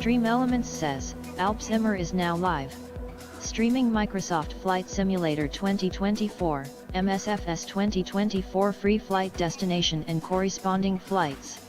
Stream Elements says, Alpsimmer is now live. Streaming Microsoft Flight Simulator 2024, MSFS 2024 free flight destination and corresponding flights.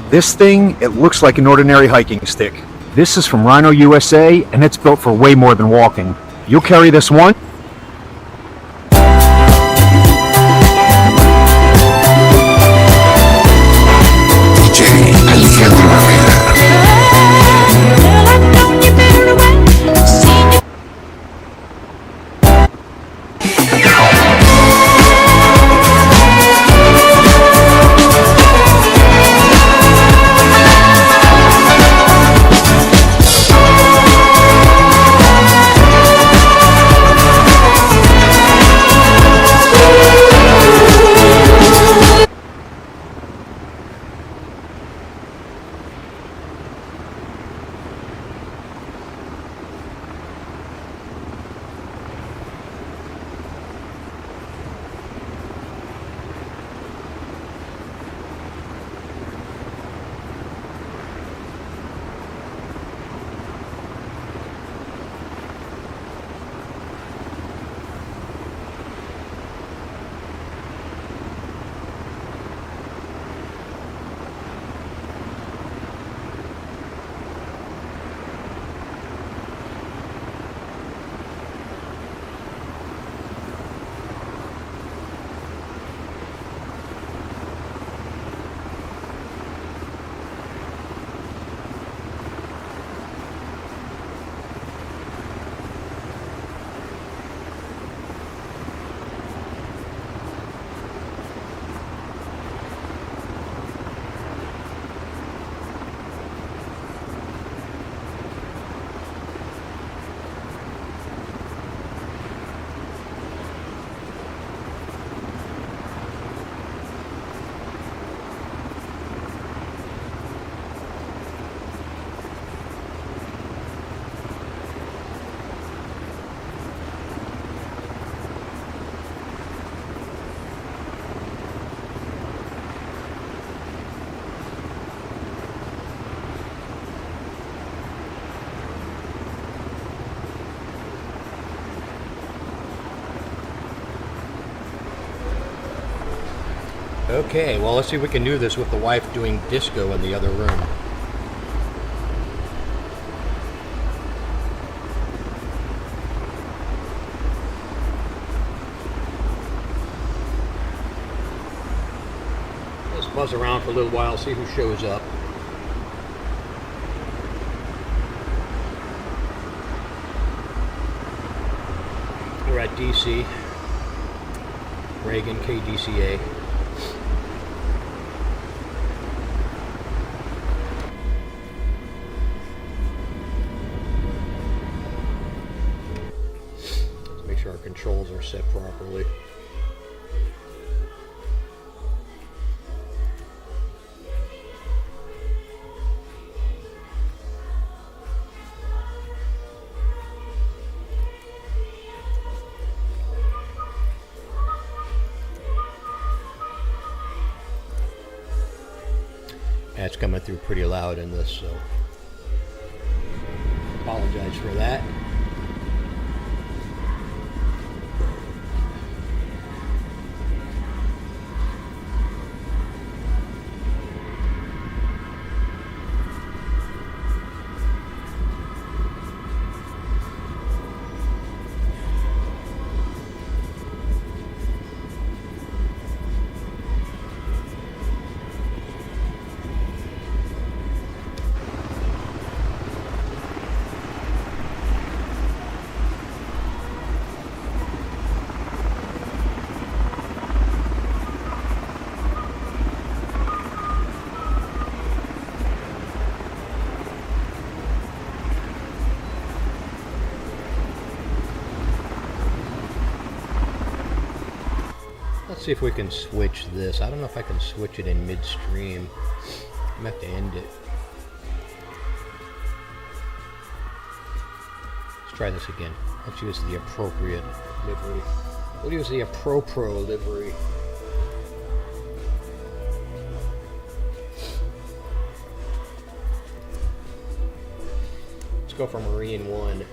This thing, it looks like an ordinary hiking stick. This is from Rhino USA, and it's built for way more than walking. You'll carry this one? Okay, well, let's see if we can do this with the wife doing disco in the other room. Let's buzz around for a little while, see who shows up. We're at DC, Reagan, KDCA. Make sure our controls are set properly. That's coming through pretty loud in this, so apologize for that. Let's see if we can switch this. I don't know if I can switch it in midstream. I'm gonna have to end it. Let's try this again. Let's use the appropriate livery. We'll use the ApproPro livery. Let's go for Marine 1.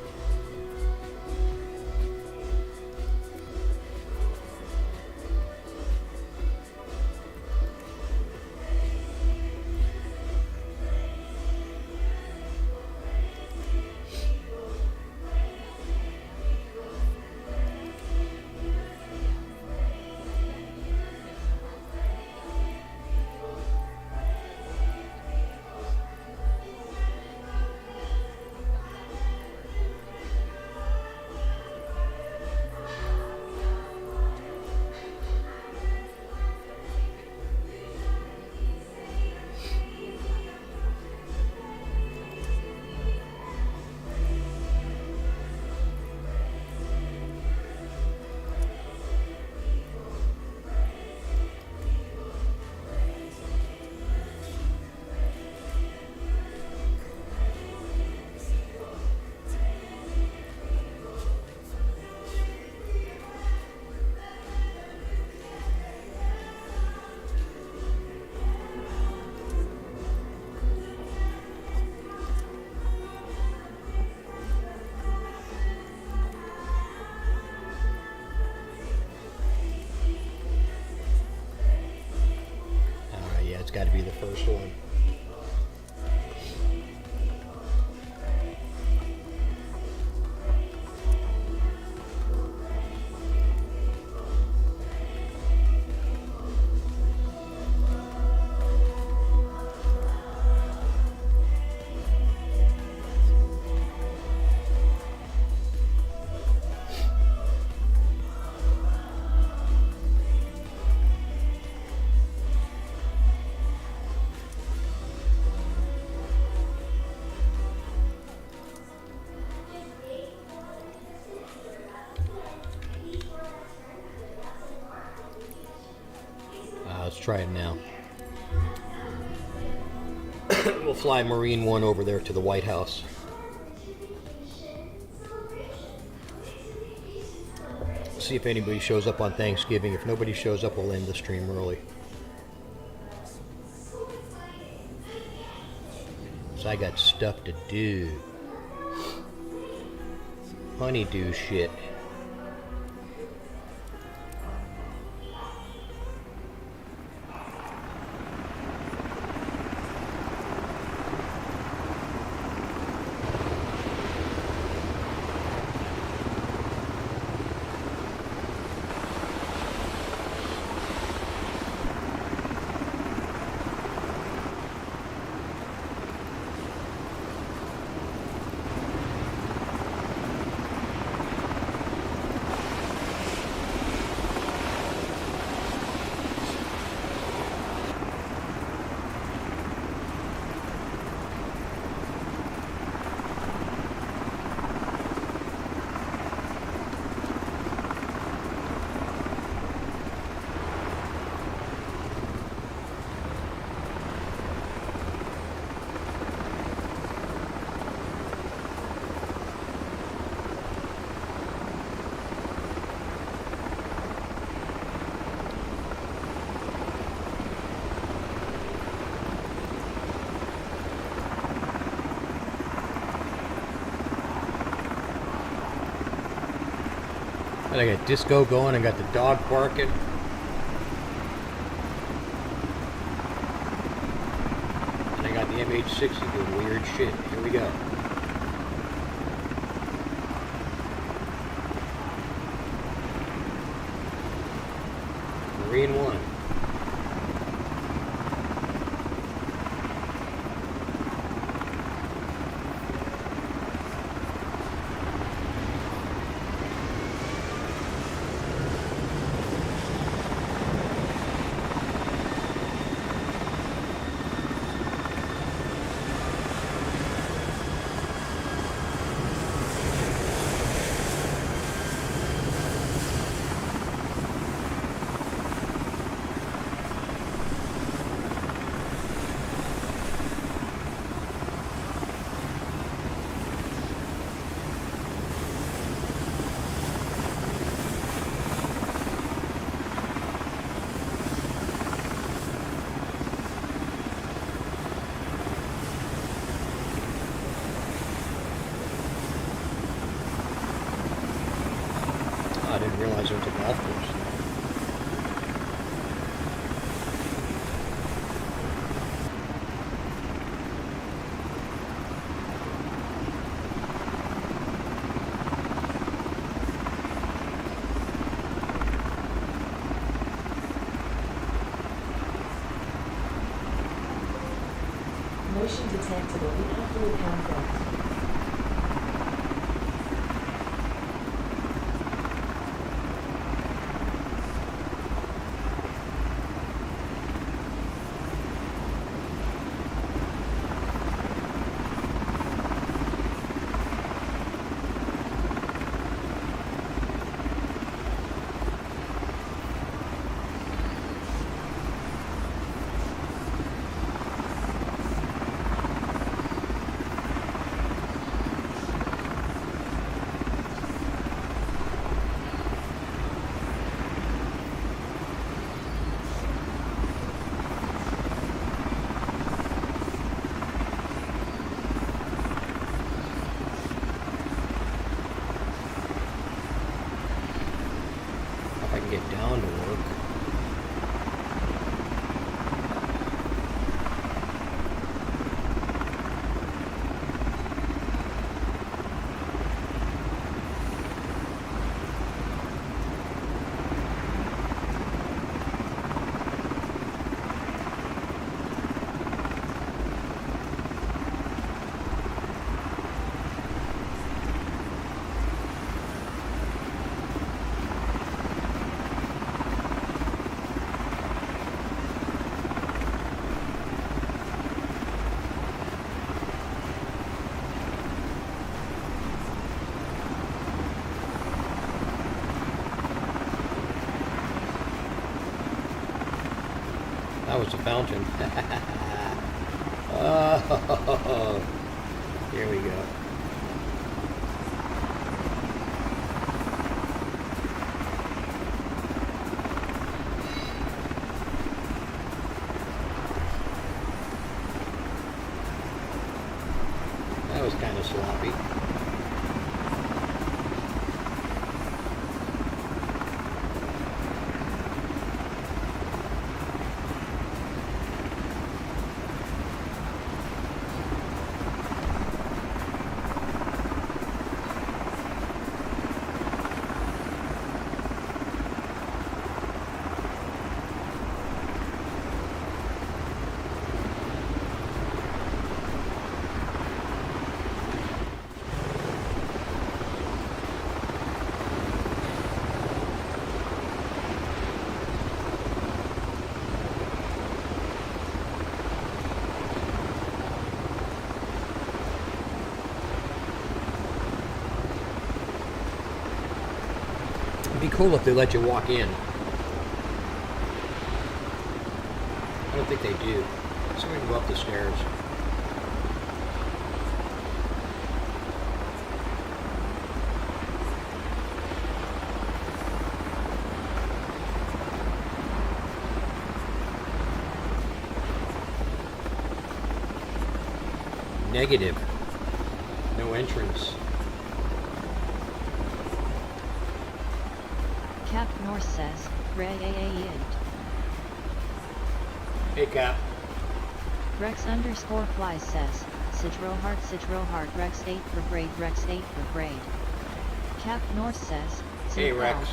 got to be the first one. Let's try it now. We'll fly Marine 1 over there to the White House. See if anybody shows up on Thanksgiving. If nobody shows up, we'll end the stream early. So I got stuff to do. Honeydew shit. And I got disco going, I got the dog barking. And I got the MH60 doing weird shit. Here we go. Marine 1. I didn't realize there was a golf course. Motion detectable in upward contact. If I can get down to work. That was the fountain. Oh, here we go. That was kind of sloppy. It'd be cool if they let you walk in. I don't think they do. So we can go up the stairs. Negative. No entrance. Cap Norse says, Ray AA. Hey, Cap. Rex underscore flies says, Citro Heart Rex 8 for braid Rex 8 for braid. Cap Norse says, Hey, Rex. Al.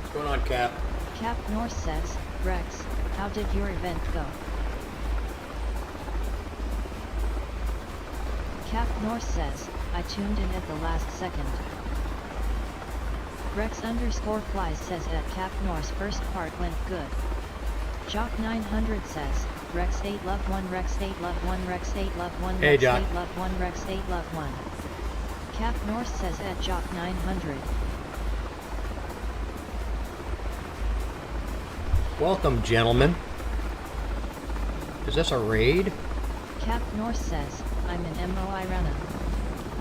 What's going on, Cap? Cap Norse says, Rex, how did your event go? Cap Norse says, I tuned in at the last second. Rex underscore flies says at Cap Norse first part went good. Jock 900 says, Rex 8 love 1 Rex 8 love 1 Rex 8 love 1 Hey, Rex Jock. 8 love 1 Rex 8 love 1. Cap Norse says at Jock 900. Welcome, gentlemen. Is this a raid? Cap Norse says, I'm in MO Irana.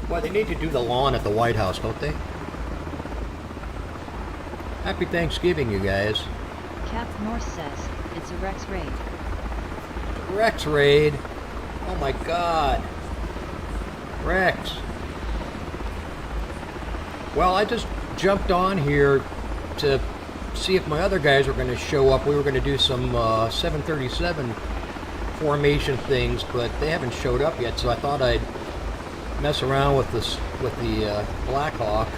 Well, they need to do the lawn at the White House, don't they? Happy Thanksgiving, you guys. Cap Norse says, it's a Rex raid. Rex raid. Oh my god. Rex. Well, I just jumped on here to see if my other guys were going to show up. We were going to do some 737 formation things, but they haven't showed up yet, so I thought I'd mess around with this the Black Hawk.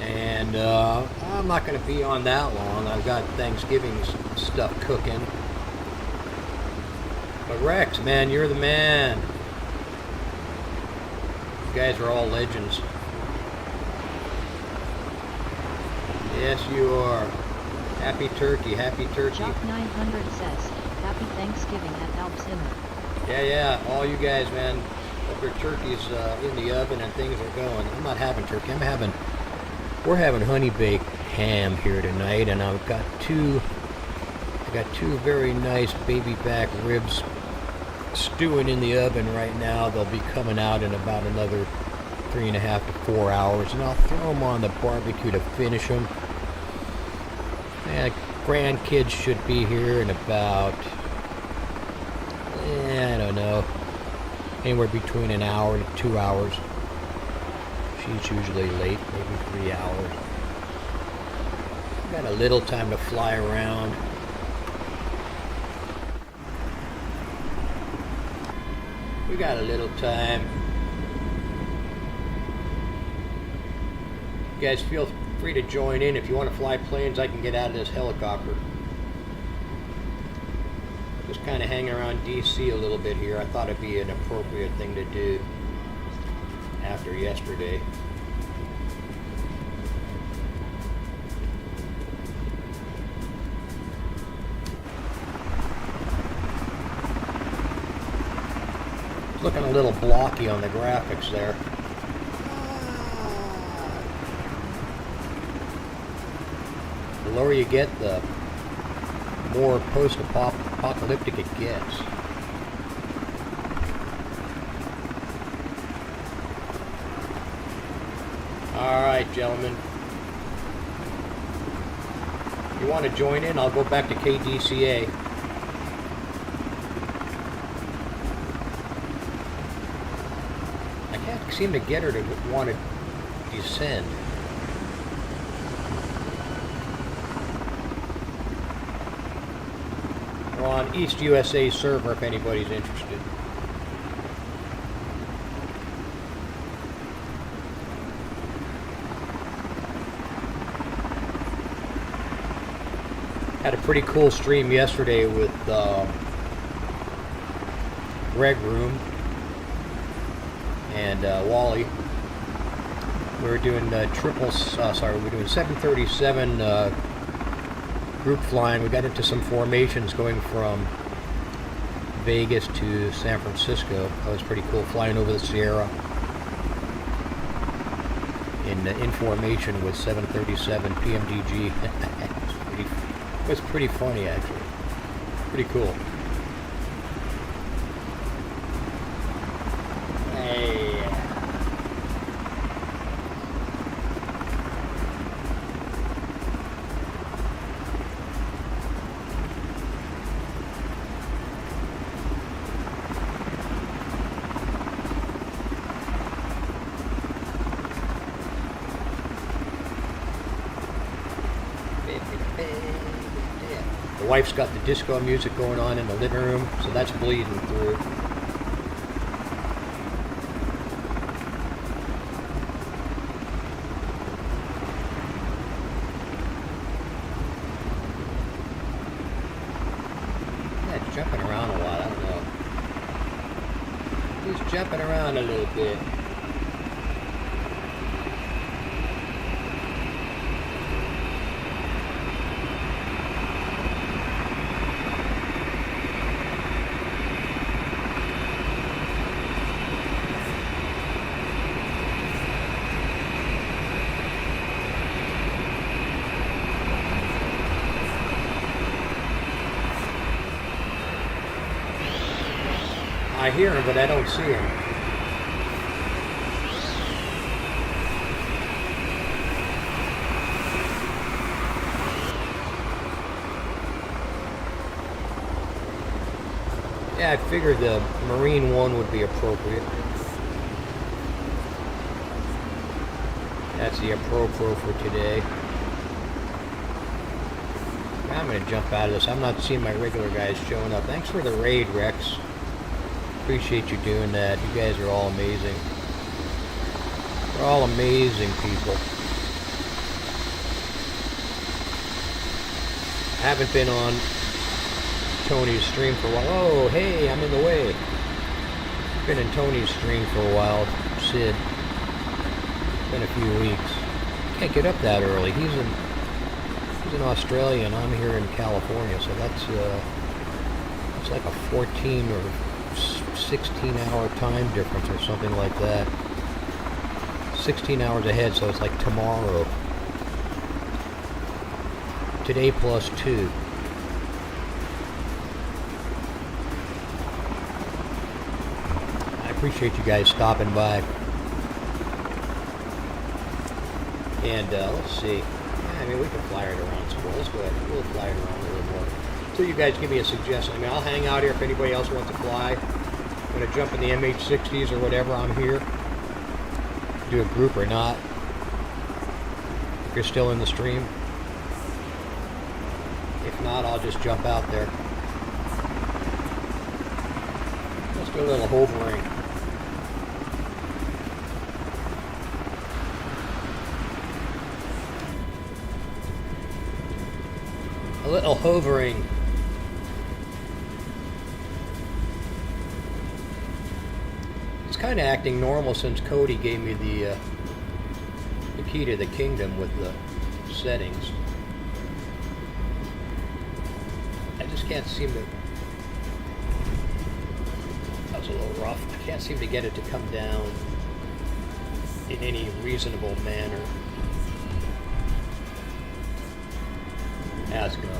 And I'm not going to be on that long. I've got Thanksgiving stuff cooking. But Rex, man, you're the man. You guys are all legends. Yes, you are. Happy turkey, happy turkey. Jock 900 says, Happy Thanksgiving at Alps Inner. Yeah, all you guys, man. Hope your turkey's in the oven and things are going. I'm not having turkey. We're having honey baked ham here tonight, and I got two very nice baby back ribs stewing in the oven right now. They'll be coming out in about another 3.5 to 4 hours, and I'll throw them on the barbecue to finish them. And grandkids should be here in about, I don't know, anywhere between an hour to 2 hours. She's usually late, maybe 3 hours. Got a little time to fly around. We got a little time. You guys feel free to join in. If you want to fly planes, I can get out of this helicopter. Just kind of hang around DC a little bit here. I thought it'd be an appropriate thing to do after yesterday. It's looking a little blocky on the graphics there. The lower you get, the more post-apocalyptic it gets. Alright, gentlemen. If you want to join in, I'll go back to KDCA. I can't seem to get her to want to descend. We're on East USA server if anybody's interested. Had a pretty cool stream yesterday with Greg Room and Wally. We were doing we were doing 737 group flying. We got into some formations going from Vegas to San Francisco. That was pretty cool, flying over the Sierra in formation with 737 PMDG. It was pretty funny, actually. Pretty cool. Hey. The wife's got the disco music going on in the living room, so that's bleeding through. Yeah, it's jumping around a lot, I don't know. He's jumping around a little bit. I hear him, but I don't see him. Yeah, I figured the Marine one would be appropriate. That's the apropos for today. I'm going to jump out of this. I'm not seeing my regular guys showing up. Thanks for the raid, Rex. Appreciate you doing that. You guys are all amazing. You're all amazing people. I haven't been on Tony's stream for a while. Oh, hey, I'm in the way. Been in Tony's stream for a while. Sid. Been a few weeks. Can't get up that early. He's in Australia and I'm here in California, so that's it's like a 14 or 16-hour time difference or something like that. 16 hours ahead, so it's like tomorrow. Today plus 2. I appreciate you guys stopping by. And let's see. Yeah, I mean, we can fly it around some more. Let's go ahead. We'll fly it around a little more. Until you guys give me a suggestion. I mean, I'll hang out here if anybody else wants to fly. I'm going to jump in the MH60s or whatever. I'm here. Do a group or not. If you're still in the stream. If not, I'll just jump out there. Let's do a little hovering. A little hovering. It's kind of acting normal since Cody gave me the key to the kingdom with the settings. I just can't seem to... That was a little rough. I can't seem to get it to come down in any reasonable manner. Ask him.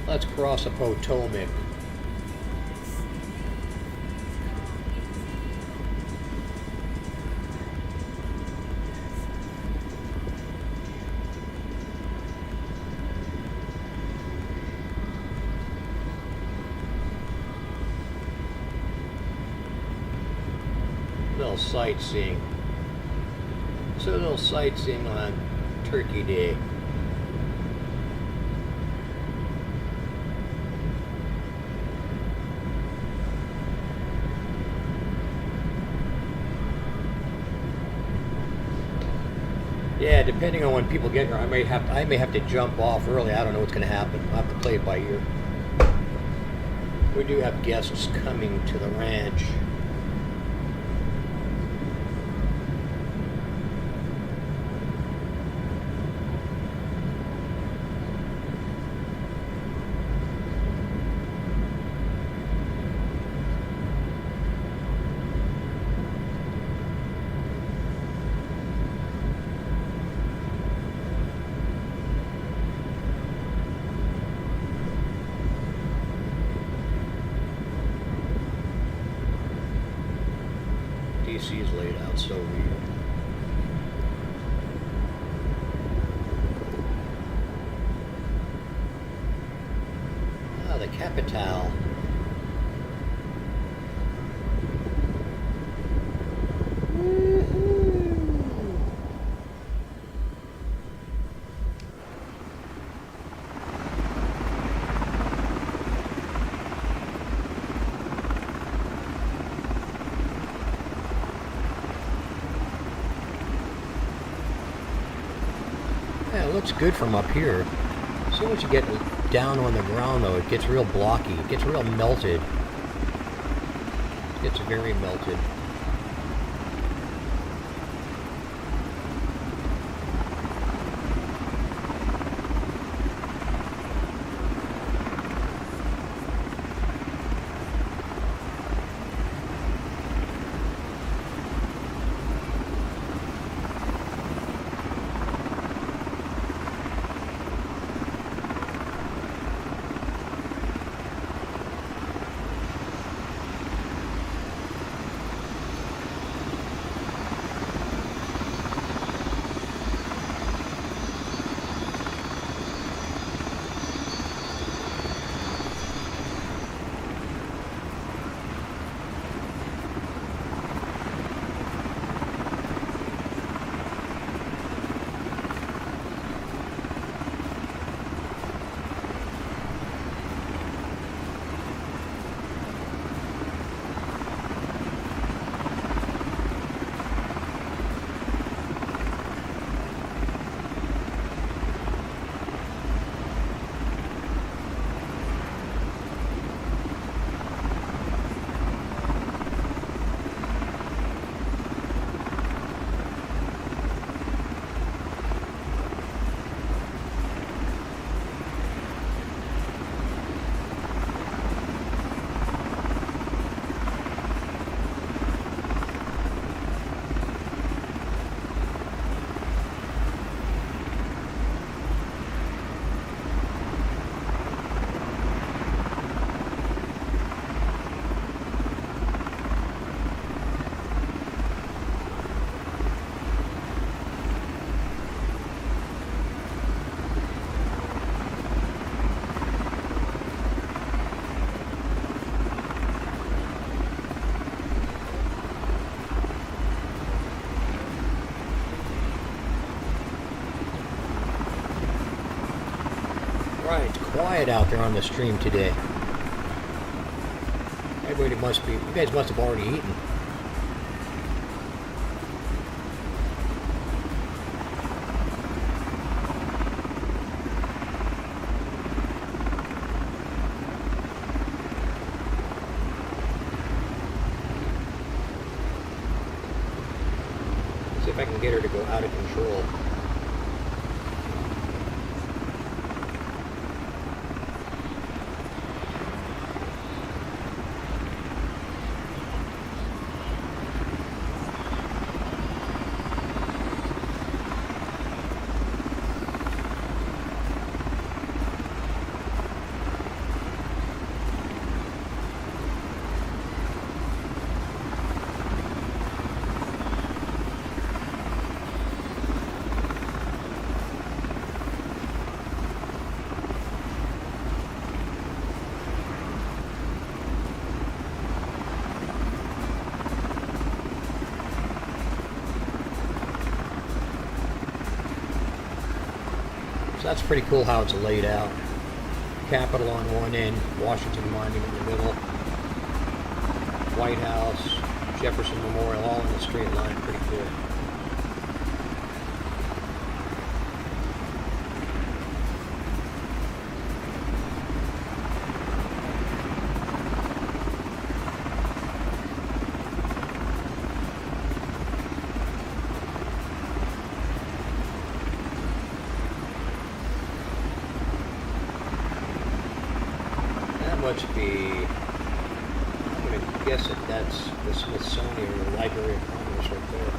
Let's cross a Potomac. Little sightseeing. So a little sightseeing on Turkey Day. Yeah, depending on when people get here, I may have to jump off early. I don't know what's going to happen. I'll have to play it by ear. We do have guests coming to the ranch. DC is laid out so weird. Ah, the capital. Yeah, it looks good from up here. So once you get down on the ground, though, it gets real blocky. It gets real melted. It gets very melted. Right, it's quiet out there on the stream today. Everybody must be, you guys must have already eaten. See if I can get her to go out of control. that's pretty cool how it's laid out. Capitol on one end, Washington Monument in the middle, White House, Jefferson Memorial, all in a straight line. Pretty cool. That must be, I'm going to guess that that's the Smithsonian or the Library of Congress right there.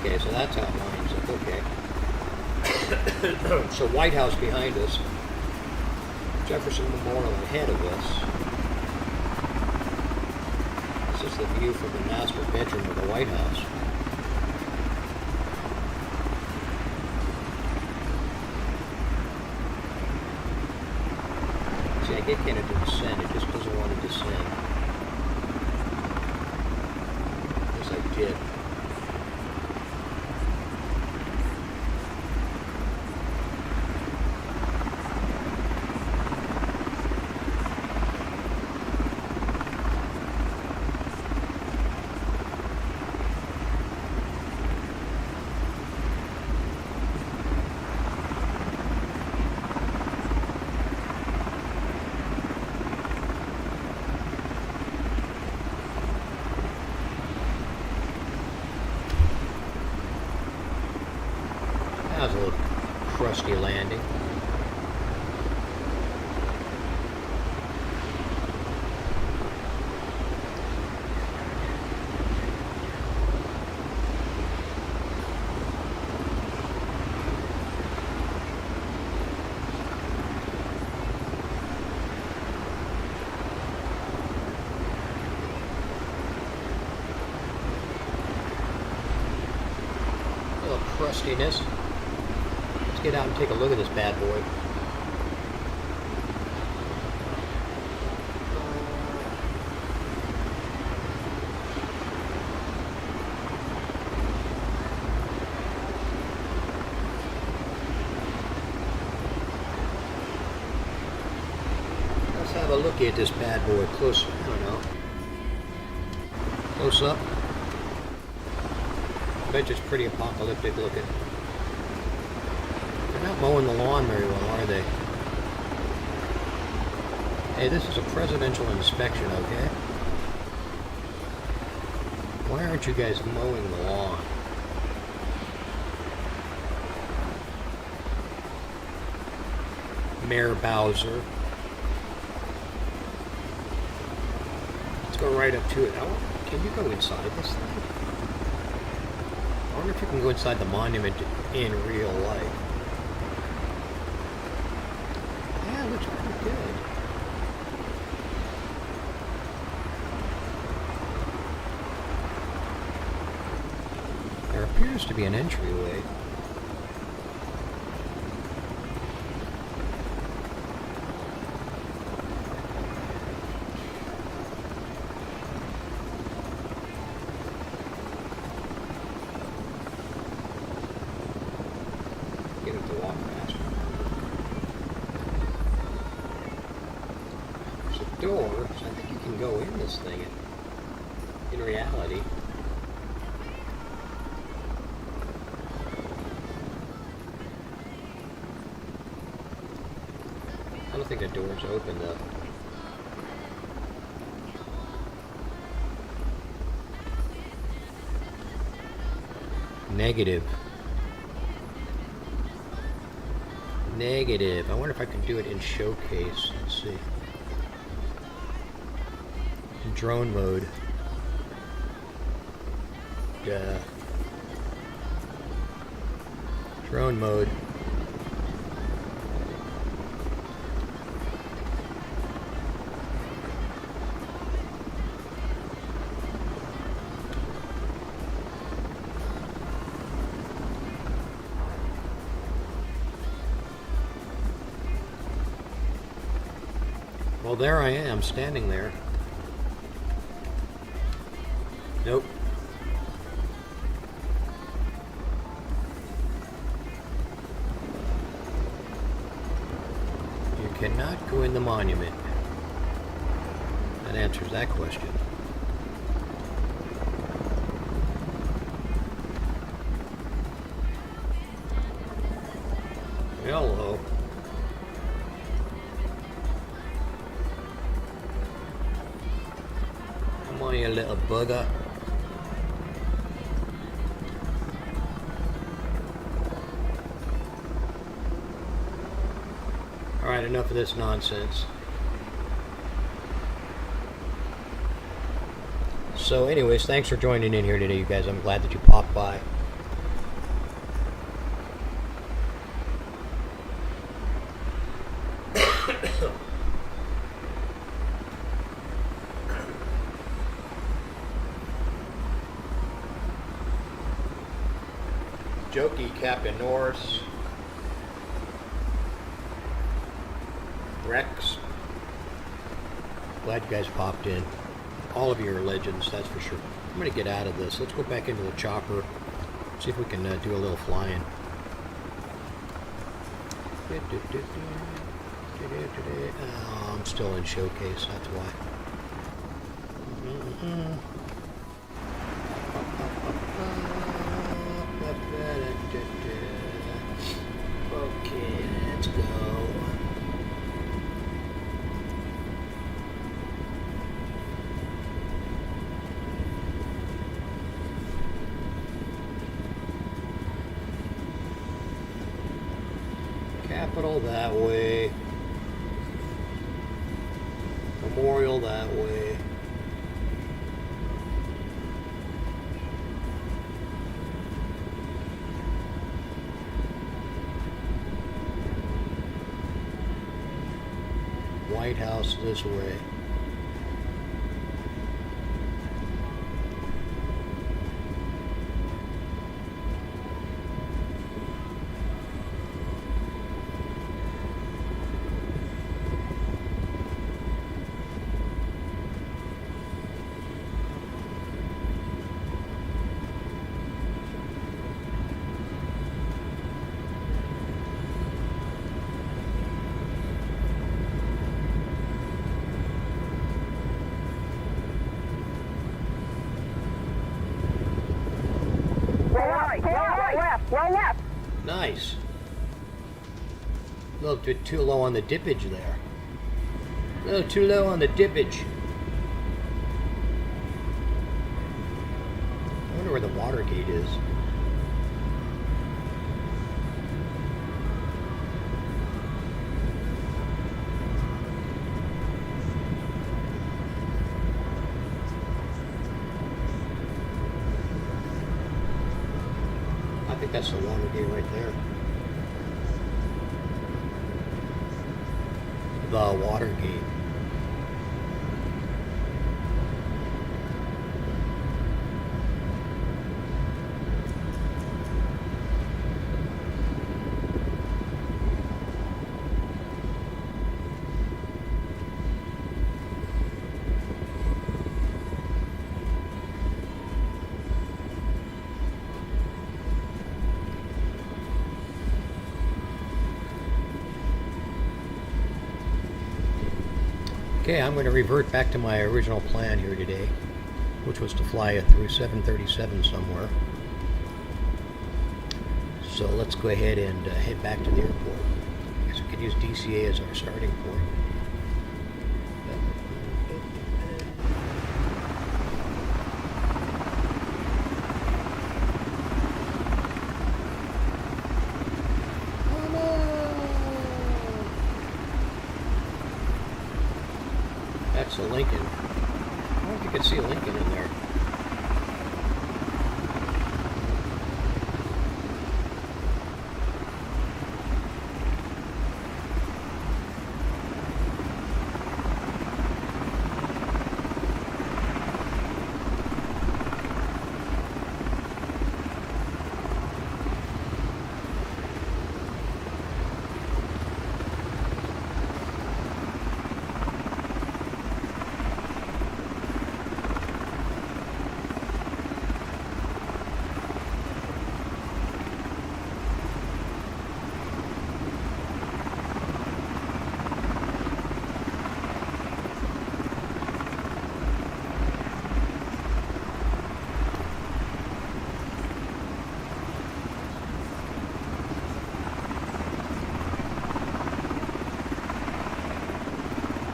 Okay, so that's how it lines up. Okay. So White House behind us, Jefferson Memorial ahead of us. This is the view from the master bedroom of the White House. See, I get kind of to descend. It just doesn't want to descend. As I did. That was a little crusty landing. A little crustiness. Let's get out and take a look at this bad boy. Let's have a look at this bad boy close. I don't know. Close up. I bet you it's pretty apocalyptic looking. They're not mowing the lawn very well, are they? Hey, this is a presidential inspection, okay? Why aren't you guys mowing the lawn? Mayor Bowser. Let's go right up to it. Can you go inside this thing? I wonder if you can go inside the monument in real life. Yeah, it looks pretty good. There appears to be an entryway. door, so I think you can go in this thing in reality. I don't think the door's open though. Negative. Negative. I wonder if I can do it in showcase. Let's see. In drone mode. Drone mode. Well, there I am, standing there. Nope. You cannot go in the monument. That answers that question. Hello. Come on, you little bugger. Alright, enough of this nonsense. So anyways, thanks for joining in here today, you guys. I'm glad that you popped by. Jokey, Captain Norris, Rex. Glad you guys popped in. All of you are legends, that's for sure. I'm going to get out of this. Let's go back into the chopper. See if we can do a little flying. Oh, I'm still in showcase, that's why. Okay, let's go. Capitol that way. Memorial that way. White House this way. Nice. A little bit too low on the dippage there. A little too low on the dippage. I wonder where the water gate is. I think that's the water gate right there. The water gate. Okay, I'm going to revert back to my original plan here today, which was to fly it through 737 somewhere. So let's go ahead and head back to the airport. I guess we could use DCA as our starting point. That's a Lincoln. I don't think you could see a Lincoln in there.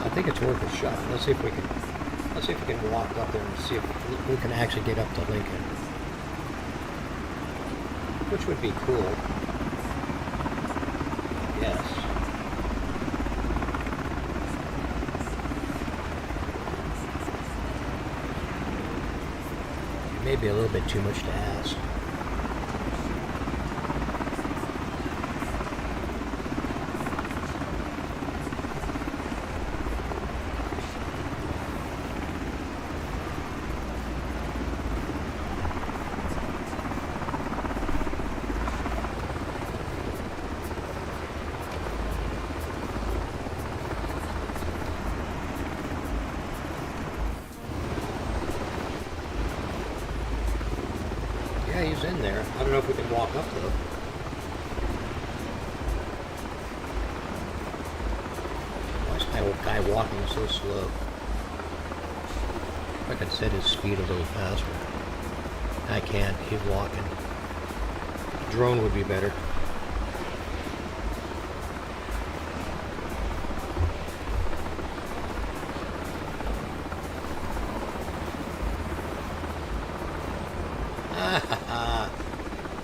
I think it's worth a shot. Let's see if we can walk up there and see if we can actually get up to Lincoln, which would be cool. Yes. It may be a little bit too much to ask. Yeah, he's in there. I don't know if we can walk up though. Why is my old guy walking so slow? If I could set his speed a little faster. I can't. He's walking. Drone would be better.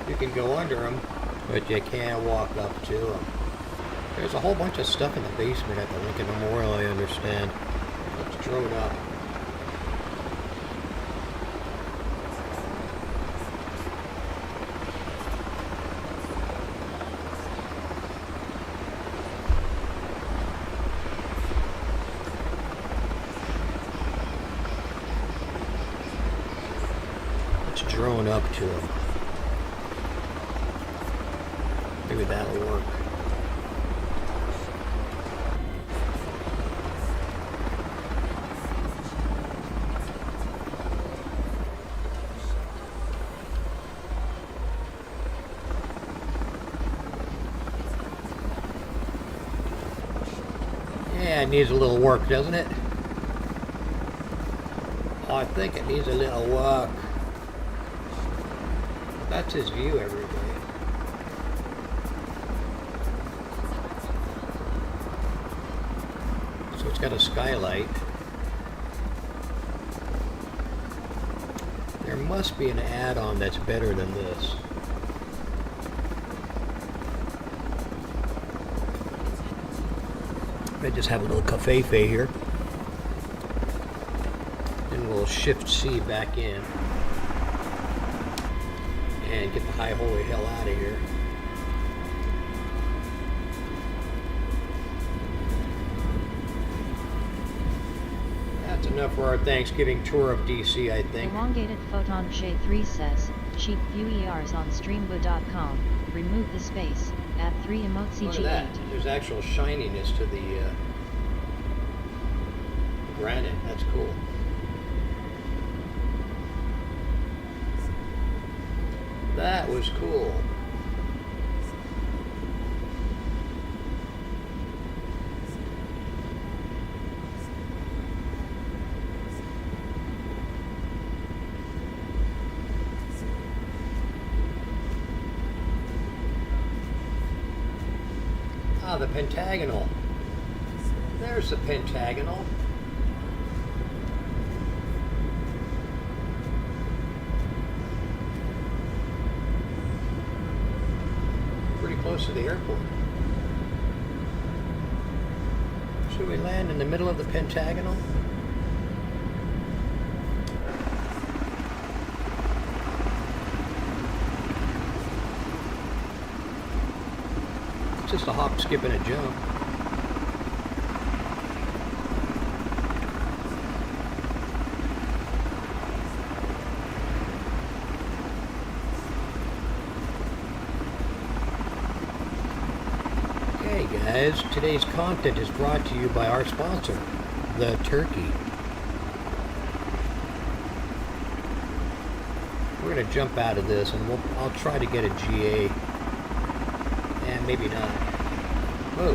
You can go under them, but you can't walk up to them. There's a whole bunch of stuff in the basement at the Lincoln Memorial, I understand. Let's drone up. Let's drone up to them. Maybe that'll work. Yeah, it needs a little work, doesn't it? Oh, I think it needs a little work. That's his view every day. So it's got a skylight. There must be an add-on that's better than this. I just have a little cafefe here. Then we'll shift C back in. And get the high holy hell out of here. That's enough for our Thanksgiving tour of DC, I think. Elongated Photon Shay 3 says, cheap view ERs on streambo.com. Remove the space. Add 3 emote Look at that. CG8. There's actual shininess to the granite. That's cool. That was cool. Ah, the pentagonal. There's the pentagonal. Pretty close to the airport. Should we land in the middle of the pentagonal? It's just a hop, skip, and a jump. Okay guys, today's content is brought to you by our sponsor, the turkey. We're going to jump out of this and I'll try to get a GA. And maybe not. Whoa.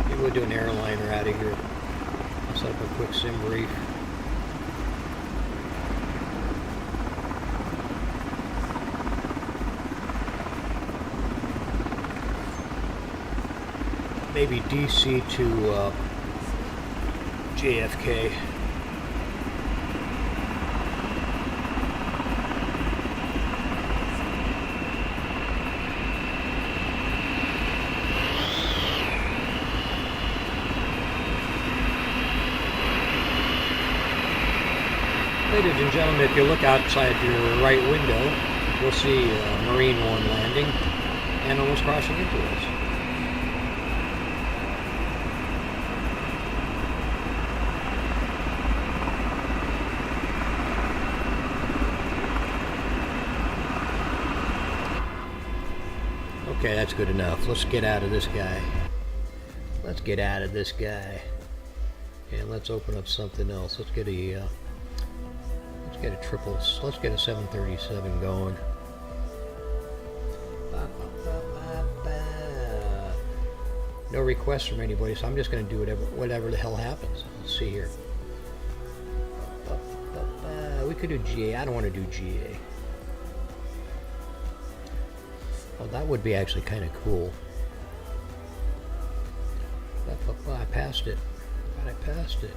Maybe we'll do an airliner out of here. I'll set up a quick sim brief. Maybe DC to JFK. Ladies and gentlemen, if you look outside your right window, you'll see Marine One landing and almost crashing into us. Okay, that's good enough. Let's get out of this guy. Let's get out of this guy. And let's open up something else. Let's get a triple. Let's get a 737 going. No requests from anybody, so I'm just going to do whatever the hell happens. Let's see here. We could do GA. I don't want to do GA. Oh, that would be actually kind of cool. I passed it. God, I passed it.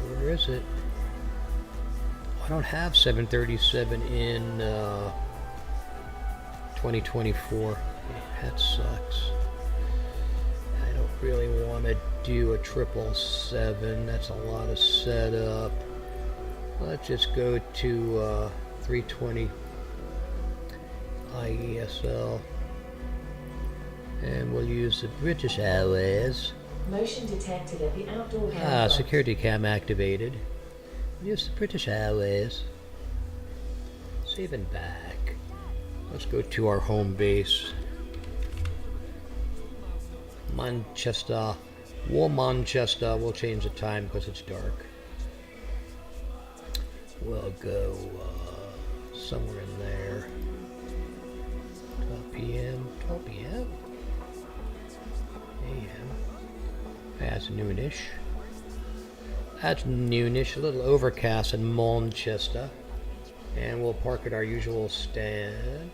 Where is it? I don't have 737 in 2024. That sucks. I don't really want to do a 777. That's a lot of setup. Let's just go to 320 IESL. And we'll use the British Airways. Motion detected at the outdoor camera. Security cam activated. Use the British Airways. Save and back. Let's go to our home base. Manchester. Manchester. We'll change the time because it's dark. We'll go somewhere in there. 12 p.m. 12 p.m. a.m. That's noonish. That's noonish. A little overcast in Manchester. And we'll park at our usual stand.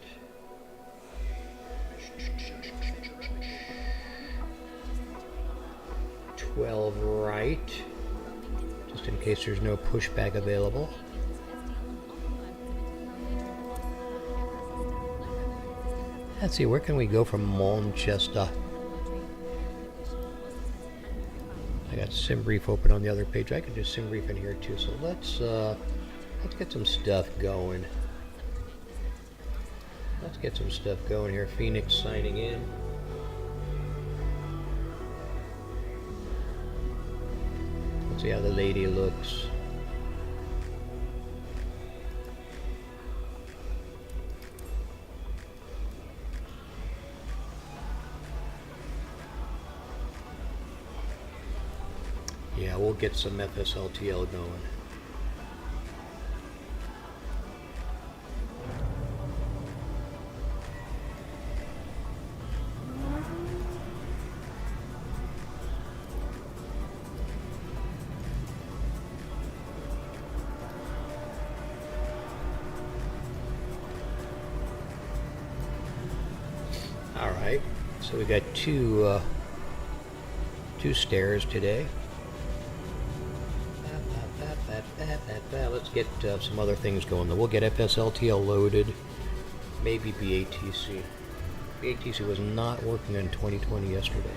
$12 right. Just in case there's no pushback available. Let's see, where can we go from Manchester? I got SimBrief open on the other page. I can do SimBrief in here too. So let's get some stuff going. Let's get some stuff going here. Phoenix signing in. Let's see how the lady looks. Yeah, we'll get some FSLTL going. So we got two stairs today. Let's get some other things going though. We'll get FSLTL loaded, maybe BATC. BATC was not working in 2020 yesterday.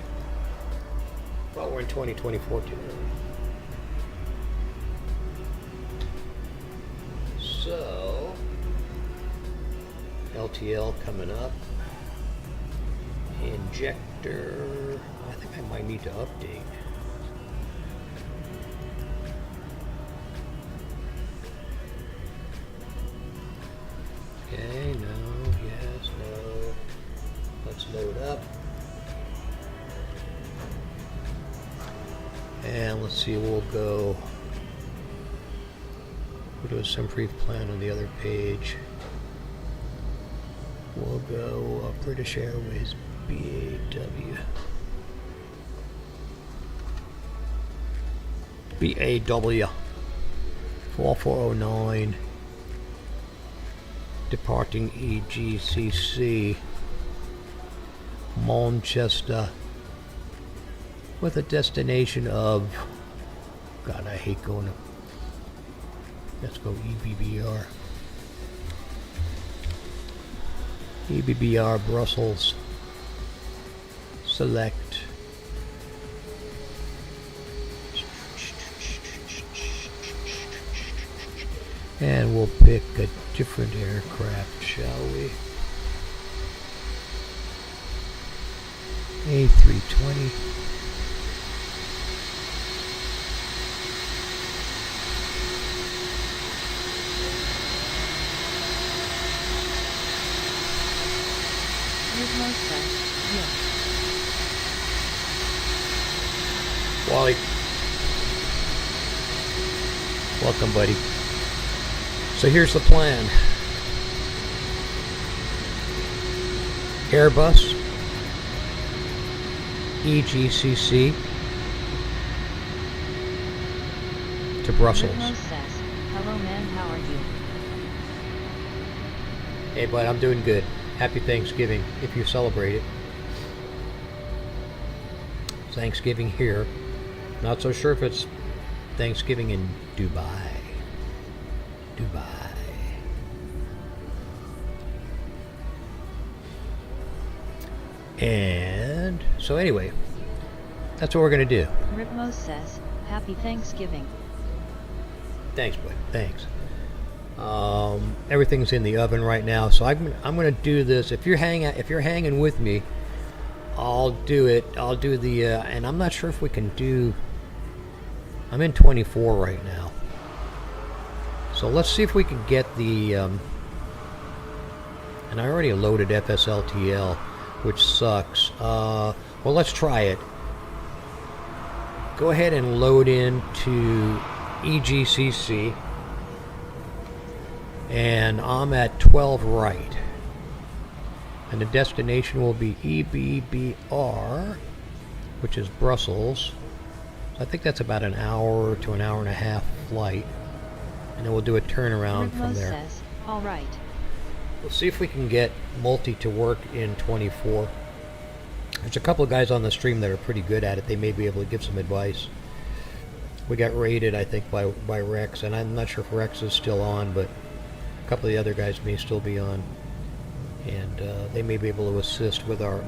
Well, we're in 2024 today. So, LTL coming up. Injector, I think I might need to update. Okay, no, yes, no. Let's load up. And let's see, we'll go to a Simbrief plan on the other page. We'll go British Airways BAW. BAW 4409 departing EGCC Manchester with a destination of, God, I hate going to, let's go EBBR. EBBR Brussels. Select. And we'll pick a different aircraft, shall we? A320. Wally. Welcome, buddy. So here's the plan. Airbus, EGCC to Brussels. Rhythmos says, hello man, how are you? Hey bud, I'm doing good. Happy Thanksgiving if you celebrate it. Thanksgiving here. Not so sure if it's Thanksgiving in Dubai. And so anyway, that's what we're gonna do. Rhythmos says, happy Thanksgiving. Thanks, bud. Thanks. Everything's in the oven right now, so I'm gonna do this. If you're hanging with me, I'll do it. I'll do the and I'm not sure if we can do. I'm in 24 right now, so let's see if we can get the. And I already loaded FSLTL, which sucks. Well, let's try it. Go ahead and load into EGCC. And I'm at 12 right. And the destination will be EBBR, which is Brussels. I think that's about an hour to an hour and a half flight. And then we'll do a turnaround from there. Says, all right. We'll see if we can get multi to work in 24. There's a couple of guys on the stream that are pretty good at it. They may be able to give some advice. We got raided, I think, by Rex, and I'm not sure if Rex is still on, but a couple of the other guys may still be on, and they may be able to assist with our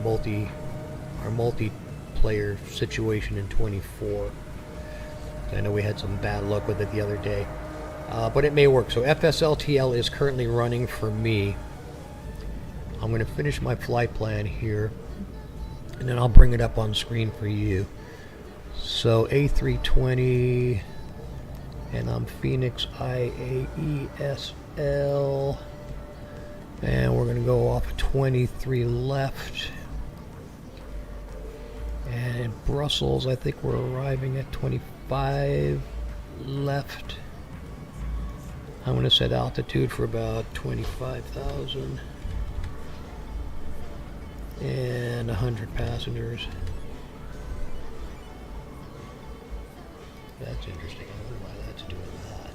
multiplayer situation in 24. I know we had some bad luck with it the other day, but it may work. So FSLTL is currently running for me. I'm going to finish my flight plan here, and then I'll bring it up on screen for you. So A320, and I'm Phoenix IAESL, and we're going to go off 23 left, and Brussels, I think we're arriving at 25 left. I'm going to set altitude for about 25,000 and 100 passengers. That's interesting. I wonder why that's doing that.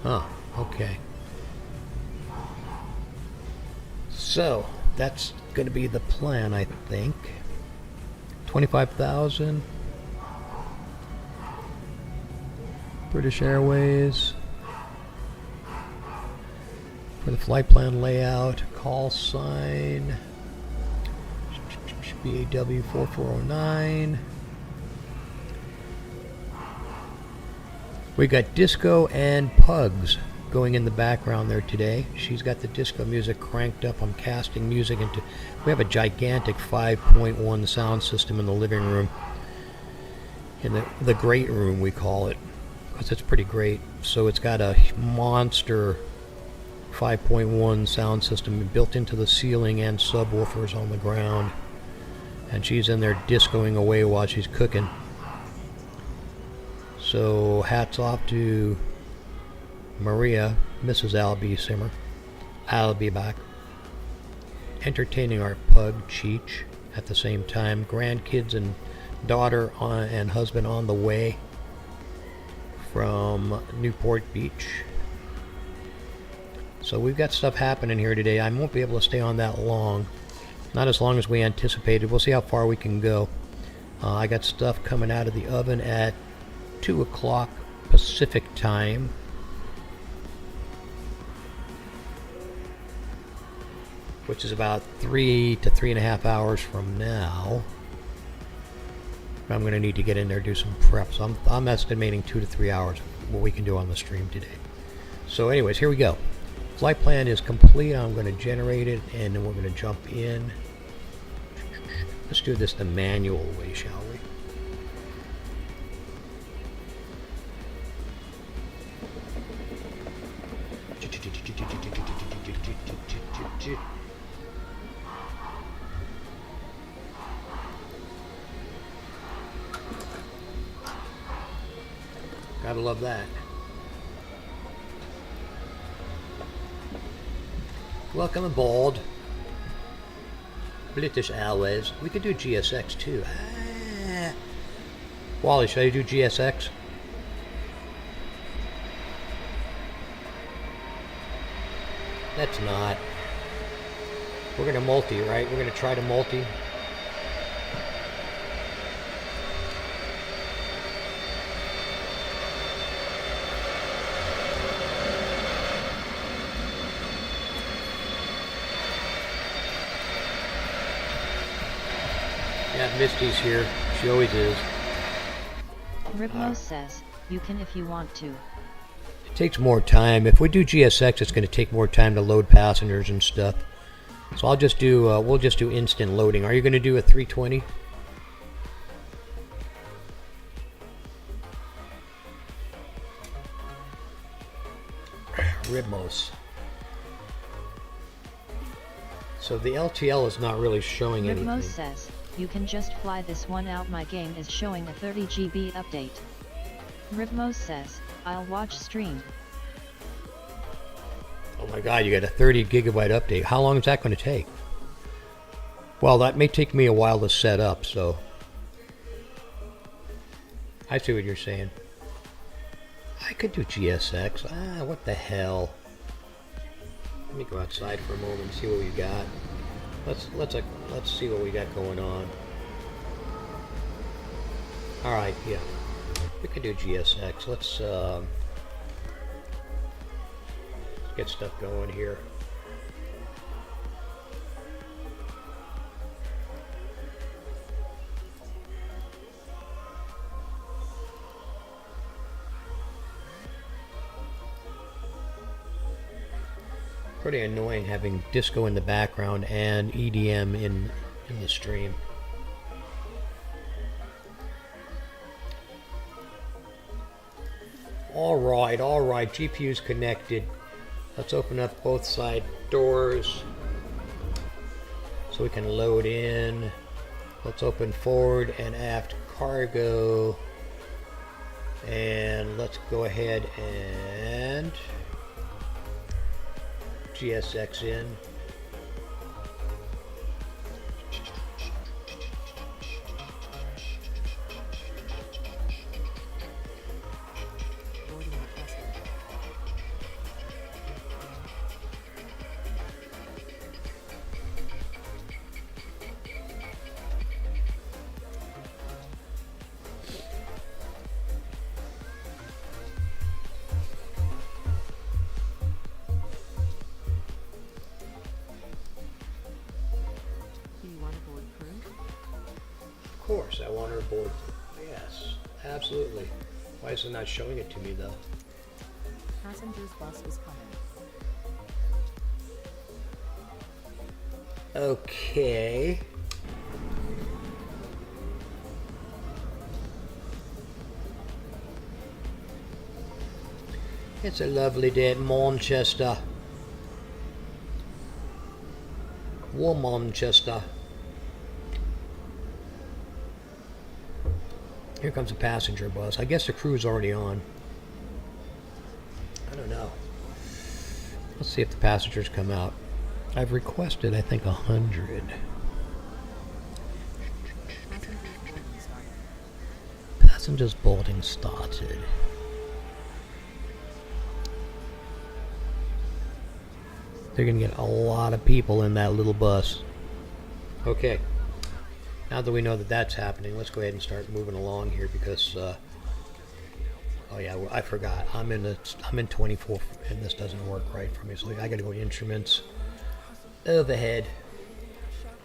Oh, okay. So that's going to be the plan, I think. 25,000. British Airways. For the flight plan layout, call sign. BAW 4409. We got disco and pugs going in the background there today. She's got the disco music cranked up. I'm casting music into... We have a gigantic 5.1 sound system in the living room. In the great room, we call it. Because it's pretty great. So it's got a monster 5.1 sound system built into the ceiling and subwoofers on the ground. And she's in there discoing away while she's cooking. So hats off to Maria, Mrs. Albie Simmer. I'll be back. Entertaining our pug, Cheech, at the same time. Grandkids and daughter and husband on the way from Newport Beach. So we've got stuff happening here today. I won't be able to stay on that long. Not as long as we anticipated. We'll see how far we can go. I got stuff coming out of the oven at 2 o'clock Pacific time. Which is about 3 to 3.5 hours from now. I'm going to need to get in there and do some prep. So I'm estimating 2 to 3 hours what we can do on the stream today. So anyways, here we go. Flight plan is complete. I'm going to generate it and then we're going to jump in. Let's do this the manual way, shall we? Gotta love that. Welcome aboard. British Airways. We could do GSX too. Wally, should I do GSX? Let's not. We're gonna multi, right? We're gonna try to multi. Yeah, Misty's here. She always is. Ribmo says, you can if you want to. It takes more time. If we do GSX, it's going to take more time to load passengers and stuff. So I'll just do, we'll just do instant loading. Are you going to do a 320? Ribmos. So the LTL is not really showing anything. Ribmo says, you can just fly this one out. My game is showing a 30 GB update. Ribmo says, I'll watch stream. Oh my god, you got a 30 gigabyte update. How long is that going to take? Well, that may take me a while to set up, so... I see what you're saying. I could do GSX. What the hell? Let me go outside for a moment and see what we got. Let's see what we got going on. Alright, yeah. We could do GSX. Let's get stuff going here. Pretty annoying having disco in the background and EDM in the stream. Alright, GPU's connected. Let's open up both side doors so we can load in. Let's open forward and aft cargo. And let's go ahead and GSX in. course, I want her aboard. Yes, absolutely. Why is it not showing it to me though? Passengers bus is coming. Okay. It's a lovely day at Manchester. Manchester. Here comes a passenger bus. I guess the crew's already on. I don't know. Let's see if the passengers come out. I've requested, I think, 100. Passengers boarding started. They're going to get a lot of people in that little bus. Okay. Now that we know that that's happening, let's go ahead and start moving along here because, oh yeah, I forgot. I'm in 24 and this doesn't work right for me. So I got to go to instruments, overhead,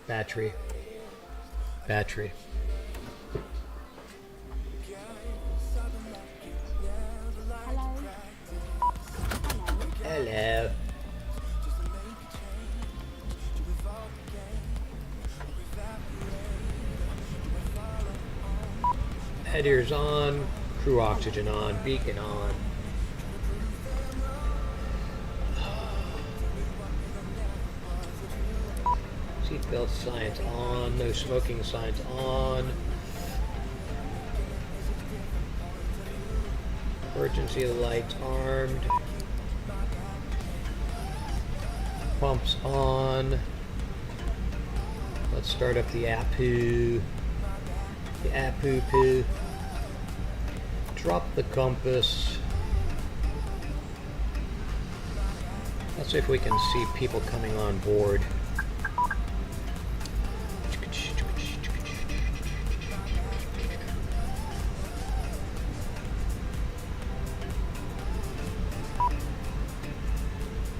battery. Hello. Headers on, crew oxygen on, beacon on. Seatbelt signs on, no smoking signs on. Emergency lights armed. Pumps on. Let's start up the APU. The APU. Drop the compass. Let's see if we can see people coming on board.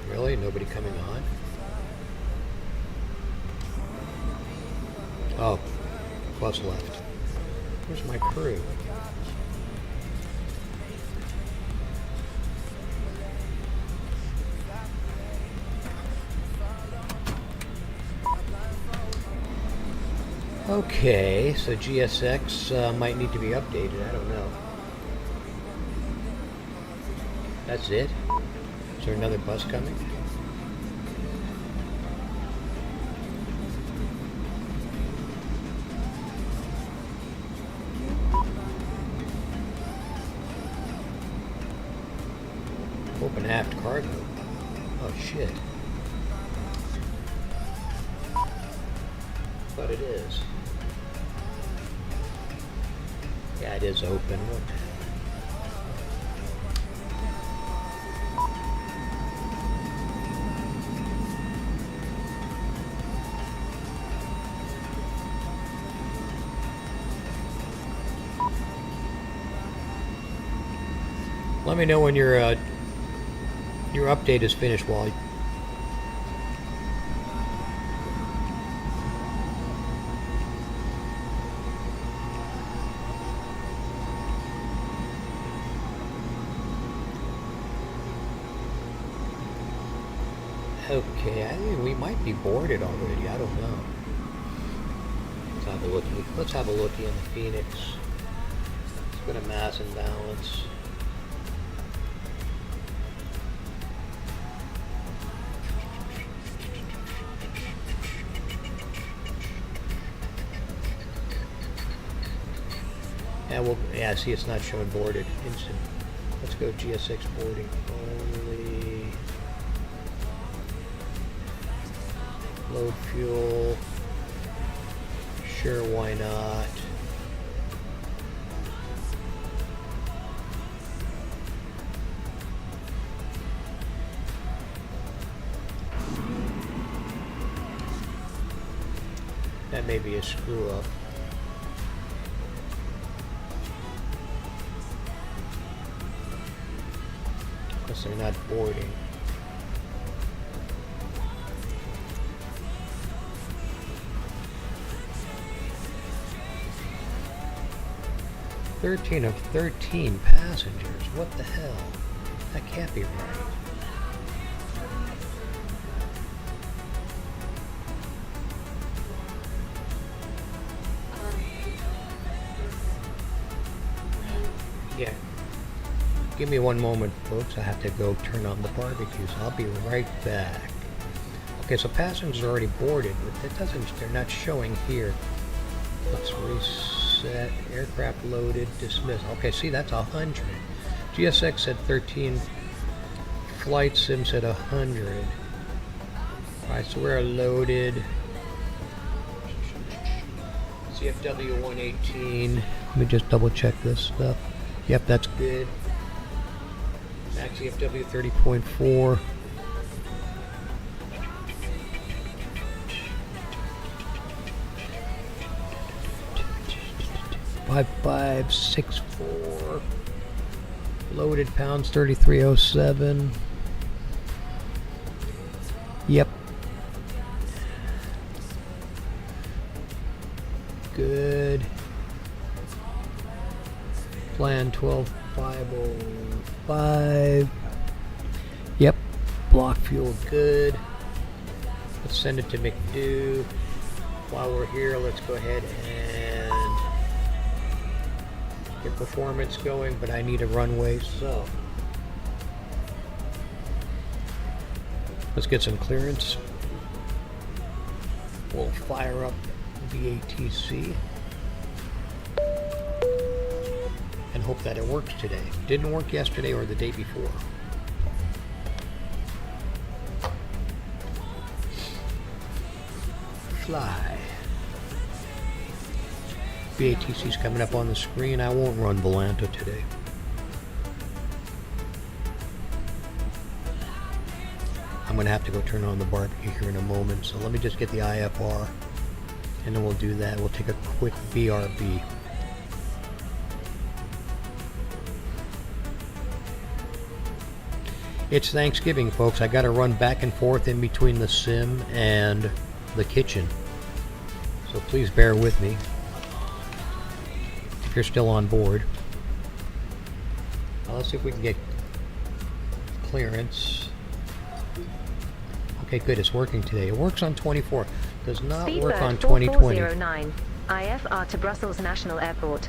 Really? Nobody coming on? Oh, bus left. Where's my crew? Okay, so GSX might need to be updated. I don't know. That's it? Is there another bus coming? Open aft cargo. Oh shit. But it is. Yeah, it is open. Let me know when your update is finished, Wally. Okay, I think we might be boarded already. I don't know. Let's have a looky. Let's have a looky in the Phoenix. Let's go to mass and balance. Yeah, see, it's not showing boarded. Instant. Let's go GSX boarding only. Load fuel. Sure, why not? That may be a screw up. Because they're not boarding. 13 of 13 passengers. What the hell? That can't be right. Yeah. Give me one moment, folks. I have to go turn on the barbecue, so I'll be right back. Okay, so passengers are already boarded, but that doesn't, they're not showing here. Let's reset. Aircraft loaded, dismiss. Okay, see, that's 100. GSX said 13. Flight sim said 100. Alright, so we're loaded. CFW 118. Let me just double check this stuff. Yep, that's good. Max CFW 30.4. Five, 564. Loaded pounds 3307. Yep. Good. Plan 12505. Yep. Block fuel good. Let's send it to McDo. While we're here, let's go ahead and get performance going, but I need a runway, so let's get some clearance. We'll fire up VATC and hope that it works today. Didn't work yesterday or the day before. Fly. VATC's coming up on the screen. I won't run Volanta today. I'm going to have to go turn on the barbecue here in a moment, so let me just get the IFR and then we'll do that. We'll take a quick BRB. It's Thanksgiving, folks. I got to run back and forth in between the sim and the kitchen, so please bear with me if you're still on board. Let's see if we can get clearance. Okay, good. It's working today. It works on 24. Does not work on 2020. 4409, IFR to Brussels National Airport.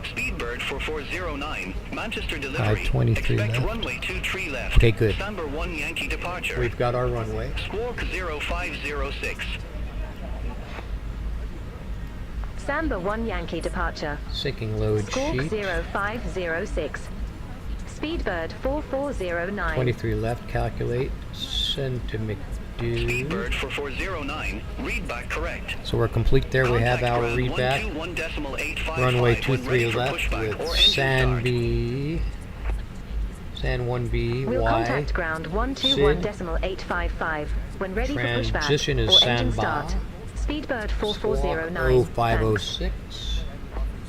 Speedbird 4409, Manchester delivery. 23 Expect left. runway 23 left. Okay, good. Stamber 1 Yankee departure. We've got our runway. Squawk 0506. Samba 1 Yankee departure. Sinking load Squawk sheet. 0506. Speedbird 4409. 23 left. Calculate. Send to McDo. Speedbird 4409, read back correct. So we're complete there. We have our Contact readback. 121.855 Runway when ready 23 for left pushback with or engine San start. B. San 1B. We'll Y. contact ground 121.855 when ready for Transition pushback is or engine San start. Ba. Speedbird Squawk 4409. 0506.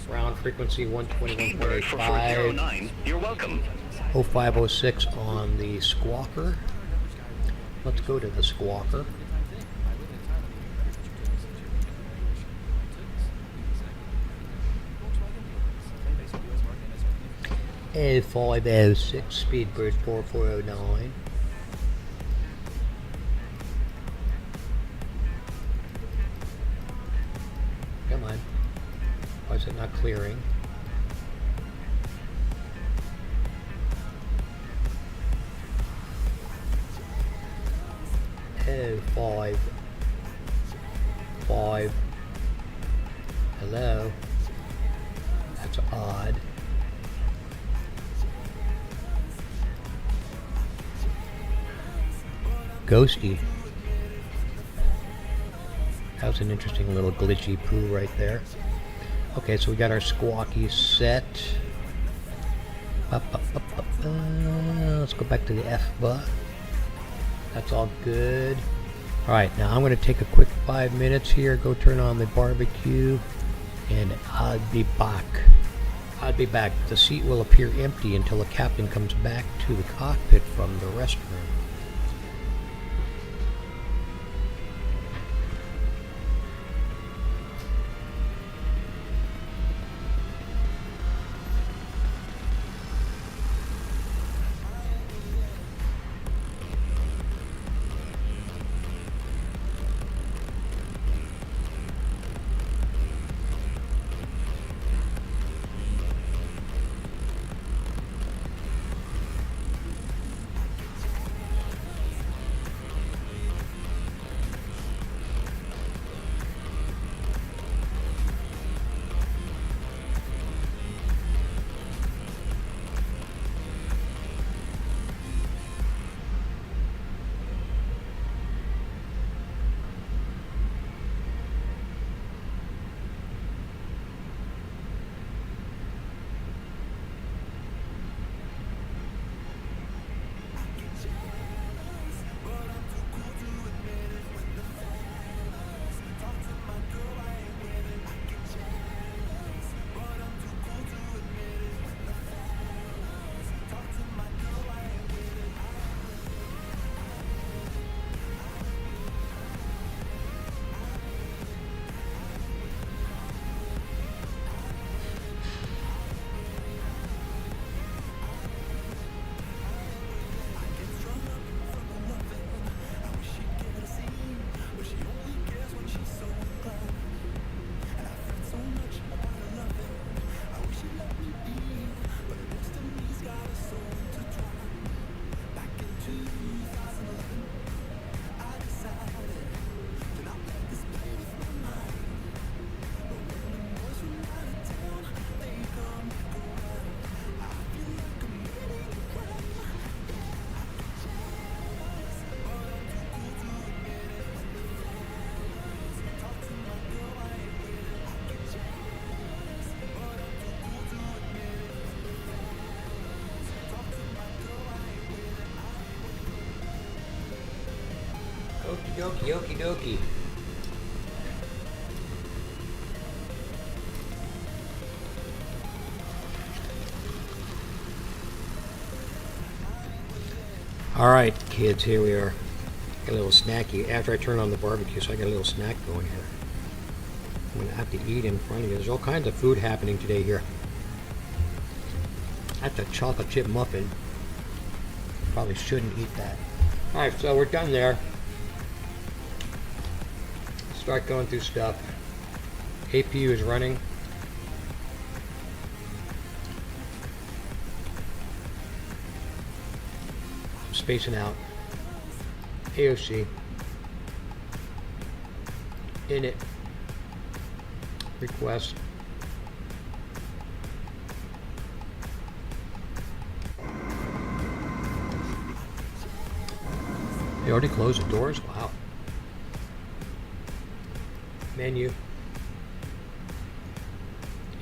Ground frequency Speedbird 121.85. 4409, you're welcome. 0506 on the squawker. Let's go to the squawker. A506 Speedbird 4409. Come on. Why is it not clearing? Oh, 5. Hello. That's odd. Ghosty. That was an interesting little glitchy poo right there. Okay, so we got our squawky set. Let's go back to the FBA. That's all good. Alright, now I'm going to take a quick 5 minutes here, go turn on the barbecue, and I'll be back. I'll be back. The seat will appear empty until the captain comes back to the cockpit from the restroom. dokie, okie dokie. Alright, kids, here we are. Got a little snacky. After I turn on the barbecue, so I got a little snack going here. I'm going to have to eat in front of you. There's all kinds of food happening today here. That's a chocolate chip muffin. Probably shouldn't eat that. Alright, so we're done there. Start going through stuff. APU is running. Spacing out. AOC. Init. Request. They already closed the doors? Wow. Menu.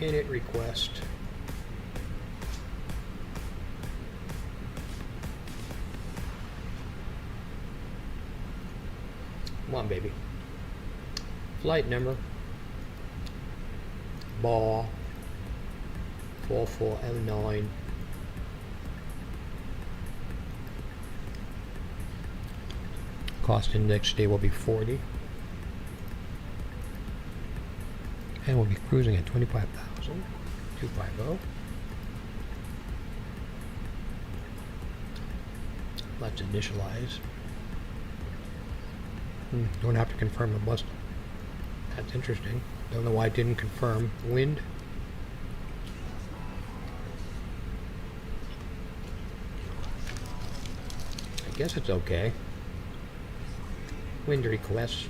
Init request. Come on, baby. Flight number. Ball. 4409. Cost index today will be 40. And we'll be cruising at 25,000. 250. Let's initialize. Don't have to confirm the bus. That's interesting. Don't know why it didn't confirm. Wind. I guess it's okay. Wind request.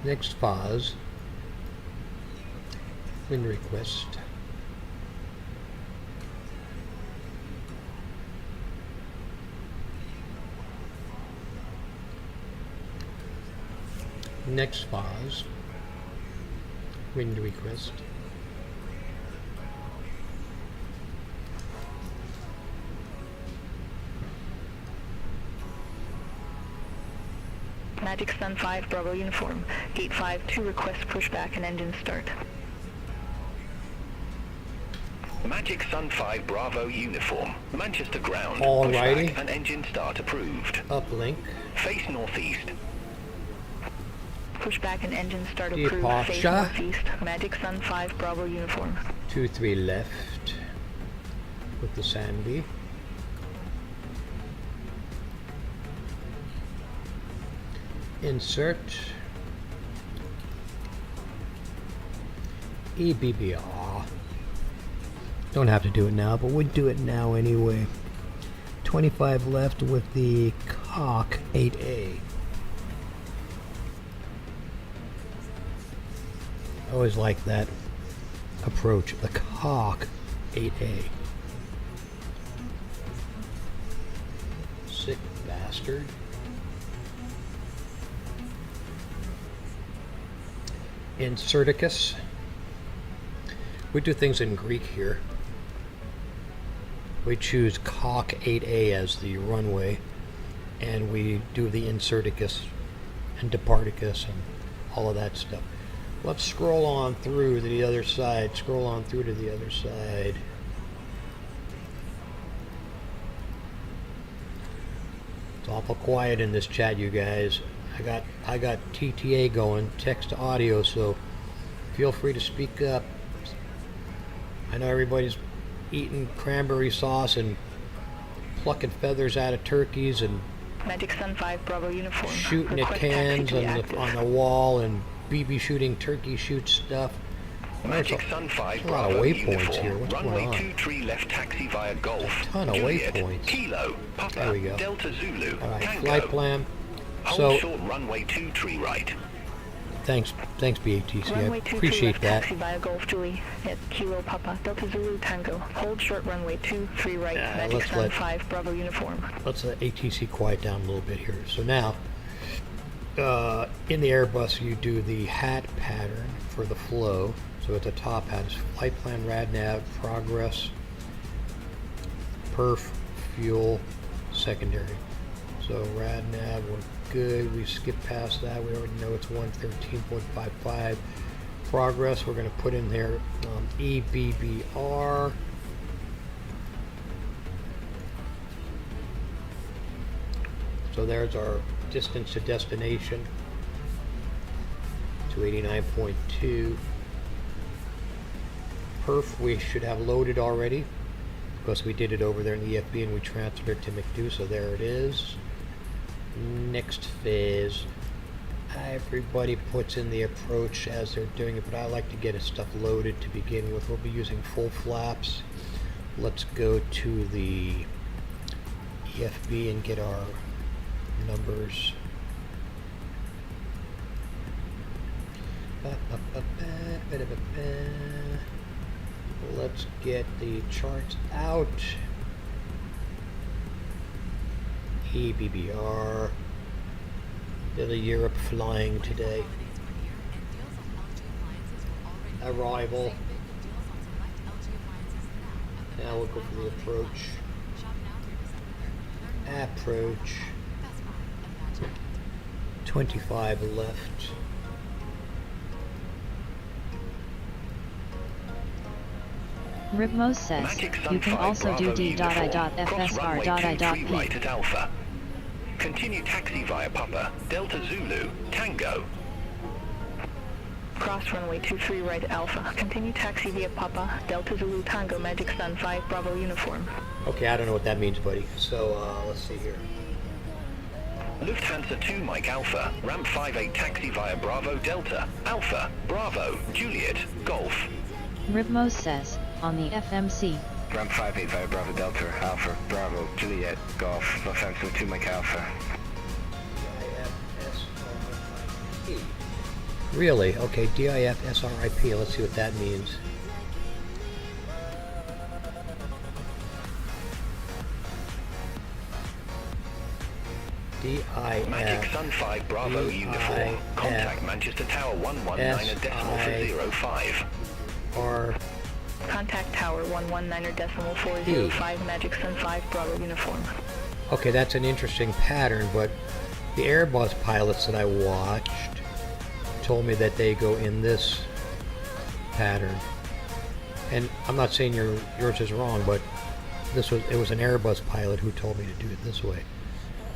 Next phase. Wind request. Next phase. Wind request. Magic Sun 5 Bravo Uniform. Gate 5 2 request pushback and engine start. Magic Sun 5 Bravo Uniform. Manchester ground. Alrighty. Pushback and engine start approved. Uplink. Face northeast. Pushback and engine start approved. Face Departure. northeast. Magic Sun 5 Bravo Uniform. 23 left. With the Sandy. Insert EBBR. Don't have to do it now, but we'd do it now anyway. 25 left with the Cock 8A. I always like that approach, the Cock 8A. Sick bastard. Inserticus. We do things in Greek here. We choose Cock 8A as the runway, and we do the Inserticus and Departicus and all of that stuff. Let's scroll on through to the other side. Scroll on through to the other side. It's awful quiet in this chat, you guys. I got TTA going, text to audio, so feel free to speak up. I know everybody's eating cranberry sauce and plucking feathers out of turkeys and Magic Sun 5 Bravo Uniform. shooting at Request cans taxi to be on active. the wall and BB shooting turkey shoot stuff. Magic Sun 5 There's a lot of Bravo waypoints Uniform. here. What's Runway going on? 23 left taxi via Golf. Ton of Juliet, waypoints. Kilo, Papa, There we go. Delta Zulu, All right, Tango. flight plan. Hold So short runway 23 right. thanks BATC. Runway I 23 appreciate left that. taxi via Golf Julie at Kilo Papa Delta Zulu Tango. Hold short runway 23 right. Yeah, Magic let's Sun let- 5 Bravo Uniform. Let's let ATC quiet down a little bit here. So now, in the Airbus, you do the hat pattern for the flow. So at the top hat is flight plan, rad nav, progress, perf, fuel, secondary. So rad nav, we're good. We skipped past that. We already know it's 113.55. Progress, we're going to put in there EBBR. So there's our distance to destination, 289.2. Perf we should have loaded already because we did it over there in the EFB and we transferred it to McDo, so there it is. Next phase. Everybody puts in the approach as they're doing it, but I like to get his stuff loaded to begin with. We'll be using full flaps. Let's go to the EFB and get our numbers. Let's get the charts out. EBBR. Little Europe flying today. Arrival. Now we'll go for the approach. Approach. 25 left. Ribmos says, Magic you can Sun 5 also do Bravo uniform. Cross runway 23 d.i.fsr.i.p. right at Alpha. Continue taxi via Papa, Delta Zulu, Tango. Cross runway 23 right Alpha. Continue taxi via Papa, Delta Zulu Tango, Magic Sun 5 Bravo uniform. Okay, I don't know what that means, buddy. So, let's see here. Lufthansa 2 Mike Alpha, ramp 58 taxi via Bravo Delta, Alpha, Bravo, Juliet, Golf. Ribmos says, on the FMC, Ramp 58 via Bravo Delta, Alpha, Bravo, Juliet, Golf, Lufthansa 2 Mike Alpha. Really? Okay, DIFSRIP. Let's see what that means. Magic Sun 5 Bravo uniform. Contact Manchester Tower 119 decimal 405. R. Contact Tower 119 decimal 405 Magic Sun 5 Bravo uniform. Okay, that's an interesting pattern, but the Airbus pilots that I watched told me that they go in this pattern. And I'm not saying yours is wrong, but it was an Airbus pilot who told me to do it this way.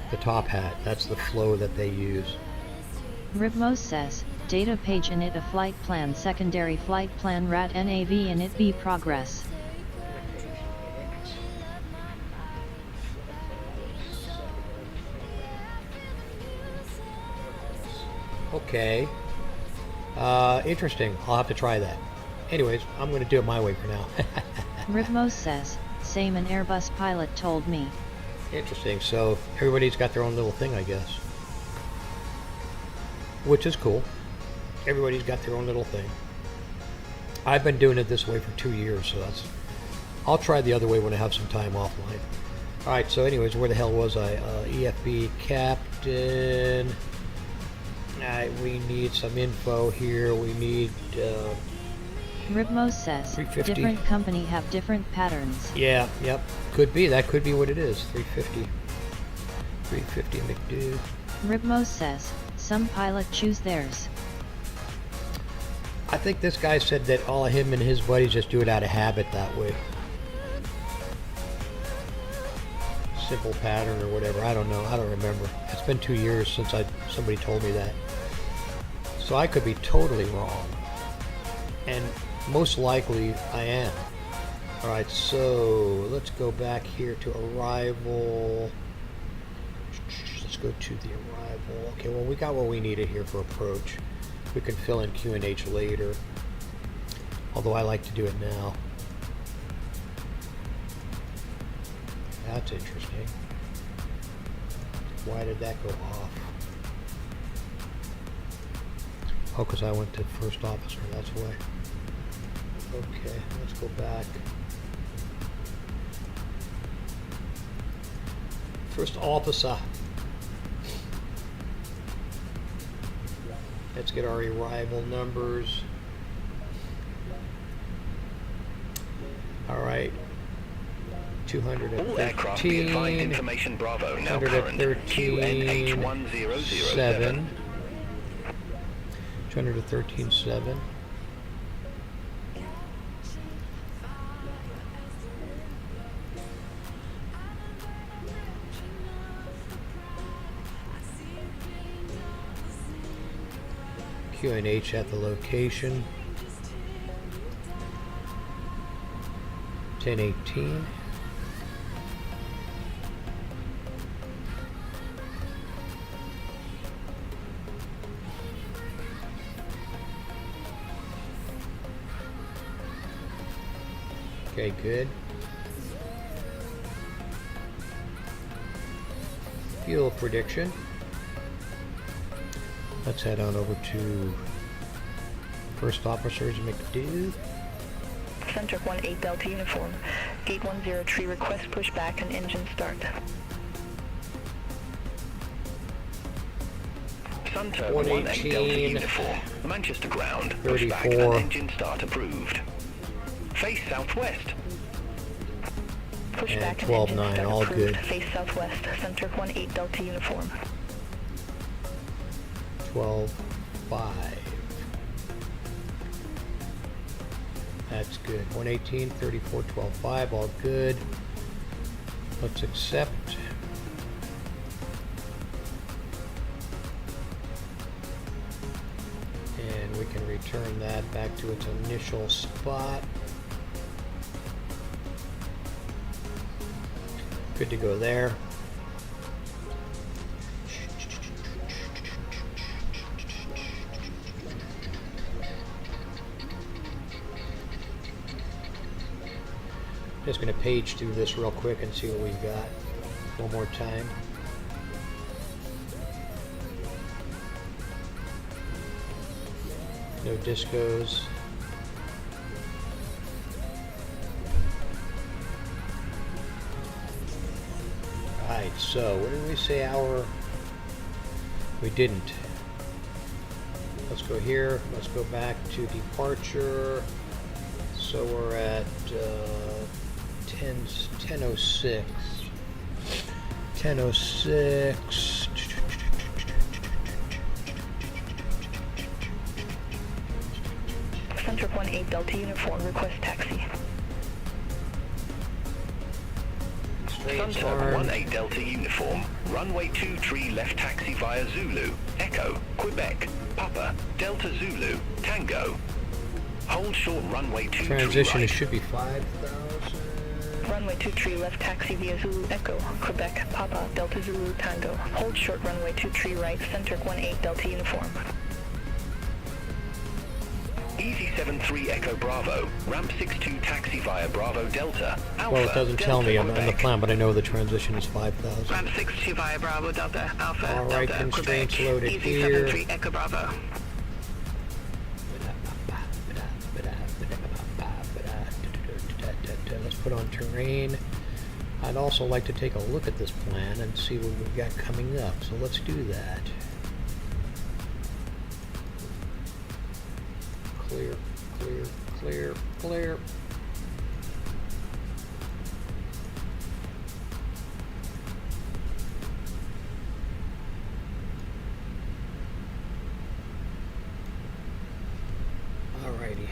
The top hat, that's the flow that they use. Ribmos says, data page init a flight plan secondary flight plan rad nav init b progress. Okay. Interesting. I'll have to try that. Anyways, I'm going to do it my way for now. Ribmos says, same an Airbus pilot told me. Interesting. So everybody's got their own little thing, I guess. Which is cool. Everybody's got their own little thing. I've been doing it this way for 2 years, so I'll try the other way when I have some time offline. Alright, so anyways, where the hell was I? EFB Captain. We need some info here. We need Ribmos says, 350. different company have different patterns. Yeah, yep. Could be. That could be what it is. 350. 350 McDo. Ribmos says, some pilot choose theirs. I think this guy said that all of him and his buddies just do it out of habit that way. Simple pattern or whatever. I don't know. I don't remember. It's been 2 years since somebody told me that. So I could be totally wrong. And most likely I am. Alright, so let's go back here to arrival. Let's go to the arrival. Okay, well, we got what we needed here for approach. We can fill in QNH later. Although I like to do it now. That's interesting. Why did that go off? Oh, because I went to first officer, that's why. Okay, let's go back. First officer. Let's get our arrival numbers. All right. All aircraft be advised 213, information Bravo now current QNH1007. 213.7. QNH at the location. 1018. Okay, good. Fuel prediction. Let's head on over to First Officers McDoo. Center 18 Delta Uniform. Gate 103 request pushback and engine start. Sunturb 18 118, Delta Uniform. Manchester ground. 34. Pushback and engine start approved. Face southwest. Pushback and 12-9, engine start all approved. good. Face southwest. Center 18 Delta Uniform. 12.5. That's good. 118, 34, 12.5, all good. Let's accept. And we can return that back to its initial spot. Good to go there. Just going to page through this real quick and see what we've got one more time. No discos. Alright, so what did we say our... We didn't. Let's go here. Let's go back to departure. So we're at 10:06. 10:06. Center 18 Delta Uniform, request taxi. Sunturb 18 Delta Uniform. Runway 23 left taxi via Zulu. Echo. Quebec. Papa. Delta Zulu. Tango. Hold short runway 23 Transition, right. it should be 5,000. Runway 23 left taxi via Zulu Echo, Quebec, Papa, Delta Zulu Tango. Hold short runway 23 right, center 18 Delta Uniform. Easy 73 Echo Bravo. Ramp 62 taxi via Bravo Delta. Alpha. Well, it doesn't tell Delta, me on the Quebec. plan, but I know the transition is 5,000. Ramp 62 via Bravo Delta, Alpha, All right, Delta, constraints Quebec. loaded Easy here. 73 Echo Bravo. Let's put on terrain. I'd also like to take a look at this plan and see what we've got coming up, so let's do that. Clear, clear, clear, clear. Alrighty.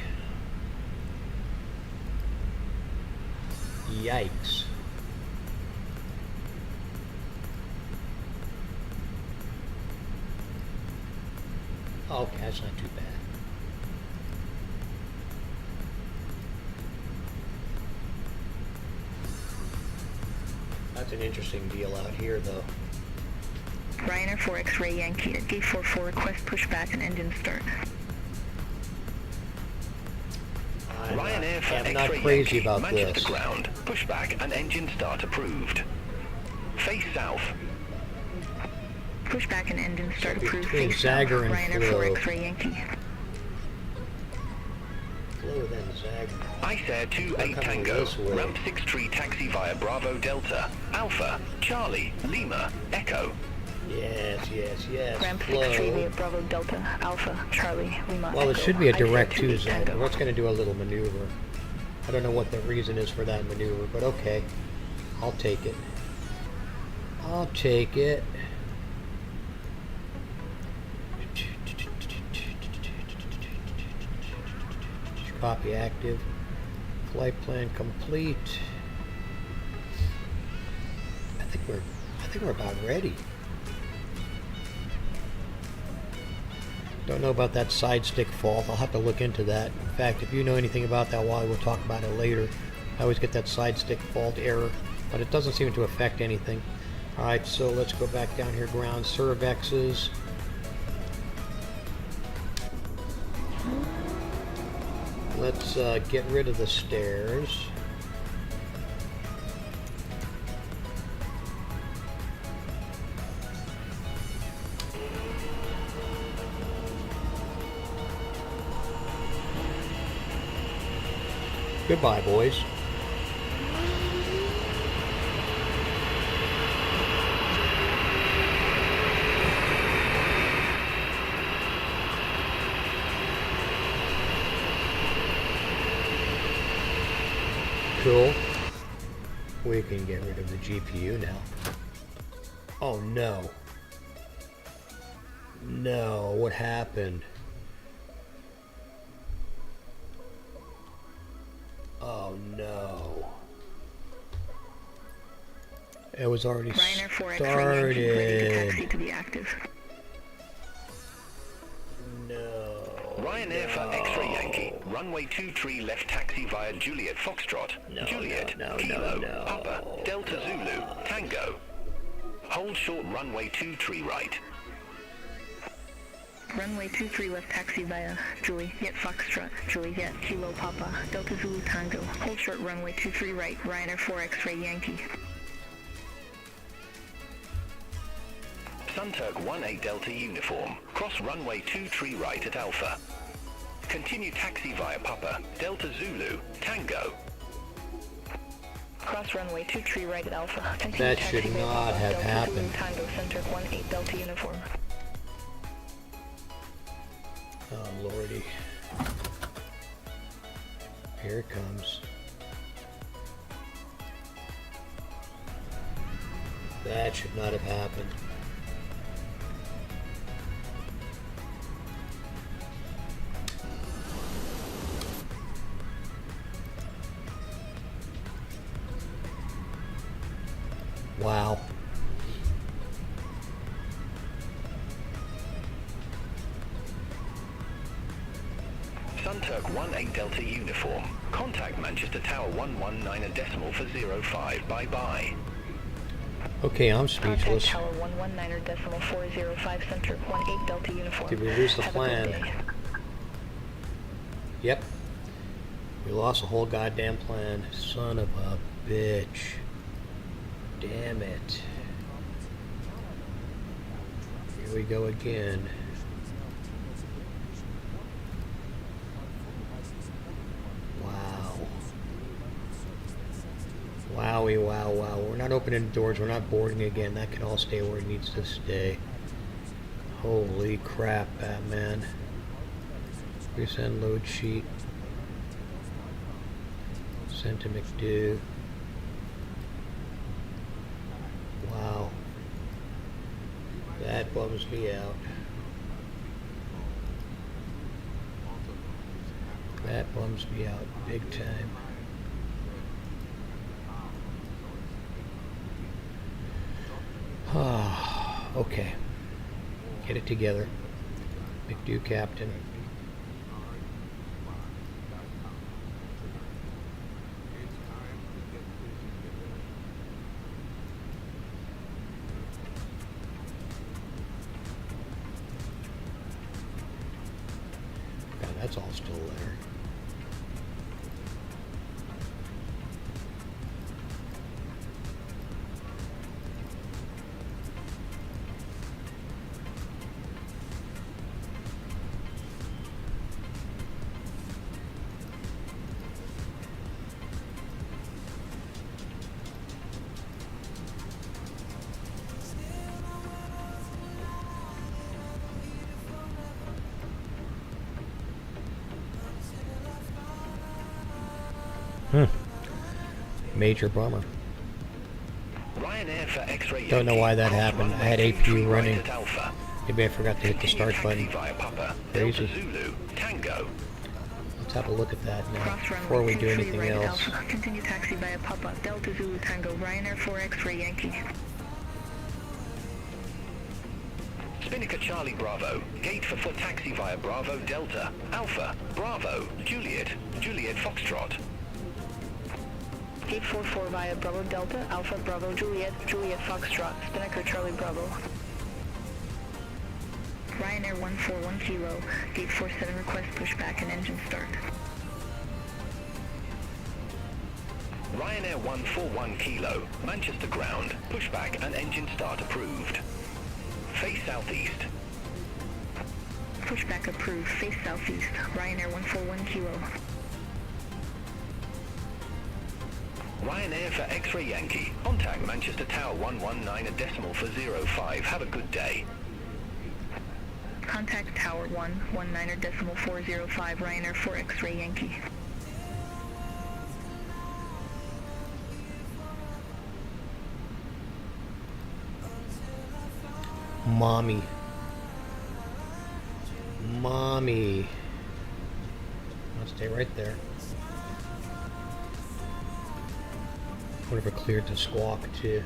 Yikes. Okay, that's not too bad. That's an interesting deal out here, though. Ryanair 4 X-ray Yankee at gate 44, request pushback and engine start. Ryanair for I'm not X-ray crazy Yankee, about Manchester this. ground. Pushback and engine start approved. Face south. Pushback and engine start So approved. between Face south, Zagger and Ryanair Flo. 4 X-ray Yankee. Flo, then Zag. Ice 28 They're coming Tango. this way. Ramp 63 taxi via Bravo Delta. Alpha. Charlie. Lima. Echo. Yes, yes, yes. Ramp Flo. 63 via Bravo Delta, Alpha, Charlie, Lima, Well, it Echo. should be a direct ICR to 28 Zag. Tango. What's going to do a little maneuver? I don't know what the reason is for that maneuver, but okay. I'll take it. I'll take it. Copy active. Flight plan complete. I think we're about ready. Don't know about that side stick fault. I'll have to look into that. In fact, if you know anything about that, Wally, we'll talk about it later. I always get that side stick fault error, but it doesn't seem to affect anything. Alright, so let's go back down here. Ground Cervexes. Let's get rid of the stairs. Goodbye, boys. Cool. We can get rid of the GPU now. Oh no. No, what happened? Oh no. It was already Ryanair 4X ready to taxi started. to be active. No. Ryanair for X-ray Yankee. Runway 23 left taxi via Juliet Foxtrot. No, Juliet, no, Kilo, no. Papa, Delta Zulu, Tango. Hold short runway 23 right. Runway 23 left taxi via Juliet Foxtrot, Juliet Kilo Papa, Delta Zulu Tango. Hold short runway 23 right, Ryanair 4X Ray Yankee. Sunturk 18 Delta uniform. Cross runway 23 right at Alpha. Continue taxi via Papa, Delta Zulu, Tango. Cross runway 23 right at Alpha. Continue That taxi should via not Papa, have Delta happened. Zulu Tango, Sunturk 18 Delta uniform. Oh lordy. Here it comes. That should not have happened. Wow. Sunturk 18 Delta uniform. Contact Manchester Tower 119 a decimal for 05. Bye-bye. Okay, I'm Contact speechless. Tower 119 decimal 405, Sunturk 18 Delta uniform. Did we lose the Have a good plan? day. Yep. We lost the whole goddamn plan. Son of a bitch. Damn it. Here we go again. Wow. Wowie, wow, wow. We're not opening the doors. We're not boarding again. That can all stay where it needs to stay. Holy crap, Batman. Resend load sheet. Send to McDo. Wow. That bums me out. That bums me out big time. Okay. Get it together. McDo Captain. God, that's all still there. Major bummer. Ryanair for X-ray Don't know why that Yankee, happened. I runway had 23 APU right running. at Alpha. Maybe I forgot to hit the Continue start taxi button. via Papa, Crazy. Delta Zulu, Tango. Let's have a look at that now Cross before we runway do 23 anything right at else. Alpha. Continue taxi via Papa, Delta Zulu Tango, Ryanair 4 X-ray Yankee. Spinnaker Charlie Bravo. Gate for foot taxi via Bravo Delta, Alpha, Bravo, Juliet, Juliet Foxtrot. Gate 44 via Bravo Delta, Alpha Bravo Juliet, Juliet Foxtrot, Spinnaker Charlie Bravo. Ryanair 141 Kilo, Gate 47 request pushback and engine start. Ryanair 141 Kilo, Manchester ground, pushback and engine start approved. Face southeast. Pushback approved, face southeast, Ryanair 141 Kilo. Ryanair for X-ray Yankee. Contact Manchester Tower 119 a decimal for 05. Have a good day. Contact Tower 119 decimal 405, Ryanair 4 X-ray Yankee. Mommy. Mommy. I'll stay right there. Wonder if it cleared the squawk too.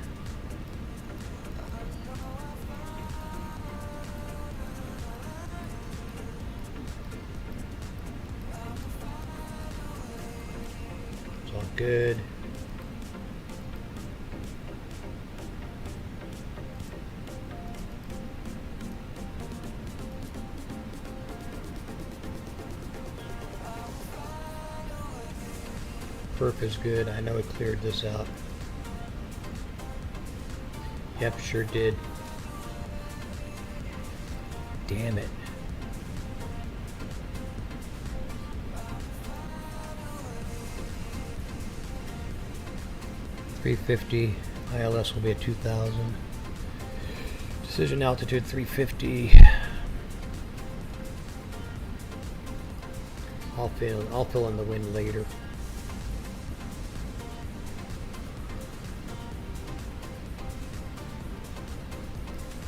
It's all good. Perf is good. I know it cleared this out. Yep, sure did. Damn it. $350. ILS will be at 2,000. Decision altitude 350. I'll fill in the wind later.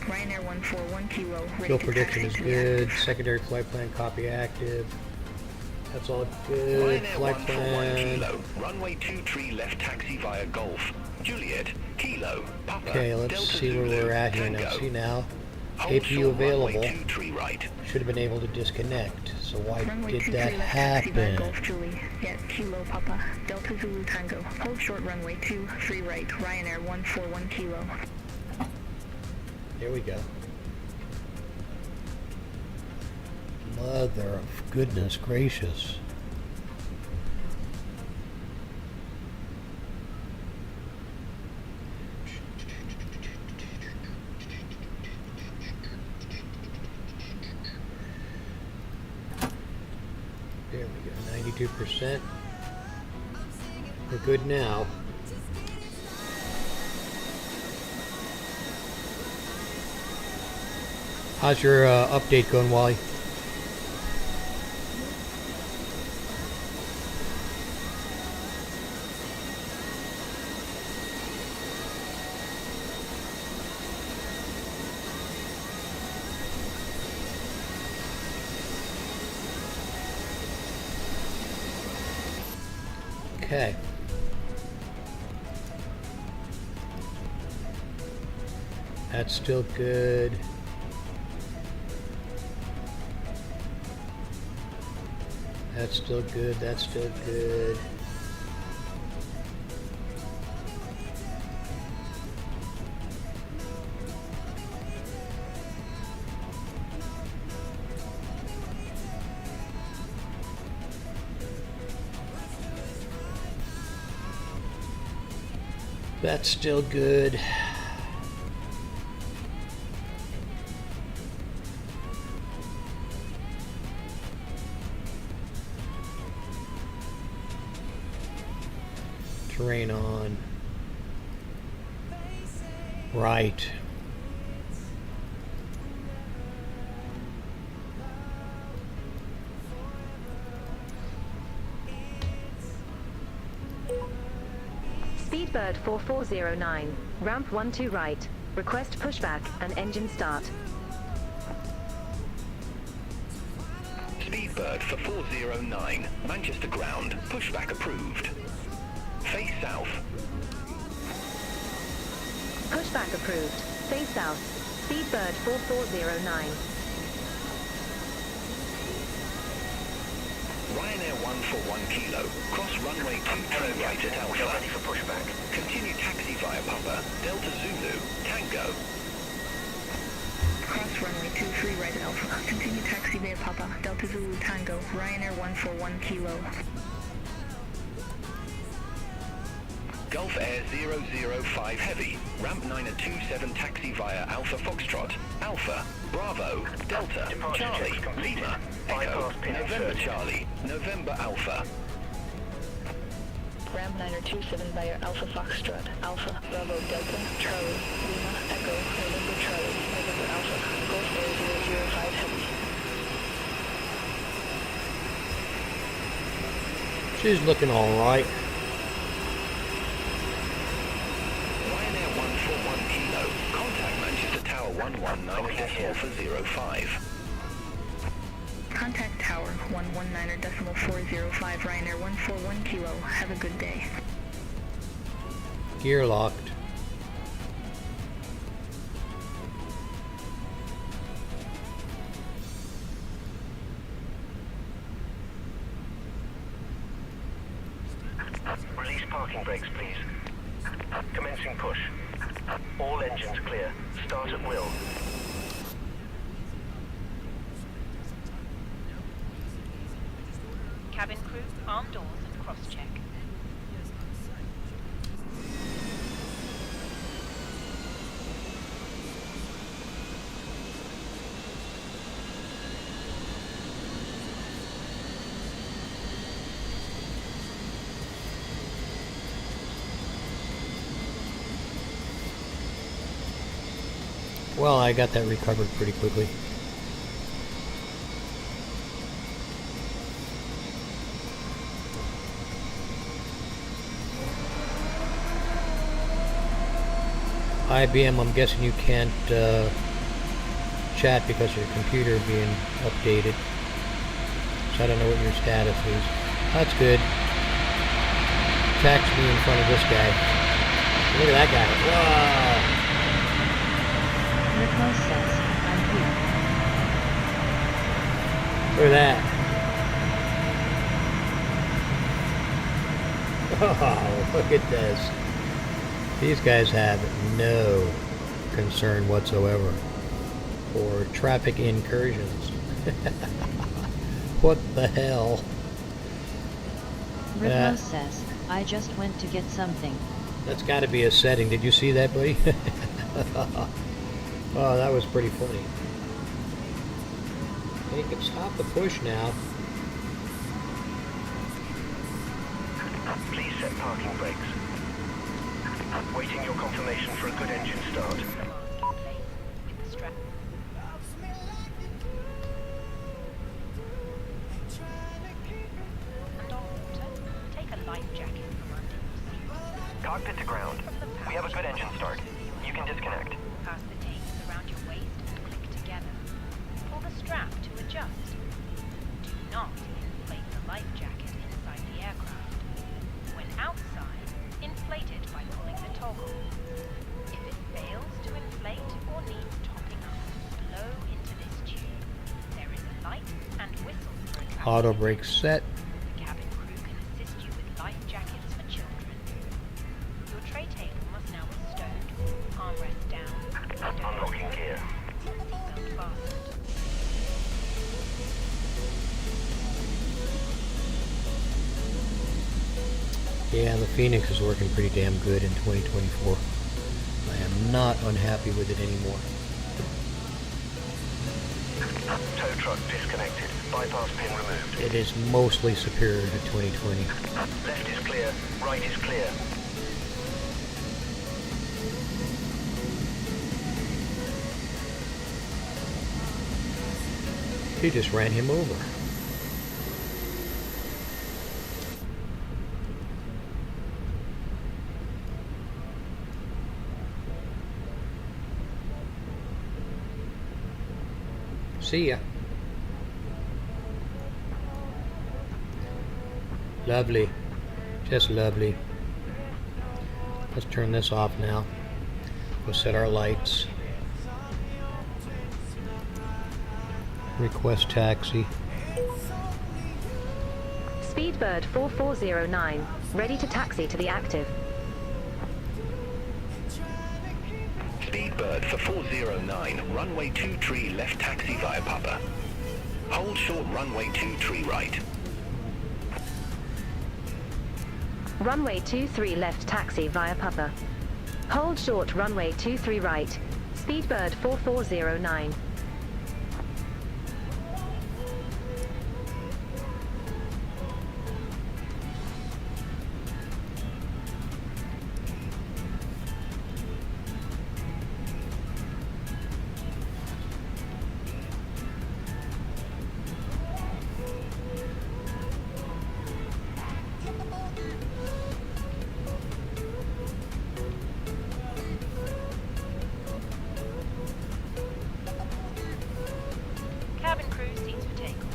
Ryanair 141 Kilo, ready Fuel to prediction taxi is to the good. active. Secondary flight plan copy active. That's all good. Ryanair Flight 141 plan. Kilo. Runway 23 left taxi via Golf. Juliet, Kilo, Papa, Okay, let's Delta see where Zulu, we're at here now. Tango. See now, Hold APU short available. runway 23 right. Should have been able to disconnect. So why Runway did 23 that left taxi via happen? Golf Julie, Kilo Papa, Delta Zulu Tango. Hold short runway 23 right, Ryanair 141 Kilo. Here we go. Mother of goodness gracious. There we go, 92%. We're good now. How's your update going, Wally? Okay. That's still good. That's still good. That's still good. That's still good. Terrain on. Right. Speedbird Speedbird 4409, ramp 12 right. Request pushback and engine start. Speedbird for 409, Manchester ground, pushback approved. Face south. Pushback approved. Face south. Speedbird 4409. Ryanair 141 kilo, cross runway 23 right at Alpha. Ready for pushback. Continue taxi via Papa, Delta Zulu, Tango. Cross runway 23 right at Alpha. Continue taxi via Papa, Delta Zulu, Tango, Ryanair 141 kilo. Gulf Air 005 Heavy, ramp 9 at 27 taxi via Alpha Foxtrot, Alpha, Bravo, Delta, Charlie, Lima, Echo, November Charlie, November Alpha. Ramp 927 via Alpha Foxtrot, Alpha, Bravo, Delta, Charlie, Lima, Echo, November Charlie, November Alpha, Gulf Air 005 Heavy. She's looking all right. Ryanair 141 kilo, contact Manchester Tower 119 for 05. Contact Tower 119.405, Ryanair 141 kilo. Have a good day. Gear locked. Release parking brakes, please. Commencing push. All engines clear. Start at will. Cabin crew, arm doors and cross-check. Well, I got that recovered pretty quickly. IBM, I'm guessing you can't chat because your computer being updated. So I don't know what your status is. That's good. Tax me in front of this guy. Look at that guy. Wow. Rico says, I'm here. Look at that. Oh, look at this. These guys have no concern whatsoever for traffic incursions. What the hell? Rico says, I just went to get something. That's got to be a setting. Did you see that, buddy? Oh, that was pretty funny. You can stop the push now. Please set parking brakes. Waiting your confirmation for a good engine start. Cockpit to ground. We have a good engine start. You can disconnect. Pass the tapes around your waist and click together. Pull the strap to adjust. Do not inflate the life jacket inside the aircraft. When outside, inflate it by pulling the toggle. If it fails to inflate or needs topping up, blow into this tube. There is a light and whistle for a traffic Auto brake set. The cabin crew can assist you with life jackets for children. Your tray table must now be stowed, armrest down, Unlocking gear. seatbelt fastened. Yeah, the Phoenix is working pretty damn good in 2024. I am not unhappy with it anymore. Tow truck disconnected. Bypass pin removed. It is mostly superior to 2020. Left is clear. Right is clear. He just ran him over. See ya. Lovely. Just lovely. Let's turn this off now. We'll set our lights. Request taxi. Speedbird 4409, ready to taxi to the active. Speedbird for 409, runway 23 left taxi via Papa. Hold short runway 23 right. Runway 23 left taxi via Papa. Hold short runway 23 right. Speedbird 4409. Cabin crew seats for takeoff.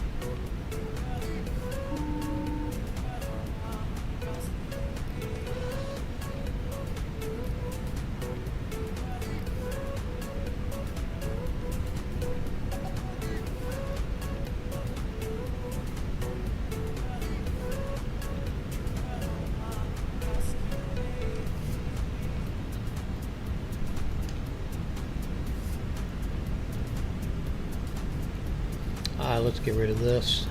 Let's get rid of this.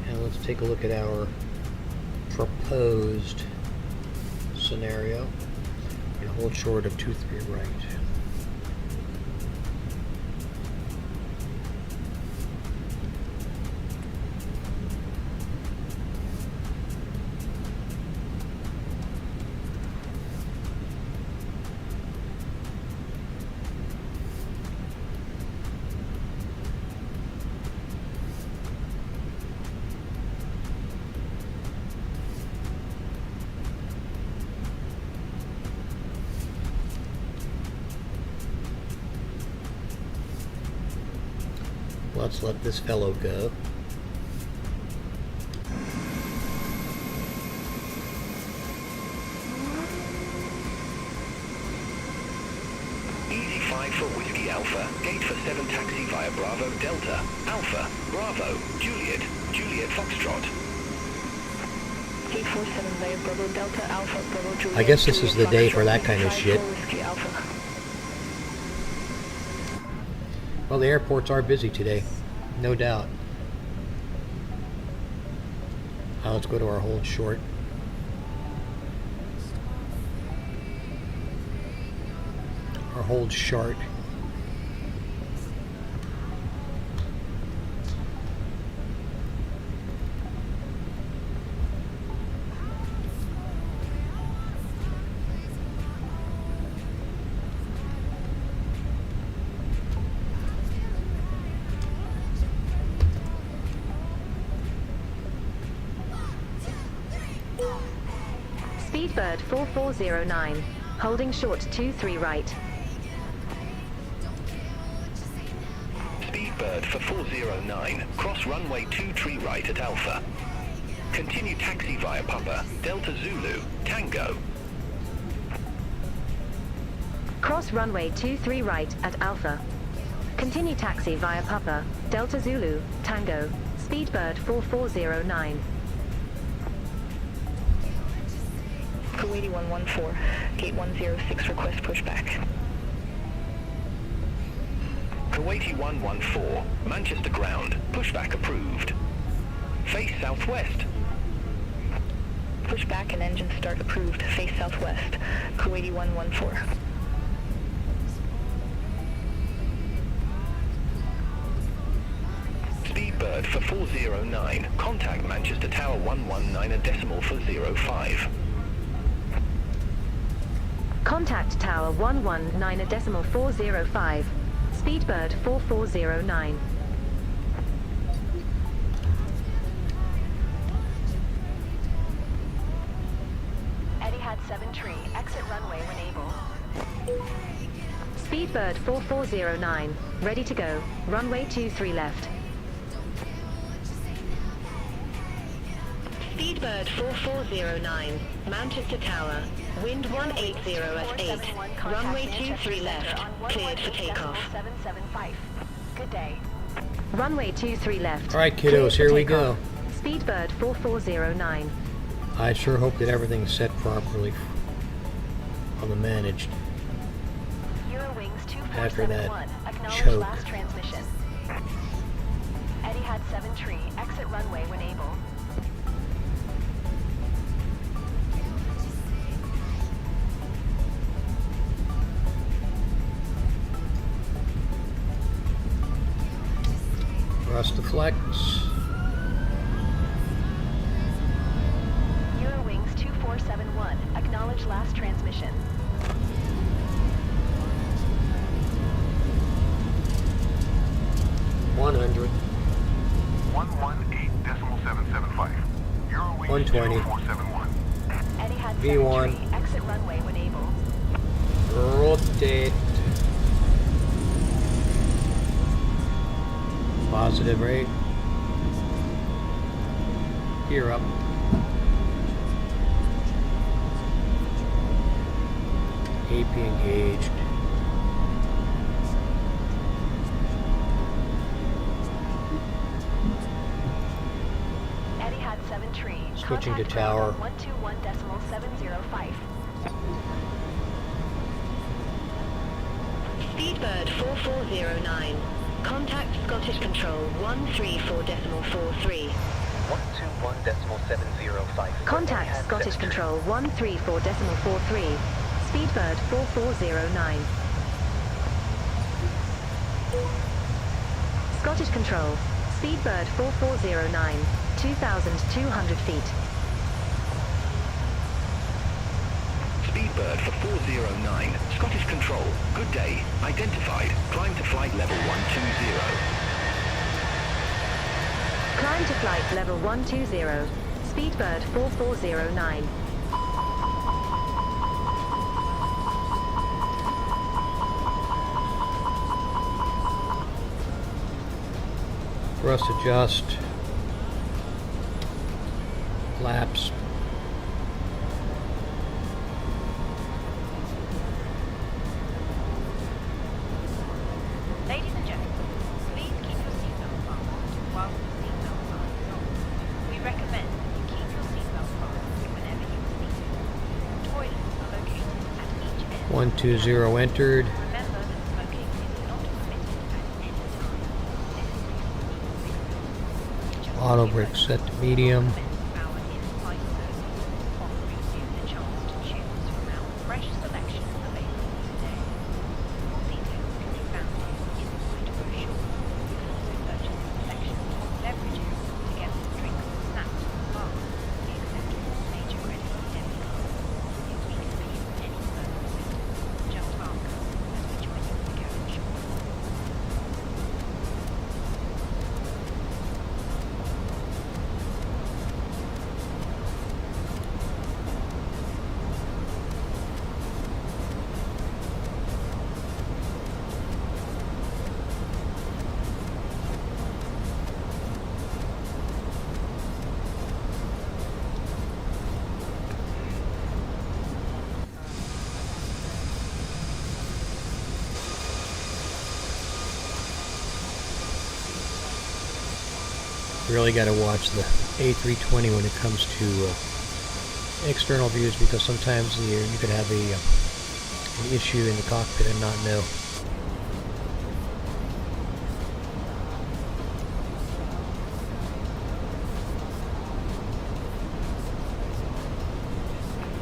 And let's take a look at our proposed scenario. And hold short of 23 right. Let's let this fellow go. Easy 5 for Whiskey Alpha. Gate for 7 taxi via Bravo Delta. Alpha, Bravo, Juliet, Juliet Foxtrot. Gate 47 via Bravo Delta Alpha Bravo Juliet. I guess this is Juliet the day for Foxtrot, that kind of Easy 5 shit. for Whiskey Alpha. Well, the airports are busy today, no doubt. Let's go to our hold short. Our hold short. Speedbird 4409, holding short 23 right. Speedbird for 409, cross runway 23 right at Alpha. Continue taxi via Papa, Delta Zulu, Tango. Cross runway 23 right at Alpha. Continue taxi via Papa, Delta Zulu, Tango, Speedbird 4409. Kuwaiti 114, gate 106, request pushback. Kuwaiti 114, Manchester ground, pushback approved. Face southwest. Pushback and engine start approved, face southwest. Kuwaiti 114. Speedbird for 409, contact Manchester Tower 119 a decimal for 05. Contact Tower 119 a decimal 405. Speedbird 4409. Etihad 7 tree, exit runway when able. Speedbird 4409, ready to go. Runway 23 left. Speedbird 4409, mounted to tower. Wind 180 at 8. Runway 23 left, cleared for takeoff. Good day. Runway 23 left. Alright, kiddos, here we go. Speedbird 4409. I sure hope that everything's set properly on the managed. Eurowings After that 2471, acknowledge choke. last transmission. Etihad 7 tree, exit runway when able. Thrust to flex. Eurowings 2471, acknowledge last transmission. $100. 118.775. Eurowings 120. 2471. Etihad 7 V1. tree, exit runway when able. Rotate. Positive rate. Gear up. AP engaged. Etihad 7 tree, Switching to contact tower. 121.705. Speedbird 4409. Contact Scottish Control 134.43. 121.705. Contact Scottish Control 134.43. Speedbird 4409. Scottish Control. Speedbird 4409. 2,200 feet. Speedbird for 409, Scottish Control. Good day. Identified. Climb to flight level 120. Climb to flight level 120. Speedbird 4409. Thrust adjust. Flaps. Ladies and gentlemen, please keep your seatbelt fastened while the seatbelt sign is on. We recommend you keep your seatbelt fastened whenever you are seated. Toilets are located at each end. 120 entered. Remember that smoking is not permitted at any time. This is because Auto brake set to medium. our in-flight service offering you the chance to choose from our fresh selection available today. Full details can be found in the in-flight brochure. You can also purchase a selection of beverages together with drinks and snacks from the bar. We accept all major credit and debit cards. If we can be of any further assistance, just ask us as we join you in the carriage. Really got to watch the A320 when it comes to external views, because sometimes you could have an issue in the cockpit and not know.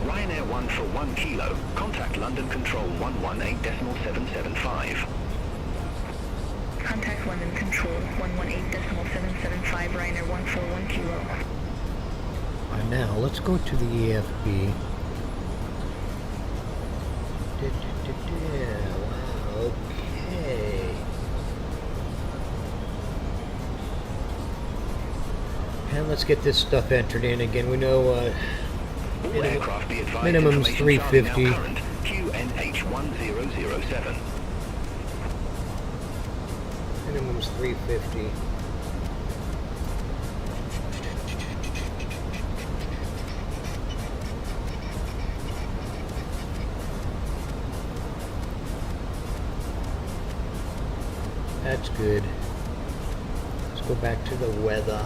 Ryanair 1 for 1 kilo. Contact London Control 118.775. Contact London Control 118.775, Ryanair 1 for 1 kilo. Alright, now let's go to the EFB. Wow, okay. And let's get this stuff entered in again. We know All aircraft be advised minimum's information charge now 350. current. QNH 1007. Minimum's 350. That's good. Let's go back to the weather.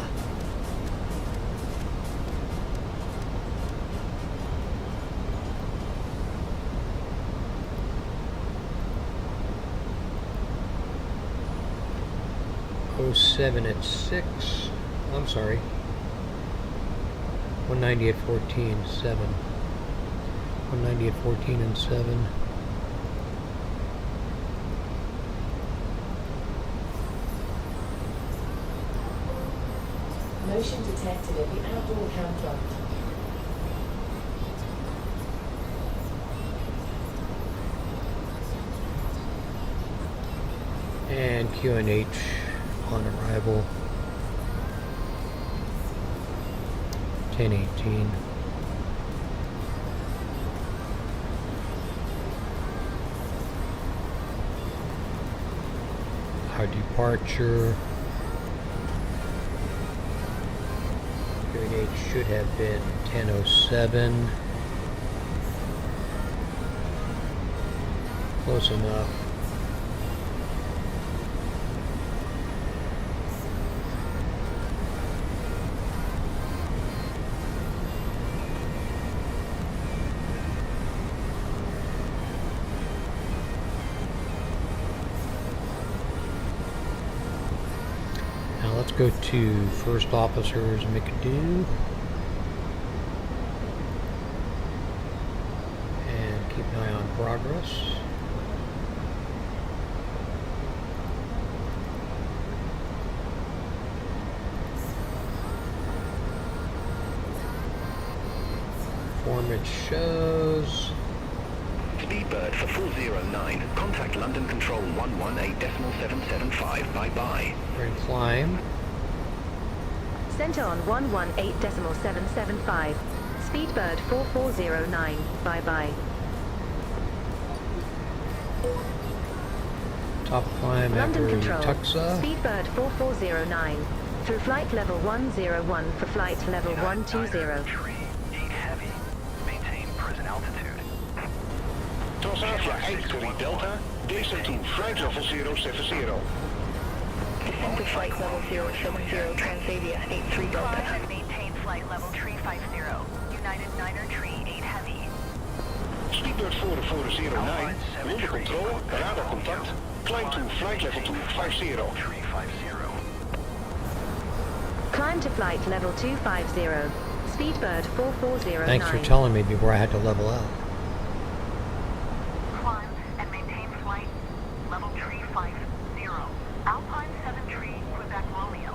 Oh 07 at 6. I'm sorry. 190 at 14, 7. 190 at 14 and 7. Motion detected at the outdoor campground. And QNH on arrival. 1018. Our departure. QNH should have been 10:07. Close enough. Let's go to first officers and make a do. And keep an eye on progress. Form it shows. Speedbird for 409. Contact London Control 118.775. Bye-bye. We're in climb. Center on 118.775. Speedbird 4409. Bye-bye. Top climb London after Control. Tuxa. Speedbird 4409. Through flight level 101 for flight level 120. Heavy. Maintain present altitude. Transavia 83 Delta. Descent to flight level 070. Descend to flight level 070, Transavia 83 Delta. Climb and maintain flight level 350. United Niner Tree 8 Heavy. Speedbird 4409. London Control. Radar contact. Climb to flight level 250. 350. Climb to flight level 250. Speedbird 4409. Thanks for telling me before I had to level out. Climb and maintain flight level 350. Alpine 7 Tree, Quebec Romeo.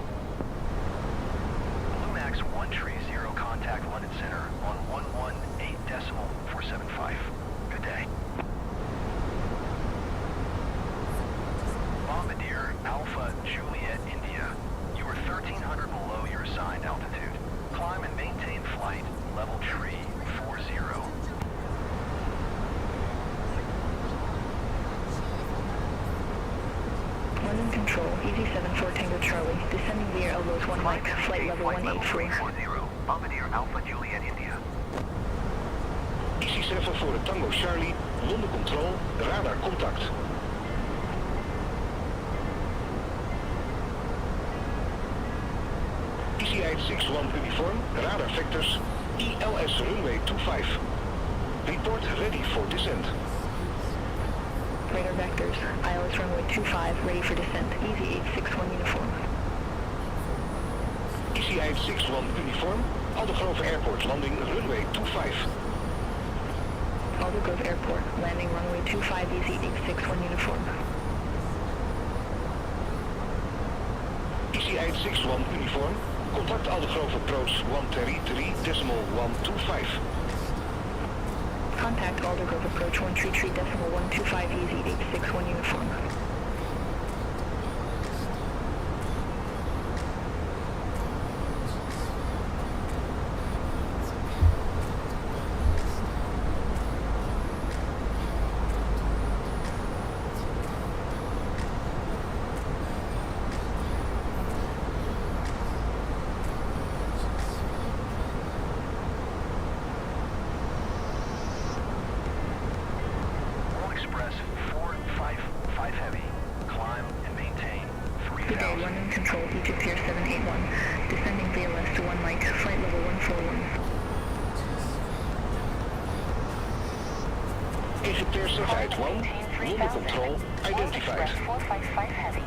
Lumax 1 Tree 0 contact London Center on 118.475. Good day. Bombardier Alpha Juliet India. You are 1300 below your assigned altitude. Climb and maintain flight level 340. London Control, Easy 74 Tango Charlie. Descending via elbows 1 mic, flight level 184. 340. Bombardier Alpha Juliet India. Easy 7 voor de Tango Charlie. London Control. Radar contact. Easy 861 uniform. Radar vectors. ELS runway 25. Report ready for descent. Radar vectors, ILS runway 25, ready for descent. Easy 861 uniform. Easy 861 uniform. Aldegrove Airport landing runway 25. Aldegrove Airport, landing runway 25, Easy 861 uniform. Easy 861 uniform. Contact Aldegrove approach 133.125. Contact Aldegrove approach 133.125, Easy 861 uniform. London Control, Egypt Pier 781. Descending VLS to 1 light, flight level 141. Egypt Pier 781, London Control, identified. 455 heavy.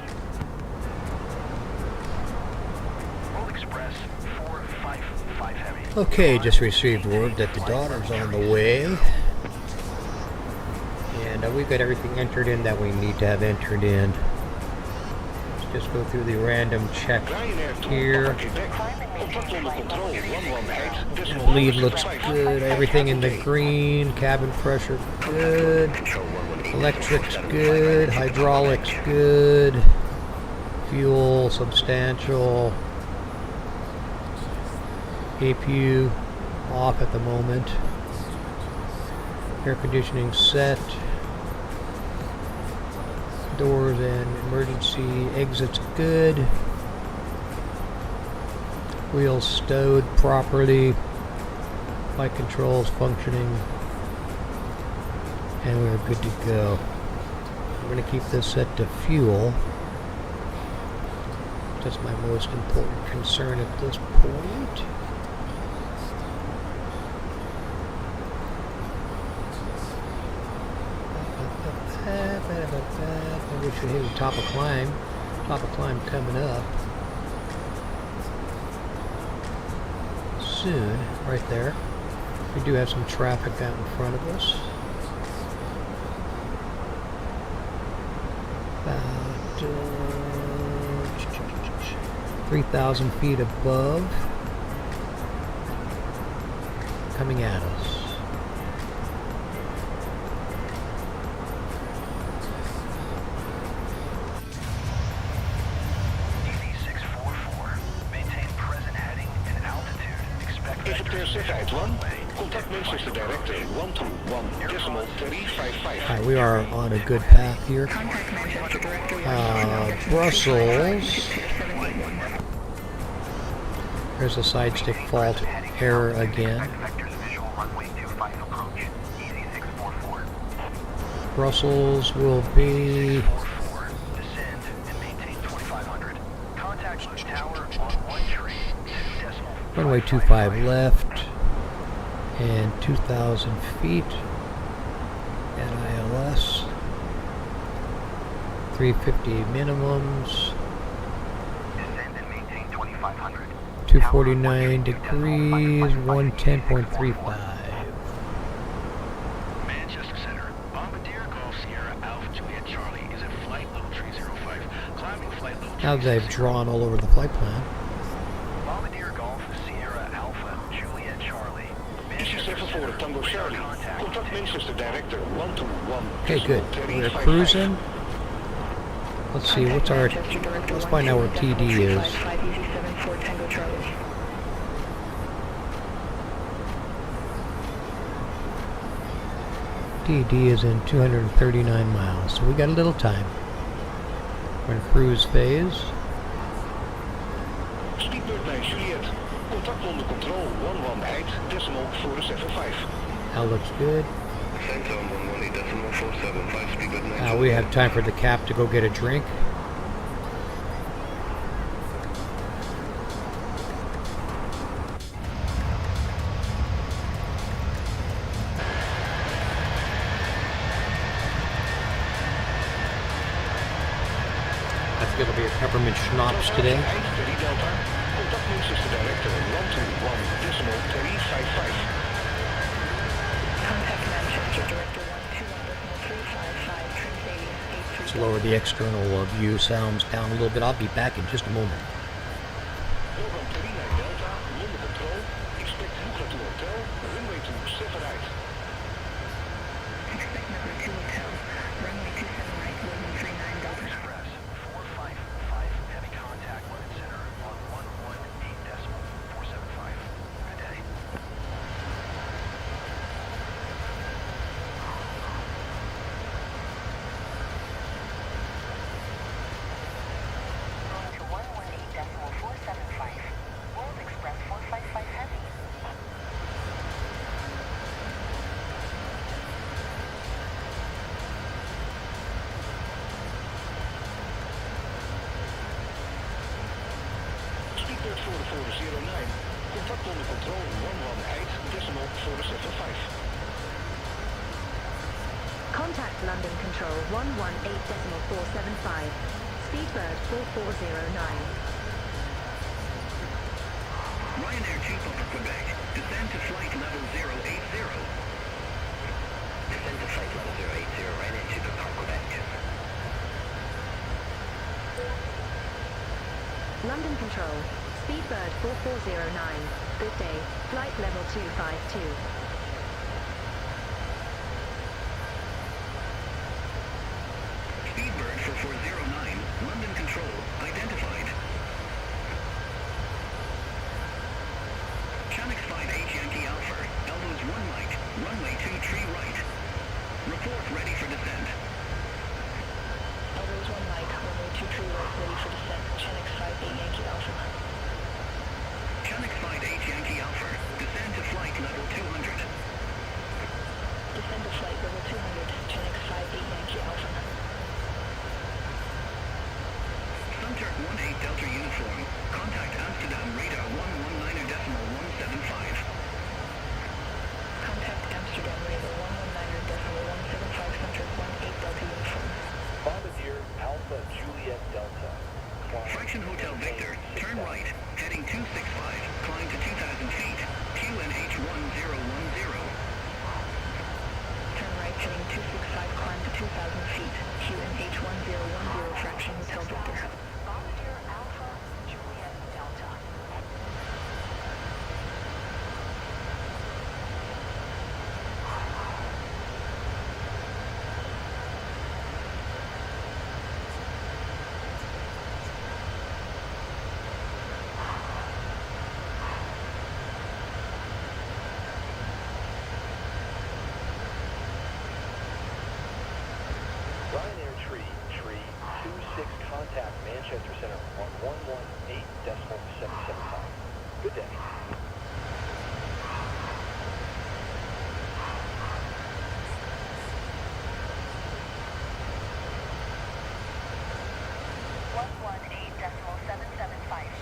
World Express 455 heavy. Okay, just received word that the daughter's on the way. And we've got everything entered in that we need to have entered in. Let's just go through the random check here. Lead looks good. Everything in the green. Cabin pressure good. Electrics good. Hydraulics good. Fuel substantial. APU off at the moment. Air conditioning set. Doors and emergency exits good. Wheels stowed properly. Flight controls functioning. And we're good to go. We're going to keep this set to fuel. That's my most important concern at this point. We should hit the top of climb. Top of climb coming up soon, right there. We do have some traffic out in front of us. About 3,000 feet above, coming at us. Egypt Pier 681, contact Manchester Director 121.355. Alright, we are on a good path here. Brussels. There's a side stick fault error again. Brussels will be runway 25 left and 2,000 feet at ILS. 350 minimums. 249 degrees, 110.35. Manchester Center, Bombardier Golf Sierra Alpha Juliet Charlie is at flight level 305. Climbing flight level 305. Now they've drawn all over the flight plan. Bombardier Golf Sierra Alpha Juliet Charlie. EC74 Tango Charlie, contact Manchester Director 121. Okay, good. We're cruising. Let's see, what's our... Let's find out where TD is. TD is in 239 miles, so we got a little time. We're in cruise phase. Speedbird by Juliet, contact under control 11.8.475. That looks good. We have time for the cap to go get a drink. I think it'll be a peppermint schnapps today. Contact Manchester Director 121.355. Let's lower the external view sounds down a little bit. I'll be back in just a moment. Program 39 Delta, London Control, expect Luca to Hotel, runway 27 right. Expect number 2 hotel, runway 27 right, London 39 Delta. Express 455 heavy contact London Center on 118.475. Good day. On to 118.475. Speedbird 4409. Contact onder controle 118.75. Contact London Control 118.475. Speedbird 4409. Ryanair 2 Papa Quebec. Descend to flight level 080. Descend to flight level 080. Ryanair 2 Papa Quebec. London Control. Speedbird 4409. Good day. Flight level 252. Speedbird 4409. London Control. Identified. Channix 5H Yankee Alpha. Elbows 1 right. Runway 23 right. Report ready for descent. Elbows 1 right, runway 23 right, ready for descent. Channix 58 Yankee Alpha. Channix 5H Yankee Alpha. Descend to flight level 200. Descend to flight level 200. Channix 58 Yankee Alpha. Sunturk 18 Delta Uniform. Contact Amsterdam radar 119.175. Contact Amsterdam radar 119.175. Sunturk 18 Delta Uniform. Bombardier Alpha Juliet Delta. Fraction Hotel Victor. Turn right. Heading 265. Climb to 2,000 feet. QNH 1010. Turn right, heading 265, climb to 2,000 feet. QNH 1010, Fraction Hotel Victor. Bombardier Alpha Juliet Delta. Ryanair Tree 26 contact Manchester Center on 118.775. Good day.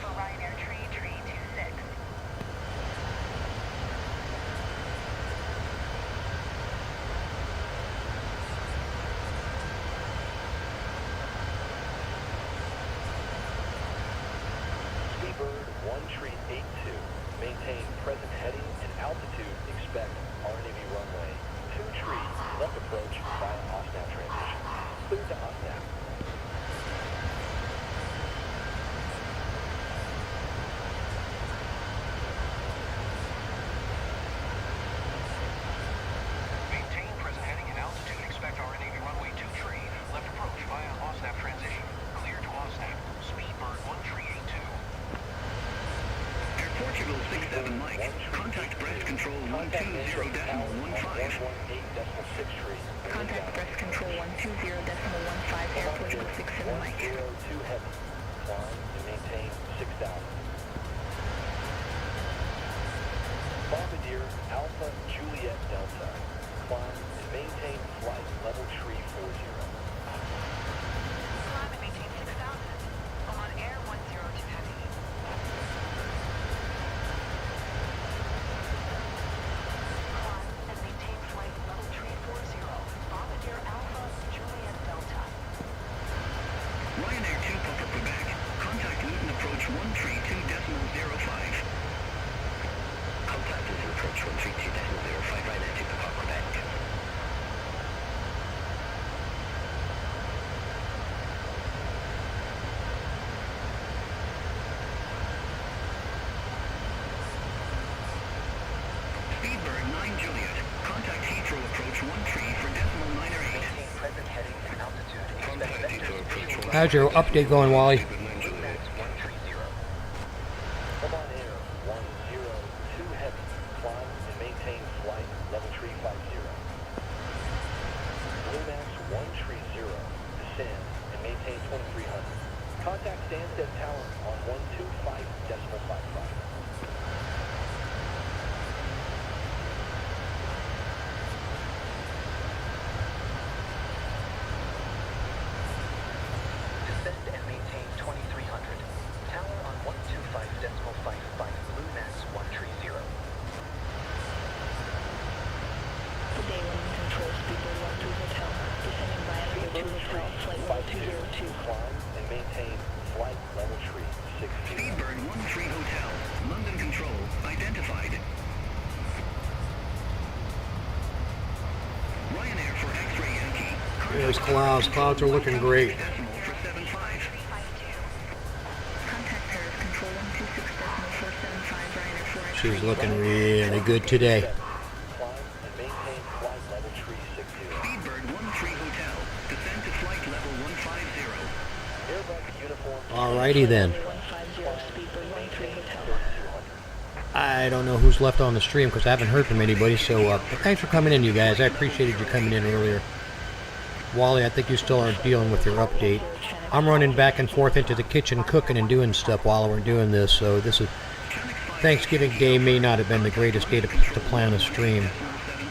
For Ryanair Tree 26. Speedbird 1382. Maintain present heading and altitude. Expect RNAV runway 23 left approach via OSNAP transition. Clear to OSNAP. Maintain present heading and altitude. Expect RNAV runway 23. Left approach via OSNAP transition. Clear to OSNAP. Speedbird 1382. Air Portugal 67 Mike. Contact breast control 120.15. Contact breast control 120.15, Air Portugal 67 Mike. 102 heavy. Climb and maintain 6,000. Bombardier Alpha Juliet Delta. Climb and maintain flight level 340. Climb and maintain 6,000. On Air 102 Heavy. Climb and maintain flight level 340. Bombardier Alpha Juliet Delta. Ryanair 2 Papa Quebec. Contact Luton approach 132.05. Contact Luton approach 132.05. Ryanair 2 Papa Quebec. Speedbird 9 Juliet. Contact Heathrow approach 13 for decimal 908. Present heading and altitude. Expect Heathrow approach 13. How's your update going, Wally? Oman Air 102 Heavy. Climb and maintain flight level 350. Bluemax 130. Descend and maintain 2300. Contact Stansted Tower on 125.55. Descend and maintain 2300. Tower on 125.55. 2 Hotel, flight level 202. Climb and maintain flight level tree 60. Speedbird 13 Hotel, London Control, identified. Ryanair for X-ray Yankee. There's clouds. Clouds are looking great. Decimal for 75. Contact Paris Control 126.475 Ryanair for X-ray. She's looking really good today. Climb and maintain flight level tree 60. Speedbird 13 Hotel, descend to flight level 150. Airbus uniform Alrighty then. 150, Speedbird 13 Hotel. 200. I don't know who's left on the stream because I haven't heard from anybody. So but thanks for coming in, you guys. I appreciated you coming in earlier. Wally, I think you still aren't dealing with your update. I'm running back and forth into the kitchen cooking and doing stuff while we're doing this. So this is Thanksgiving Day may not have been the greatest day to plan a stream.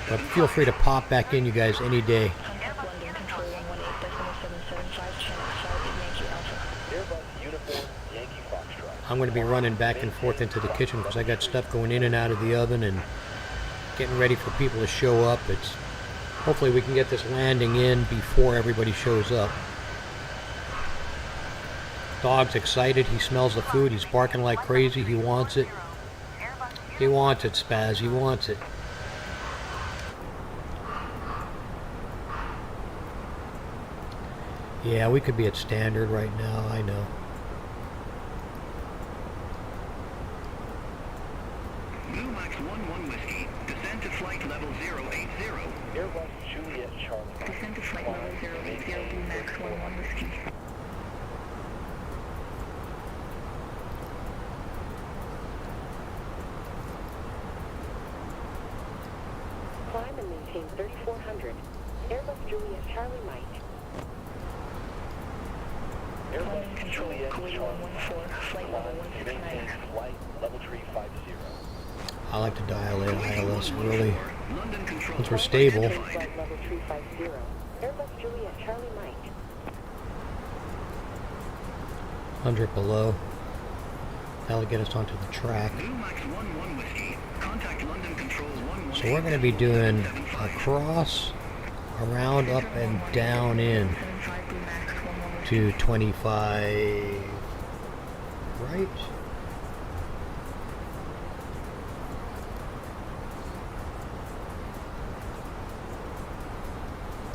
But feel free to pop back in, you guys, any day. Contact London Control 118.775 Channel 5 Yankee Alpha. Airbus uniform Yankee Foxtrot. I'm going to be running back and forth into the kitchen because I got stuff going in and out of the oven and getting ready for people to show up. Hopefully we can get this landing in before everybody shows up. Dog's excited. He smells the food. He's barking like crazy. He wants it. He wants it, Spaz. He wants it. Yeah, we could be at standard right now. I know. Blue Max 11 Whiskey, descend to flight level 080. Airbus Juliet Charlie. Descend to flight level 080 Blue Max 11 Whiskey. Climb and maintain 3400. Airbus Juliet Charlie Mike. London Airbus Control, Juliet Kuwait Charlie. 114, flight level Climb and maintain 169. flight level tree 50. I like to dial in ILS really London Control. once we're stable. Flight level 350. Airbus Juliet Charlie Mike. 100 below. That'll get us onto the track. Blue Max 11 Whiskey, contact London Control 118. So we're going to be doing across, around, up, and down in 75 Blue Max 11 Whiskey. to 25, right?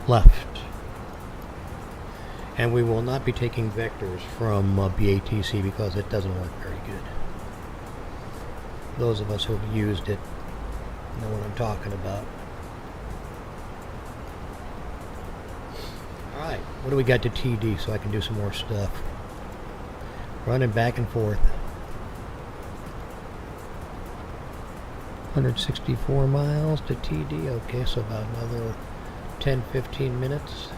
Left. And we will not be taking vectors from BATC because it doesn't work very good. Those of us who have used it know what I'm talking about. Alright, what do we got to TD so I can do some more stuff? Running back and forth. 164 miles to TD. Okay, so about another 10-15 minutes.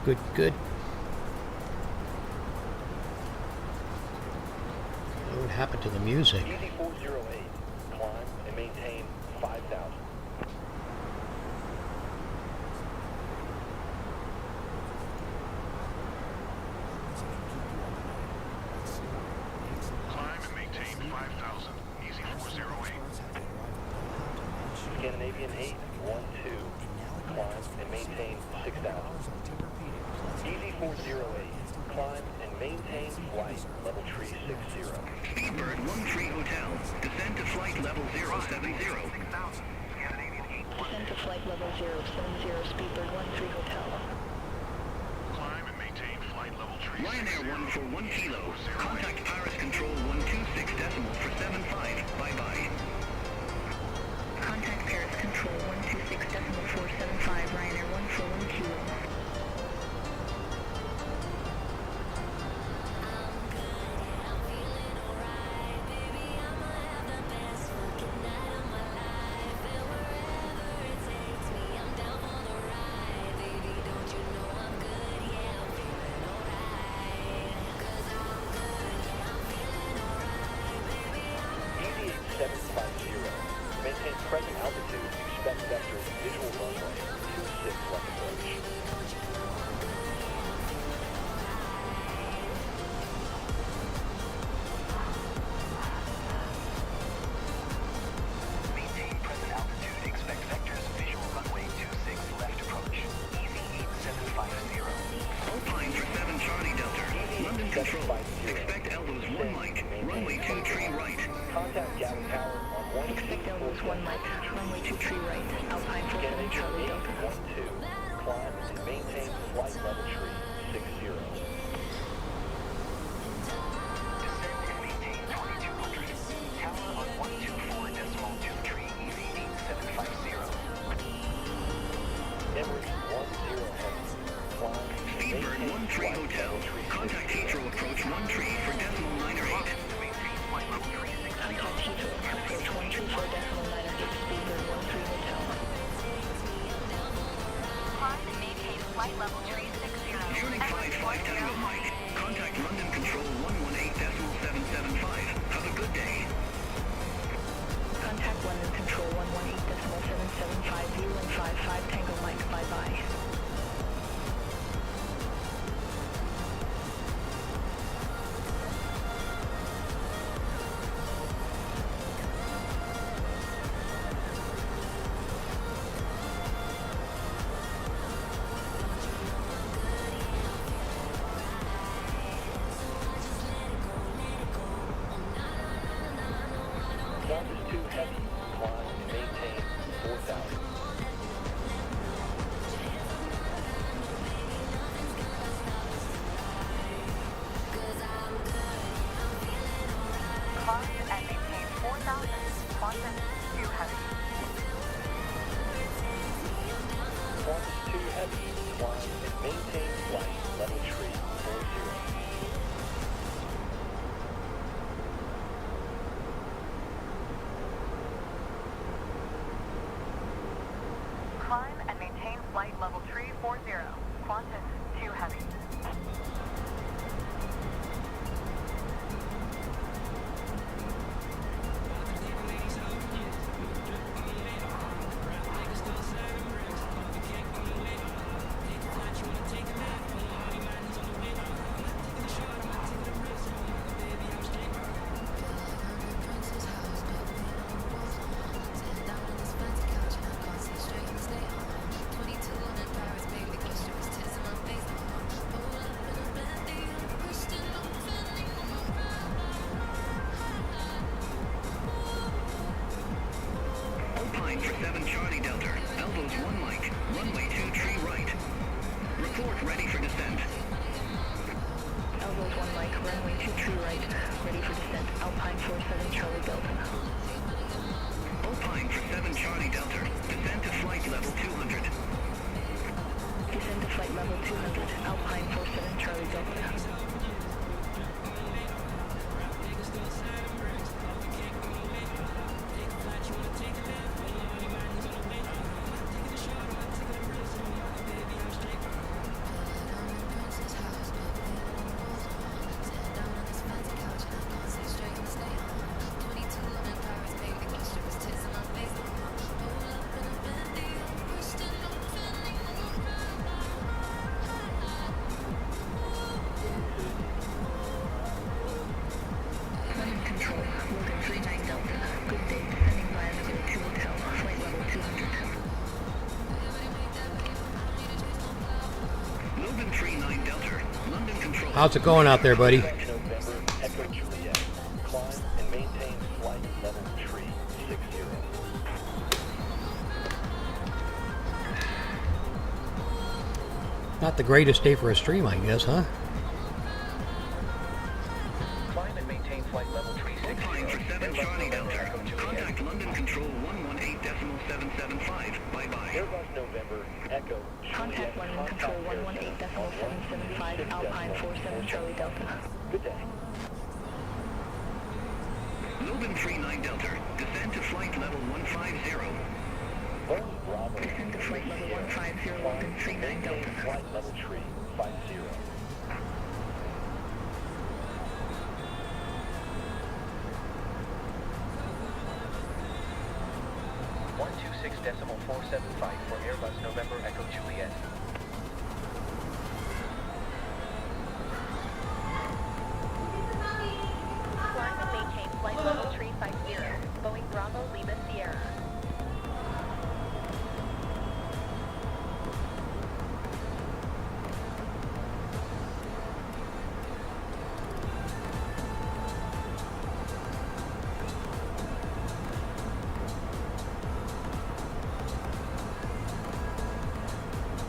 Good, good. What happened to the music? Easy 408. Climb and maintain 5000. Climb and maintain 5,000. Easy 408. Scandinavian 812. Climb and maintain 6000. Easy 408. Climb and maintain flight level tree 60. Speedbird 13 Hotel, descend to flight level 070. Descend to flight level 070 Speedbird 13 Hotel. Climb and maintain flight level tree. Ryanair 141 Kilo, contact Paris Control 126 decimal for 75. Bye-bye. Contact Paris Control 126 decimal 475 Ryanair 141 Kilo. Easy 8750. Maintain present altitude. Expect vectors visual runway 26 left approach. Maintain present altitude. Expect vectors visual runway 26 left approach. Easy Speedbird 13 Hotel. Contact Heathrow approach 13 for decimal 908. Contact Heathrow approach 13 for decimal 908. Speedbird 13 Hotel. Climb and maintain flight level 360. Munich 55 Tango Mike. Contact London Control 118.775. Have a good day. Contact London Control 118.775 and 55 Tango Mike. Bye-bye. One is too heavy. Climb and maintain 4,000. Climb and maintain 4,000. Quantum too heavy. One is too heavy. Climb and maintain flight level tree 40. Climb and maintain flight level 340. Quantum too heavy. Alpine for 7 Charlie Delta. Elbows 1 Mike. Runway 23 right. Report ready for descent. Elbows 1 Mike, runway 23 right, ready for descent. Alpine 47 Charlie Delta. Alpine for 7 Charlie Delta. Descend to flight level 200. Descend to flight level 200. Alpine 47 Charlie Delta. London Control, Logan 39 Delta. Good day, descending via Nugget 2 Hotel, flight level 200. Logan 39 Delta. London Control. How's it going out there, buddy? November Echo Juliet. Climb and maintain flight level tree 60. Not the greatest day for a stream, I guess, huh? Climb and maintain flight level tree 60. Alpine for 7 Charlie Delta. Contact London Control 118.775. Bye-bye. Airbus November Echo Contact London Control 118.775, Alpine 47 Charlie Delta. Good day. Logan 39 Delta. Descend to flight level 150. Boeing Bravo. Descend to flight level 150, Logan 39 Delta. Flight level tree 50. 126.475 for Airbus November Echo Juliet. Climb and maintain flight level 350. Boeing Bravo Lima Sierra.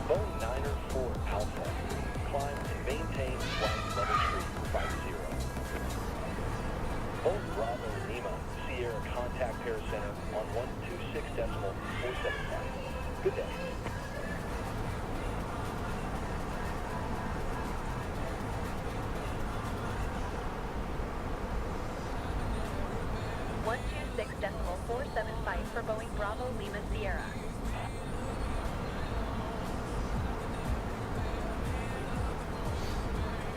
Boeing 904 Alpha. Climb and maintain flight level tree 50. Boeing Bravo Lima Sierra contact pair center on 126.475. Good day. 6.47 for Boeing Bravo Lima Sierra.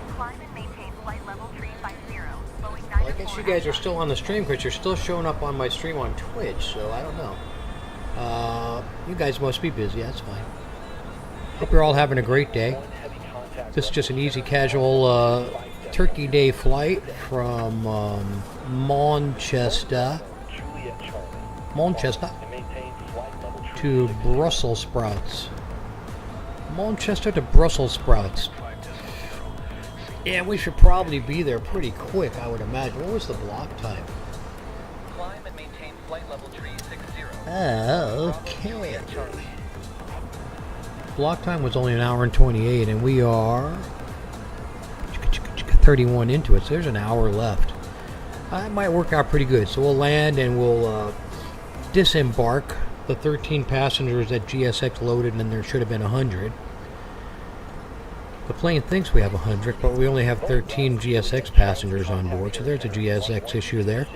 Climb and maintain flight level 350. Boeing 9. Well, I guess you guys are still on the stream because you're still showing up on my stream on Twitch, so I don't know. You guys must be busy, that's fine. Hope you're all having a great day. This is just an easy, casual Turkey Day flight from Manchester to Brussels sprouts. Manchester to Brussels sprouts. Yeah, we should probably be there pretty quick, I would imagine. What was the block time? Climb and maintain flight level 360. Okay. Block time was only 1 hour and 28, and we are 31 into it, so there's an hour left. That might work out pretty good. So we'll land and we'll disembark the 13 passengers that GSX loaded, and there should have been 100. The plane thinks we have 100, but we only have 13 GSX passengers on board, so there's a GSX issue there.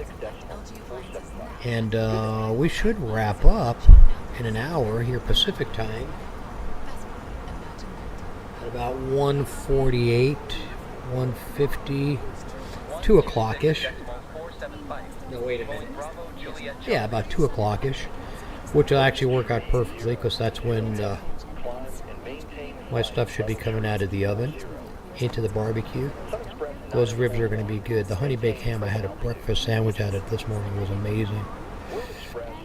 And we should wrap up in an hour here Pacific time at about 1:48, 1:50, 2 o'clock-ish. No, wait a minute. Yeah, about 2 o'clock-ish, which will actually work out perfectly because that's when my stuff should be coming out of the oven into the barbecue. Those ribs are going to be good. The honey baked ham, I had a breakfast sandwich out of this morning, was amazing.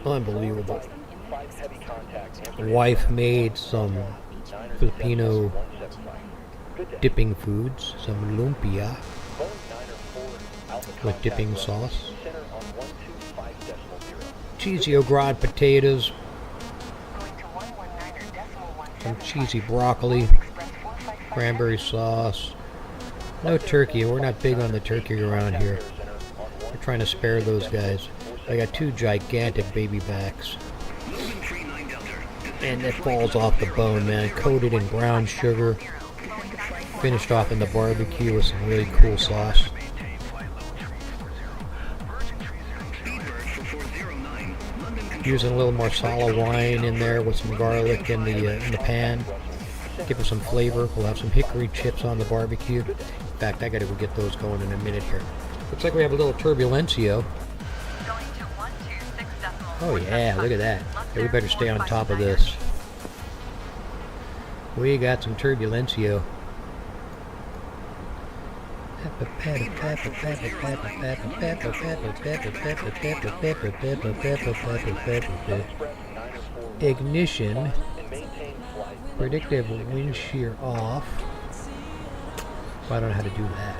Unbelievable. Wife made some Filipino dipping foods, some lumpia with dipping sauce. Cheesy au gratin potatoes, some cheesy broccoli, cranberry sauce. No turkey. We're not big on the turkey around here. We're trying to spare those guys. I got 2 gigantic baby backs. And it falls off the bone, man. Coated in brown sugar. Finished off in the barbecue with some really cool sauce. Using a little marsala wine in there with some garlic in the pan. Give it some flavor. We'll have some hickory chips on the barbecue. In fact, I gotta go get those going in a minute here. Looks like we have a little turbulencio. Oh yeah, look at that. Yeah, we better stay on top of this. We got some turbulencio. Ignition. Predictive wind shear off. I don't know how to do that.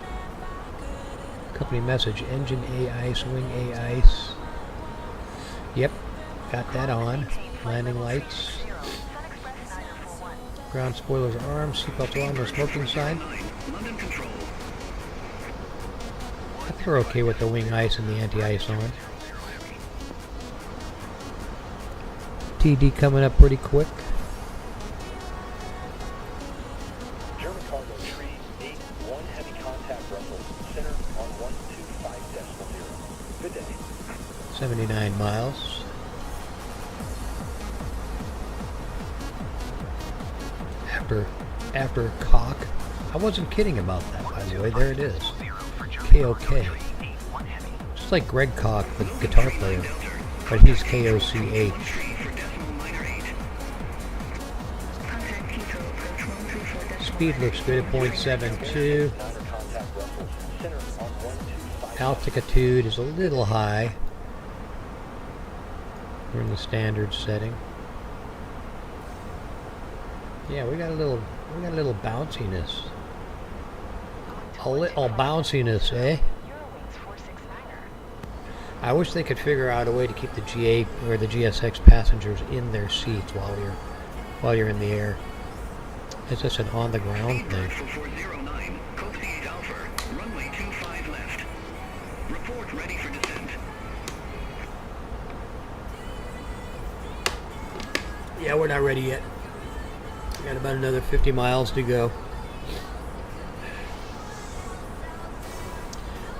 Company message. Engine A-ice, wing A-ice. Yep, got that on. Landing lights. Ground spoilers armed. Seatbelts on. No smoking sign. I think we're okay with the wing ice and the anti-ice on. TD coming up pretty quick. German cargo tree 81 heavy contact Brussels center on 125.0. Good day. 79 miles. After cock. I wasn't kidding about that, by the way. There it is. KOK. Just like Greg Koch, the guitar player, but he's KOCH. Speed looks good at 0.72. Altitude is a little high. We're in the standard setting. Yeah, we got a little bounciness. A little bounciness, eh? I wish they could figure out a way to keep the GA or the GSX passengers in their seats while you're in the air. It's just an on the ground thing. Yeah, we're not ready yet. We got about another 50 miles to go.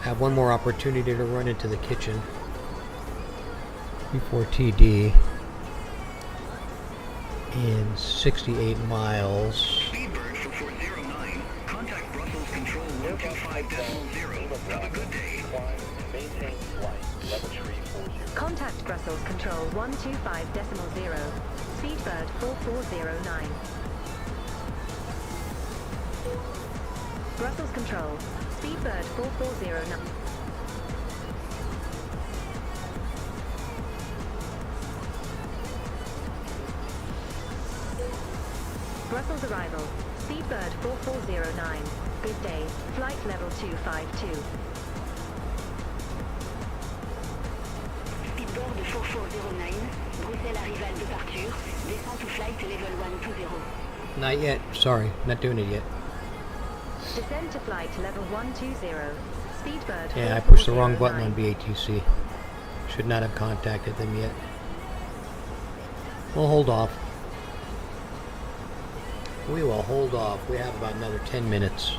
Have one more opportunity to run into the kitchen. 34TD in 68 miles. Speedbird 4409. Contact Brussels Control 125.0. Have a good day. Climb and maintain flight. Level 340. Contact Brussels Control 125.0. Speedbird 4409. Brussels Control. Speedbird 4409. Brussels arrival. Speedbird 4409. Good day. Flight level 252. Speedbird 4409. Bruxelles arrival departure. Descent to flight level 120. Not yet. Sorry, not doing it yet. Descend to flight level 120. Speedbird. Yeah, I pushed the wrong button on BATC. Should not have contacted them yet. We'll hold off. We will hold off. We have about another 10 minutes.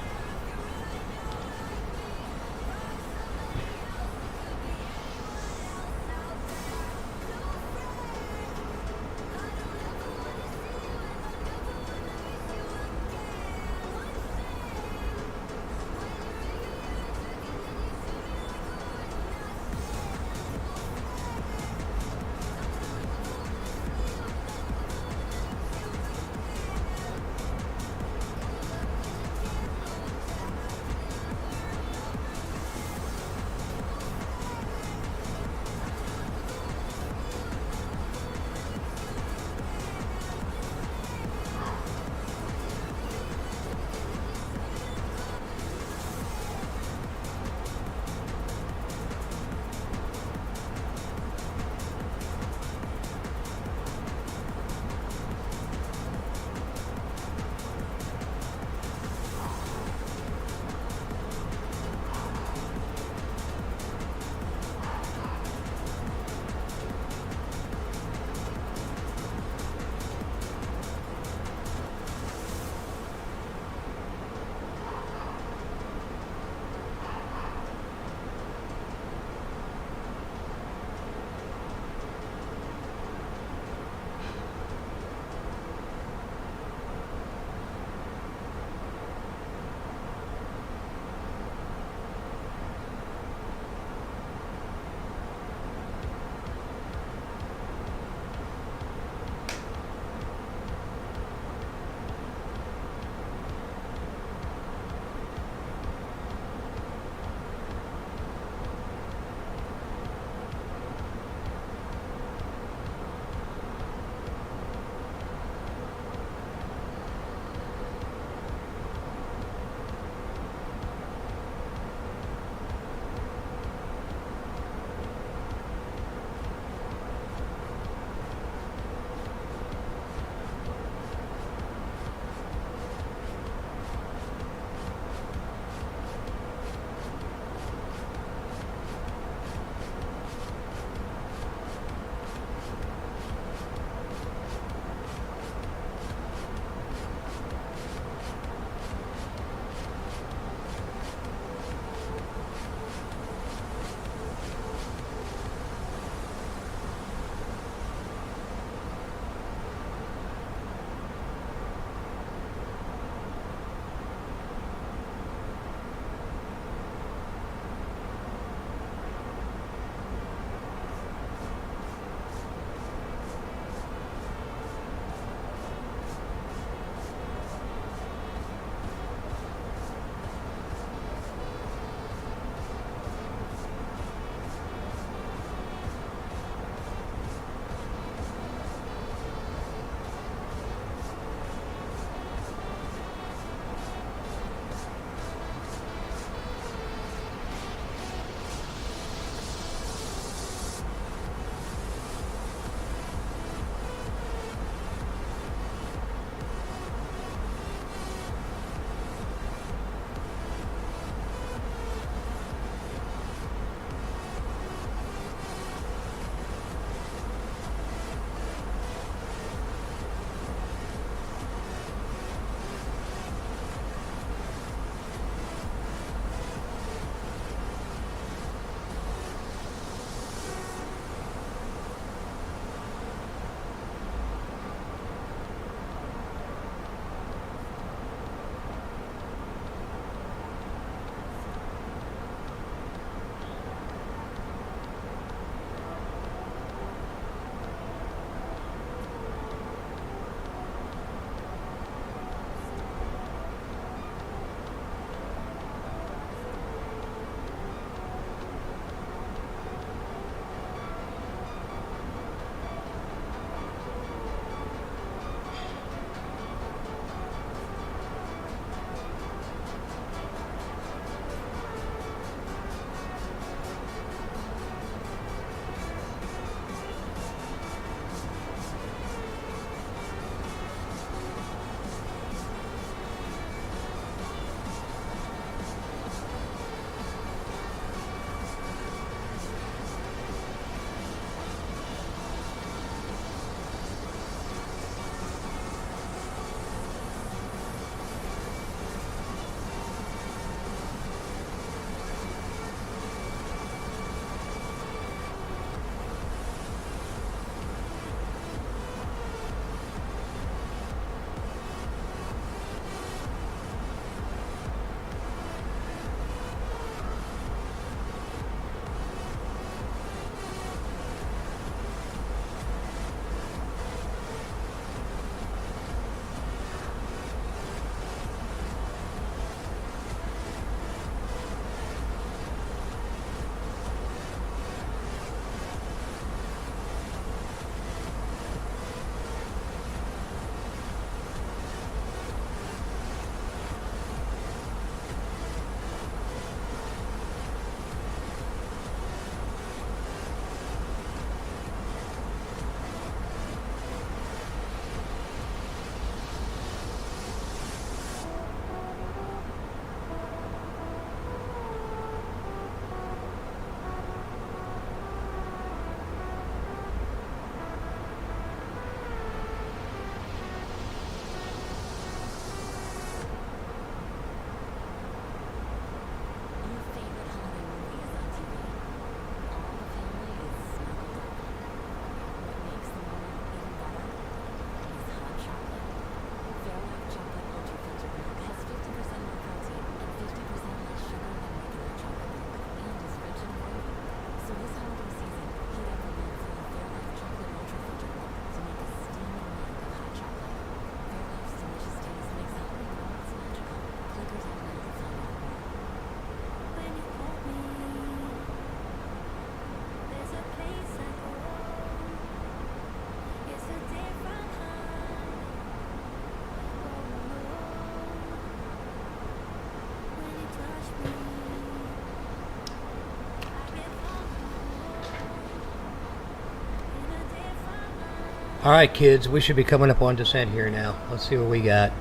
Alright kids, we should be coming up on descent here now. Let's see what we got.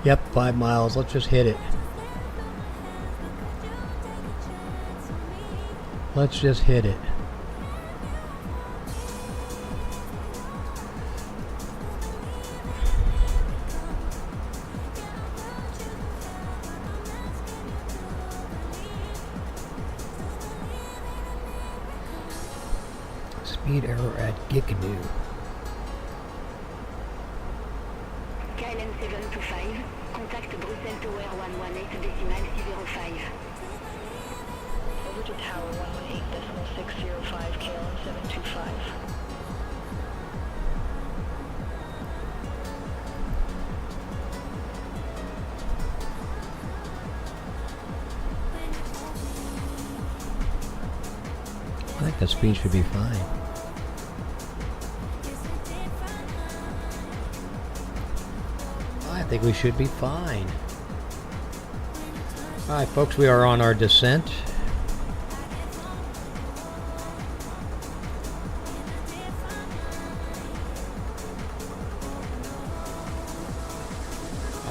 Yep, 5 miles. Let's just hit it. Let's just hit it. Speed error at Gikanu. KLM 725, contact Bruxelles Tower 118.605. Over to Tower 118.605, KLM 725. I think that speed should be fine. I think we should be fine. Alright folks, we are on our descent.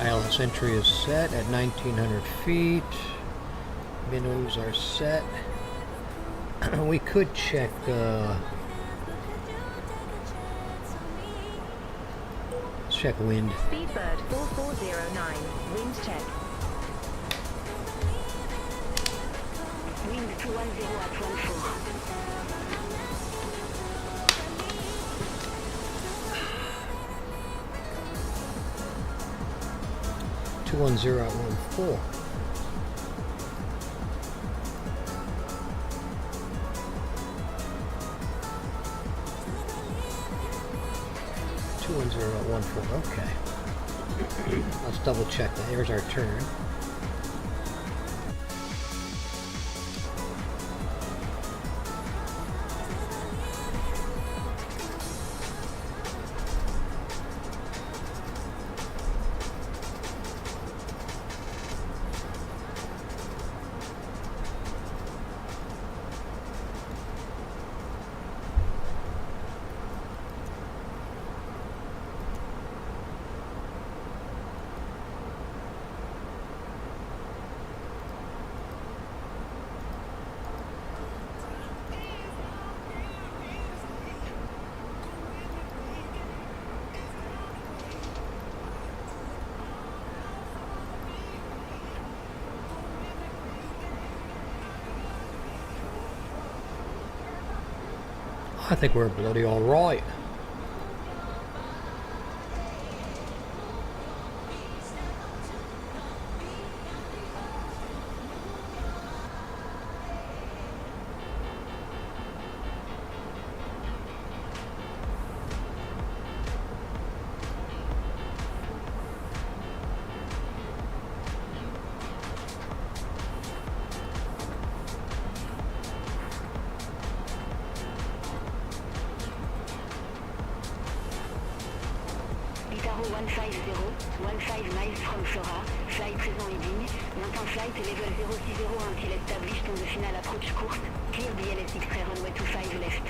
ILS entry is set at 1900 feet. Minimums are set. We could check let's check wind. Speedbird 4409, wind check. Wind 210 at 14. 210 at 14. Okay. Let's double check that. Here's our turn. I think we're bloody all right. Itaro 150, 15 miles from Flora, flight présent heading, maintain flight level 060 until established on the final approach course, clear BLS X-ray runway 25 left.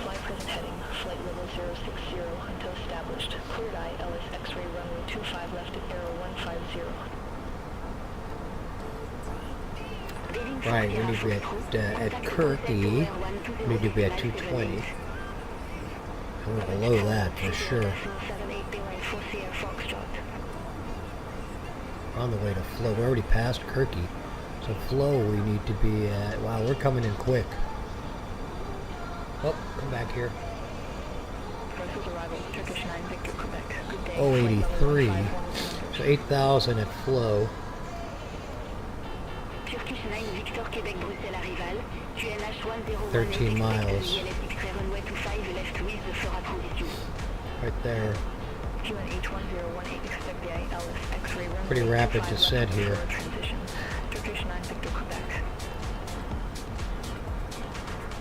Flight present heading, flight level 060 until established, cleared ILS X-ray runway 25 left at arrow 150. Right, we need to be at Kirky. We need to be at 220. We're below that for sure. We're on the way to Flow. We're already past Kirky. So Flow we need to be at... Wow, we're coming in quick. Oh, come back here. 083. So 8,000 at Flow. 13 miles. Right there. Pretty rapid descent here.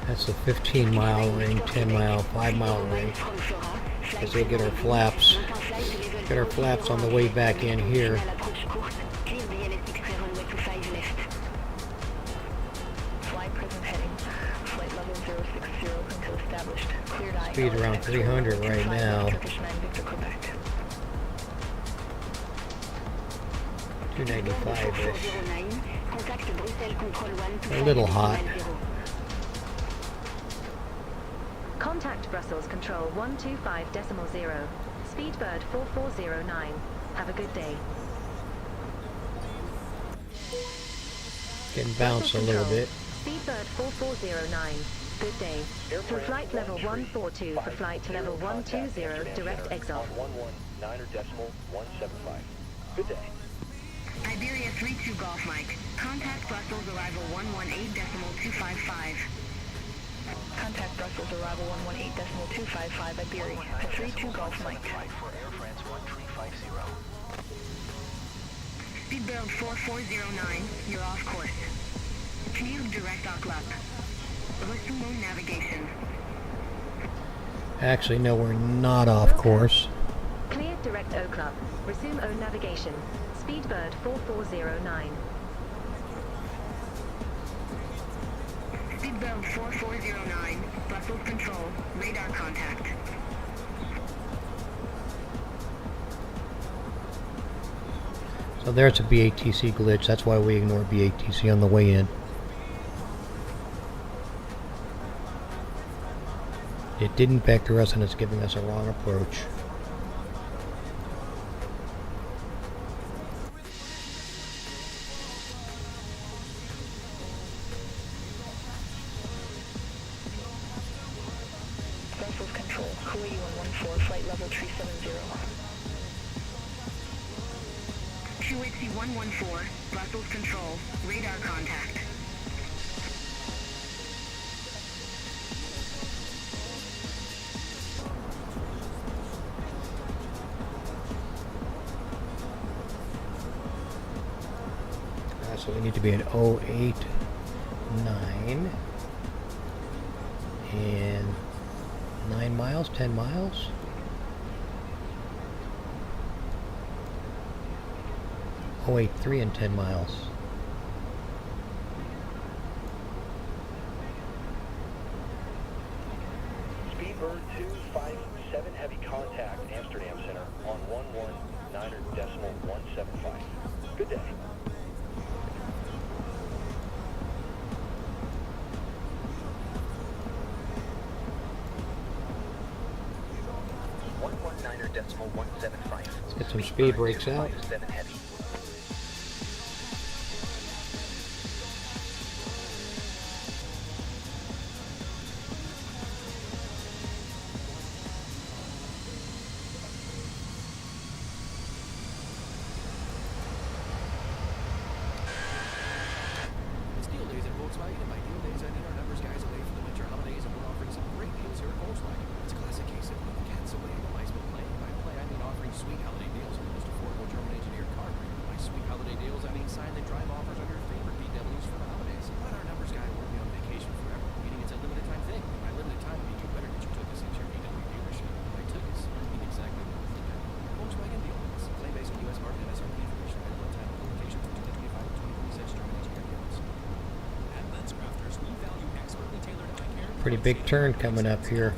That's a 15-mile ring, 10-mile, 5-mile ring. As they get our flaps. Get our flaps on the way back in here. established. Cleared eye. Speed's around 300 right now. Turkish 9 Victor Quebec. 295-ish. 409. Contact Bruxelles Control 1. A little hot. Contact Brussels Control 125.0. Speedbird 4409. Have a good day. Getting bounced a little bit. Speedbird 4409. Good day. For flight level 142 for flight level 120 direct exit. On 119.175. Good day. Iberia 32 Golf Mike. Contact Brussels arrival 118.255. Contact Brussels arrival 118.255 Iberia. 32 Golf Mike. For Air France 1350. Speedbird 4409. You're off course. Clear direct Oklap. Resume navigation. Actually, no, we're not off course. Cleared direct O Club. Resume O navigation. Speedbird 4409. Speedbird 4409. Brussels Control. Radar contact. So there's a BATC glitch. That's why we ignore BATC on the way in. It didn't vector us and it's giving us a wrong approach. Brussels Control. Kuwait 114. Flight level 370. QHC 114. Brussels Control. Radar contact. So we need to be at 089 and 9 miles, 10 miles. Oh wait, 3 and 10 miles. Speedbird 257 heavy contact Amsterdam Center on 119.175. Good day. Let's get some speed brakes out. Deal days at Volkswagen, and by deal days I mean our numbers guys away for the winter holidays, and we're offering some great deals here at Volkswagen. It's a classic case of cats away the mice will play. By play I mean offering sweet holiday deals on the most affordable German engineered car. By sweet holiday deals I mean sign and drive offers on your favorite VWs for the holidays. But our numbers guy won't be on vacation forever, meaning it's a limited time thing. By limited time I mean you better get your took us into your VW dealership. By took us I mean exactly what you think. Volkswagen deal deals. Claim based on US market MSRP information at one time location from 2025 to 2026 German engineered deals. Pretty big turn coming up here.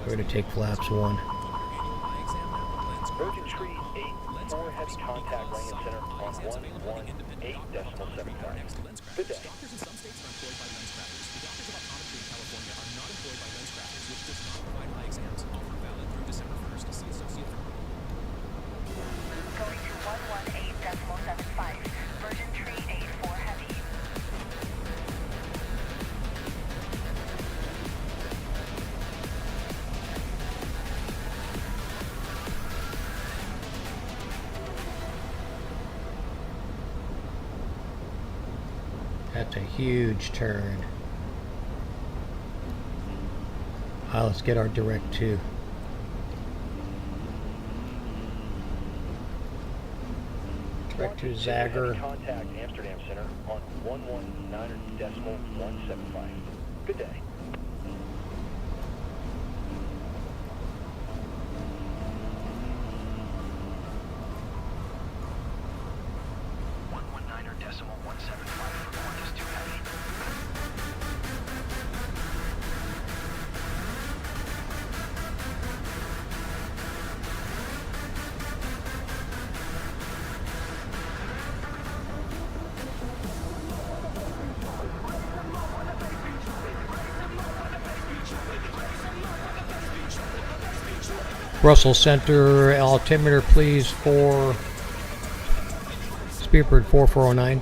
We're going to take flaps 1. Virgin Tree 84 heavy contact Langham Center on 118.75. Good day. Going to 118.75. Virgin Tree 84 Heavy. That's a huge turn. Let's get our direct 2. Direct to Zagger. Contact Amsterdam Center on 119.175. Good day. Russell Center altimeter, please, for Speedbird 4409.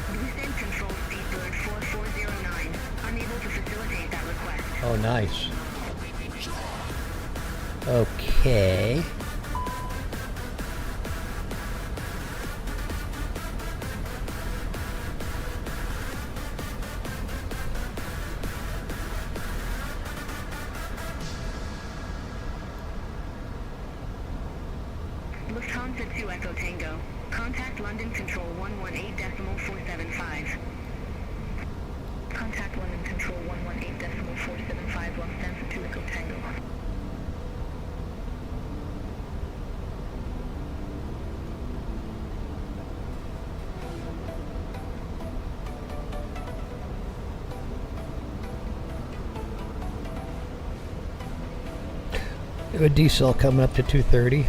Descent control Speedbird 4409. Unable to facilitate that request. Oh, nice. Okay. Lufthansa 2 Echo Tango. Contact London Control 118.475. Contact London Control 118.475 Lufthansa 2 Echo Tango. We have a decel coming up to 230.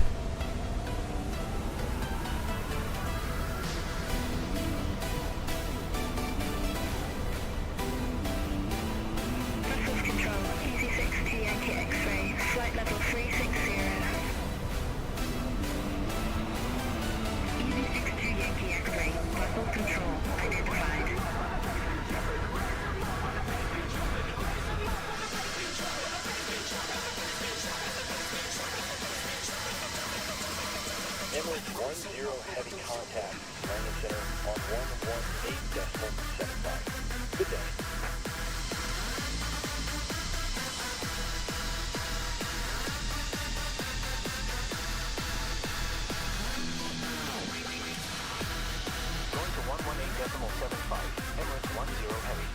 Brussels Control, EC6 to Yankee X-ray, flight level 360. EC6 to Yankee X-ray, Brussels Control, identified. Emirates 10 heavy contact, landing center on 118.75. Good day. Going to 118.75, Emirates 10 heavy.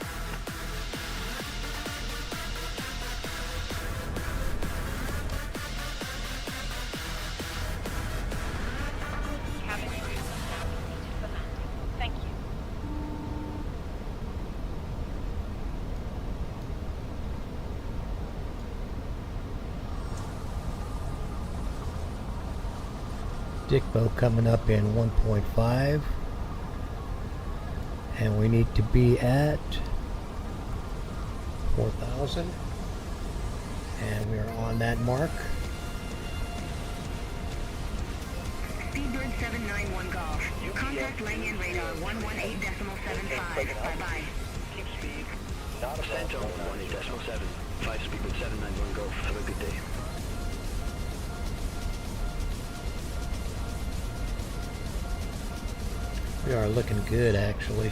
Cabin crew is now completed for landing. Thank you. Dickbo coming up in 1.5. And we need to be at 4,000. And we are on that mark. Speedbird 791 Golf. Contact Langan Radar 118.75. Bye-bye. Keep speed, not above Santo 118.7. 5 Speedbird 791 Golf. Have a good day. We are looking good, actually.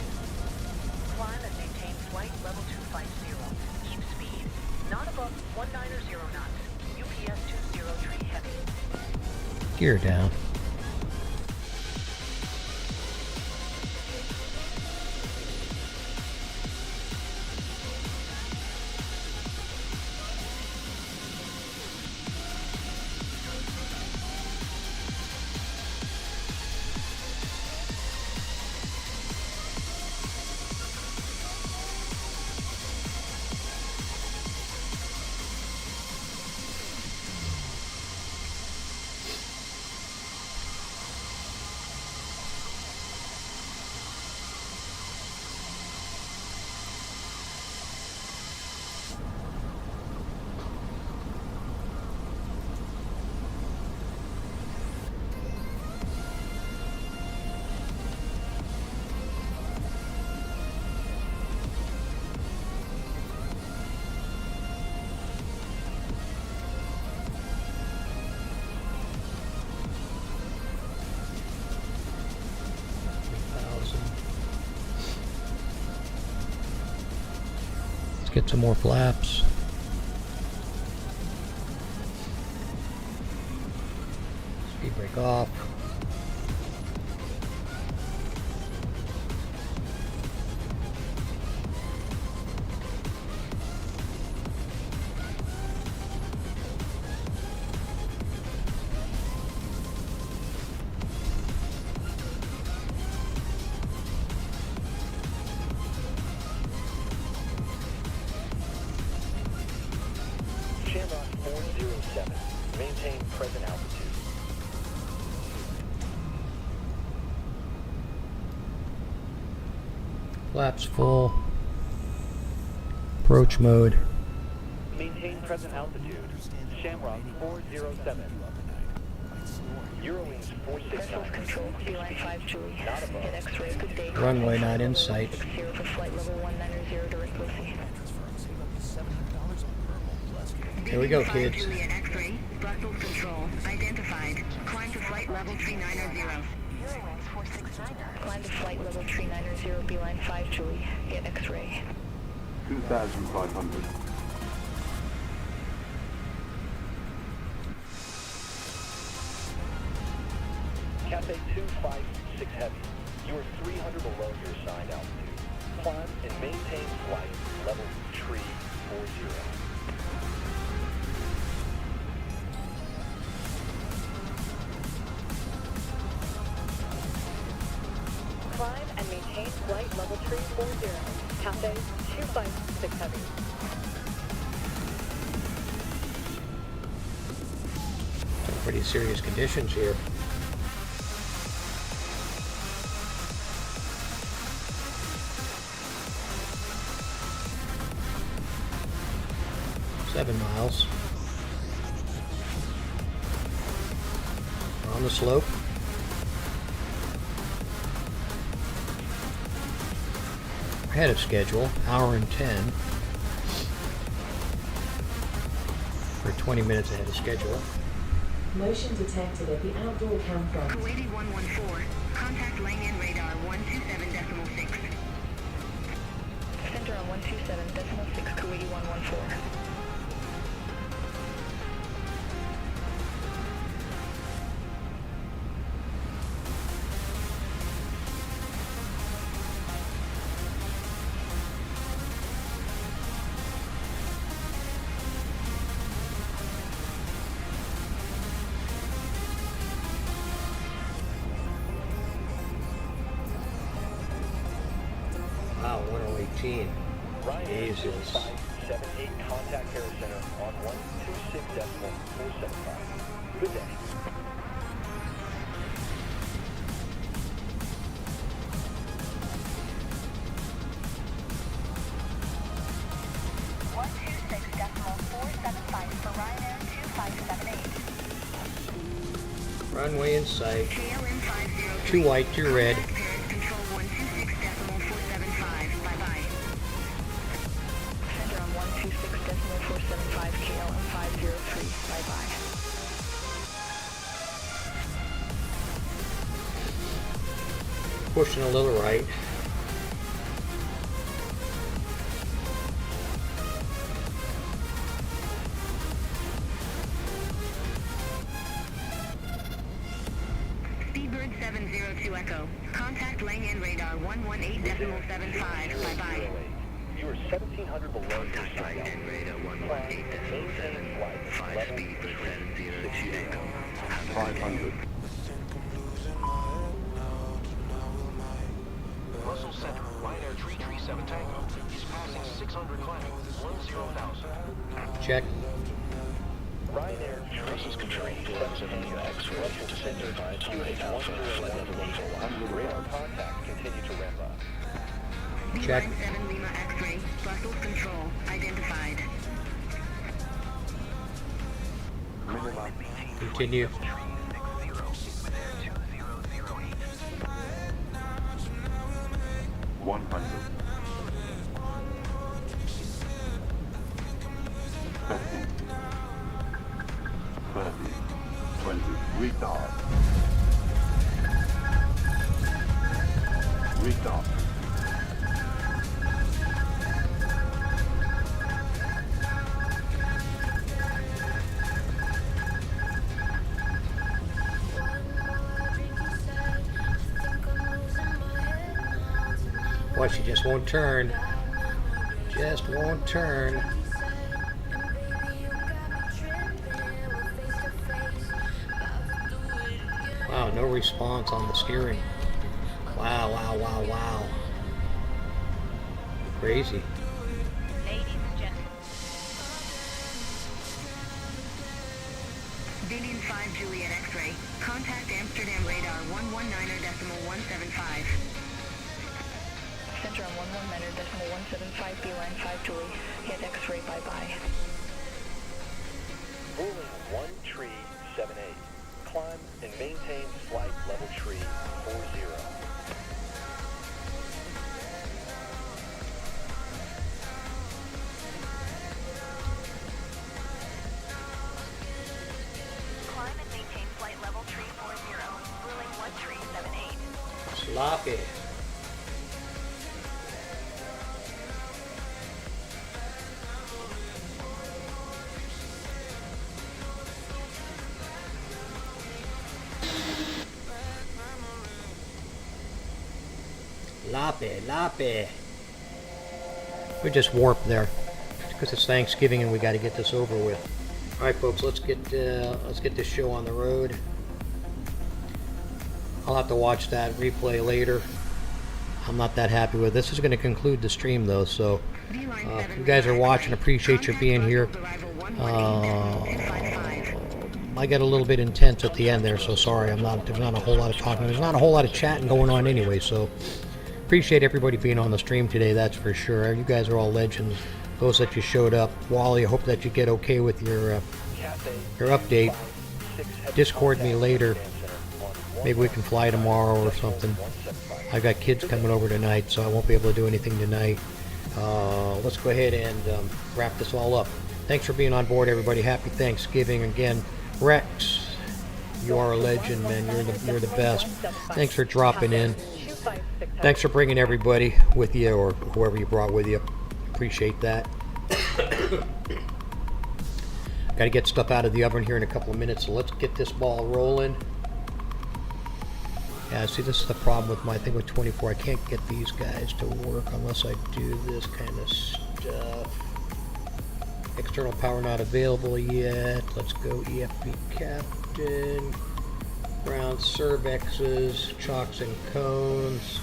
Climb and maintain flight level 250. Keep speed not above 190 knots. UPS 203 heavy. Gear down. Get some more flaps. Speed brake off. Shamrock 407. Maintain present altitude. Flaps full. Approach mode. Maintain present altitude. Shamrock 407. Eurowings 469. Control, Beeline 5 Julie. Hit X-ray, good day. Runway not in sight. 0 for flight level 190 direct Lucy. Here we go, kids. Juliet X-ray, Brussels Control, identified. Climb to flight level 390. Eurowings 469. Climb to flight level 390, Beeline 5 Julie. Get X-ray. 2,500. Cathay 256 Heavy. You are 300 below your assigned altitude. Climb and maintain flight level 340. Climb and maintain flight level 340. Cathay 256 Heavy. Pretty serious conditions here. Seven miles. We're on the slope. Ahead of schedule, hour and 10. We're 20 minutes ahead of schedule. Motion detected at the outdoor campground. Kuwaiti 114, contact Langan radar 127.6. Center on 127.6, Kuwaiti 114. Wow, 1018. Ryanair Jesus. 578 contact Air Center on 126.475. Good day. for Ryanair 2578. Runway in sight. KLM 503. 2 white, 2 red. Control 126.475. Bye-bye. Center on 126.475, KLM 503. Bye-bye. Pushing a little right. Speedbird 702 Echo. Contact Langan radar 118.75. Bye-bye. You are 1,700 below your assigned altitude. radar Maintain flight. 5 Speedbird 702 Echo. 500. Russell Center, Ryanair 337 Tango. He's passing 600 climbing, 10,000. Check. Ryanair Russell's control 770 X-ray to center by QA Alpha, flight level 141. radar contact continue to ramp up. Check. Beeline 7 Lima X-ray. Brussels Control. Identified. Minimum. Continue. 100. 30. 20. Retard. Retard. Boy, she just won't turn. Just won't turn. Wow, no response on the steering. Wow, wow, wow, wow. Crazy. Ladies and gentlemen, Billion 5 Juliet X-ray. Contact Amsterdam radar 119.175. Center on 11 Manor, decimal 175, beeline 5 Julie. Hit X-ray, bye-bye. Rolling 1 tree 78. Climb and maintain flight level tree 40. Climb and maintain flight level tree 40. Ruling 1 tree 78. Sloppy. Lape. We just warped there because it's Thanksgiving and we got to get this over with. All right, folks, let's get this show on the road. I'll have to watch that replay later. I'm not that happy with it. This is going to conclude the stream though, so if you guys are watching, appreciate you being here. I got a little bit intense at the end there, so sorry. There's not a whole lot of talking. There's not a whole lot of chatting going on anyway, so appreciate everybody being on the stream today, that's for sure. You guys are all legends. Those that you showed up. Wally, I hope that you get okay with your update. Discord me later. Maybe we can fly tomorrow or something. I've got kids coming over tonight, so I won't be able to do anything tonight. Let's go ahead and wrap this all up. Thanks for being on board, everybody. Happy Thanksgiving again. Rex, you are a legend, man. You're the best. Thanks for dropping in. Thanks for bringing everybody with you, or whoever you brought with you. Appreciate that. Got to get stuff out of the oven here in a couple of minutes, so let's get this ball rolling. Yeah, see, this is the problem with my thing with 24. I can't get these guys to work unless I do this kind of stuff. External power not available yet. Let's go EFB Captain. Ground cervexes, chocks and cones.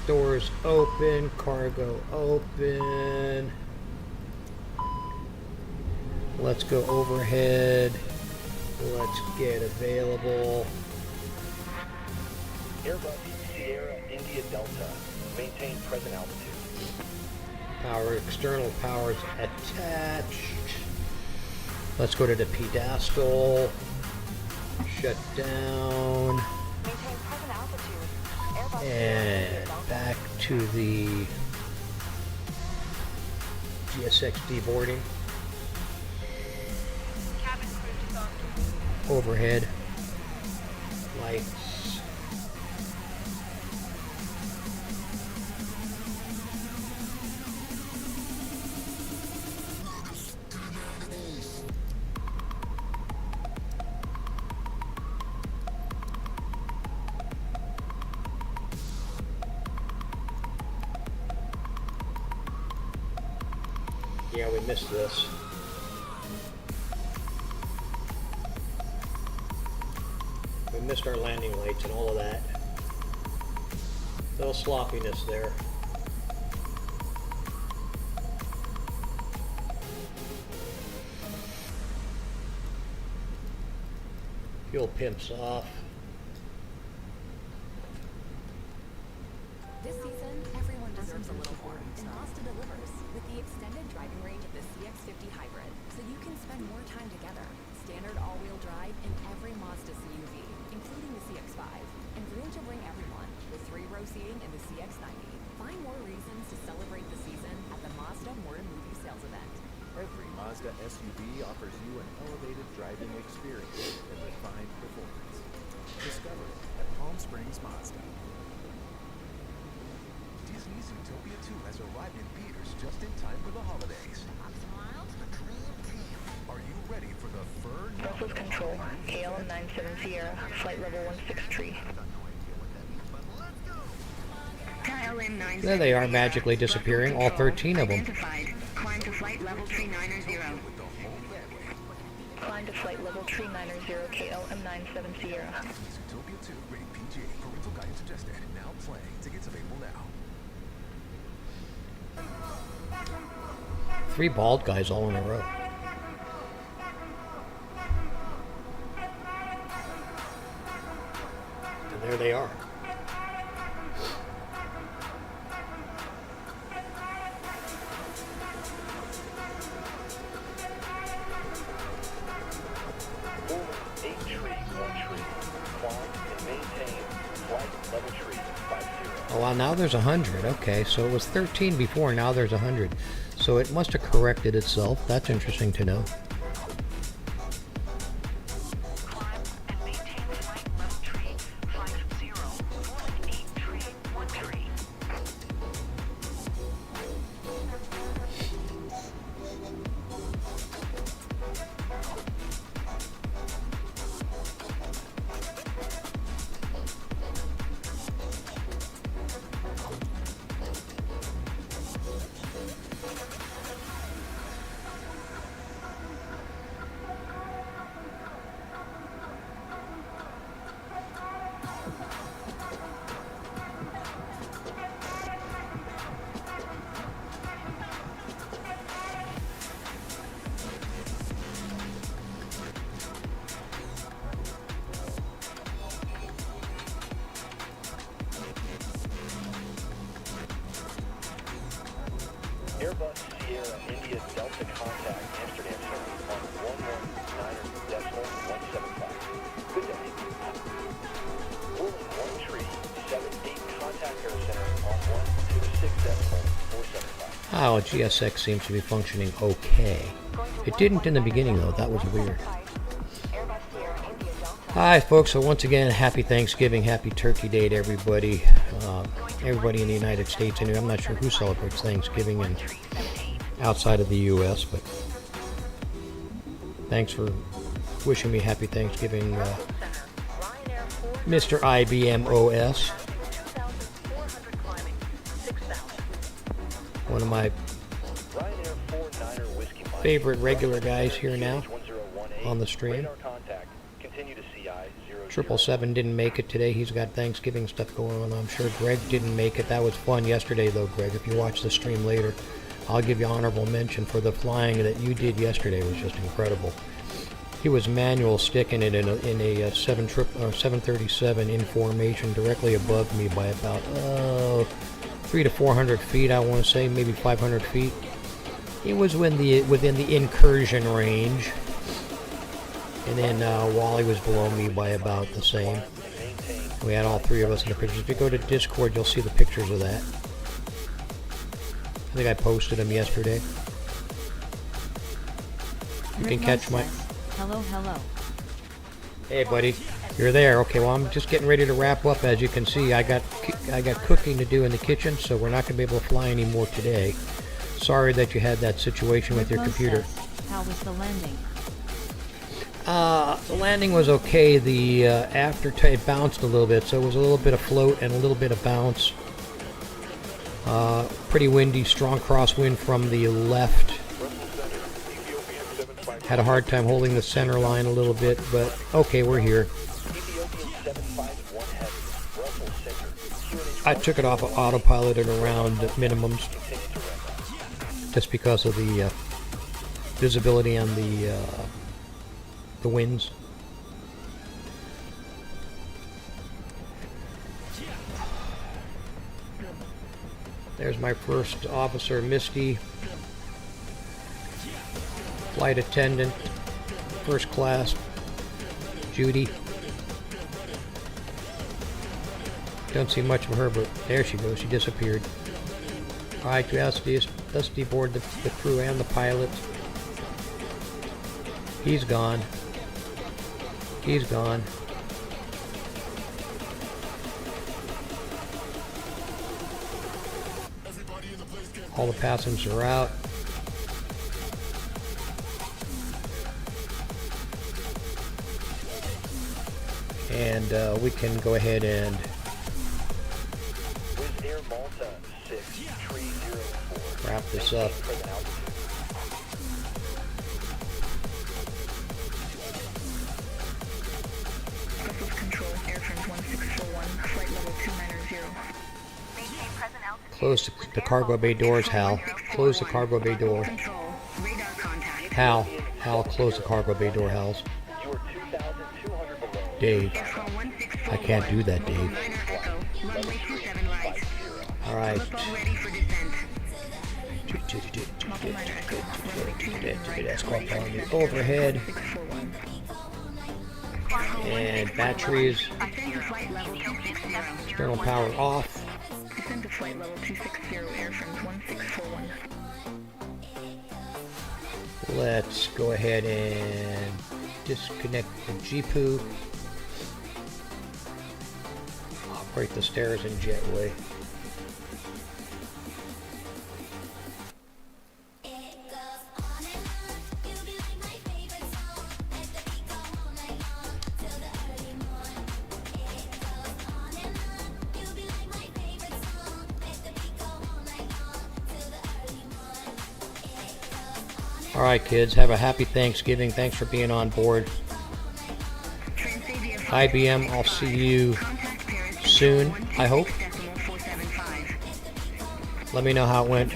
Doors open, cargo open. Let's go overhead. Let's get available. Airbus Sierra India Delta. Maintain present altitude. Power, external powers attached. Let's go to the pedestal. Shut down. Maintain present altitude. Airbus And back to the GSXD boarding. Cabin crew debunked. Overhead. Lights. Yeah, we missed this. We missed our landing lights and all of that. Little sloppiness there. Fuel pimps off. This season, everyone deserves a little more, and Mazda delivers with the extended driving range of the CX-50 Hybrid, so you can spend more time together. Standard all-wheel drive in every Mazda CUV, including the CX-5, and room to bring everyone with 3-row seating in the CX-90. Find more reasons to celebrate the season at the Mazda More Movie Sales event. Every Mazda SUV offers you an elevated driving experience and refined performance. Discover it at Palm Springs Mazda. Disney's Zootopia 2 has arrived in theaters just in time for the holidays. Are you ready for the fur? Brussels Control, KLM 97 Sierra, flight level 16 There they are, magically disappearing, all 13 of them. Climb to flight level 390. Climb to flight level 390, KLM 97 Sierra. Zootopia 2, rated PG, parental guidance suggested. Now playing. Tickets available now. 3 bald guys all in a row. And there they are. now there's 100. Okay, so it was 13 before, now there's 100. So it must have corrected itself. That's interesting to know. Airbus Sierra India Delta contact Amsterdam Center on 119.175. Good day. Rolling 1 tree, 78 contact air center on 126.475. Oh, GSX seems to be functioning okay. It didn't in the beginning though, that was weird. Hi folks, so once again, happy Thanksgiving, happy Turkey Day to everybody. Everybody in the United States. Anyway, I'm not sure who celebrates Thanksgiving and outside of the U.S., but thanks for wishing me happy Thanksgiving, Mr. IBMOS. One of my favorite regular guys here now on the stream. 777 didn't make it today. He's got Thanksgiving stuff going on. I'm sure Greg didn't make it. That was fun yesterday, though, Greg. If you watch the stream later, I'll give you honorable mention for the flying that you did yesterday. It was just incredible. He was manual sticking it in a 737 in formation directly above me by about 300 to 400 feet, I want to say, maybe 500 feet. It was within the incursion range. And then Wally was below me by about the same. We had all three of us in the pictures. If you go to Discord, you'll see the pictures of that. I think I posted them yesterday. You can catch my... Hello, hello. Hey, buddy. You're there. Okay, well, I'm just getting ready to wrap up. As you can see, I got cooking to do in the kitchen, so we're not going to be able to fly anymore today. Sorry that you had that situation with your computer. How was the landing? The landing was okay. The it bounced a little bit, so it was a little bit of float and a little bit of bounce. Pretty windy, strong crosswind from the left. Had a hard time holding the center line a little bit, but okay, we're here. I took it off of autopilot at around minimums, just because of the visibility on the winds. There's my first officer, Misty. Flight attendant, first class, Judy. Don't see much of her, but there she goes. She disappeared. Alright, let's deboard the crew and the pilot. He's gone. He's gone. All the passengers are out. And we can go ahead and wrap this up. Close the cargo bay doors, Hal. Close the cargo bay door. Hal, close the cargo bay door, Hal. Dave. I can't do that, Dave. Alright. That's called on the overhead. And batteries. External power off. descend to flight level 260, airframes 1641. Let's go ahead and disconnect the GPU. Operate the stairs in jetway. Alright kids, have a happy Thanksgiving. Thanks for being on board. IBM, I'll see you soon, I hope. Let me know how it went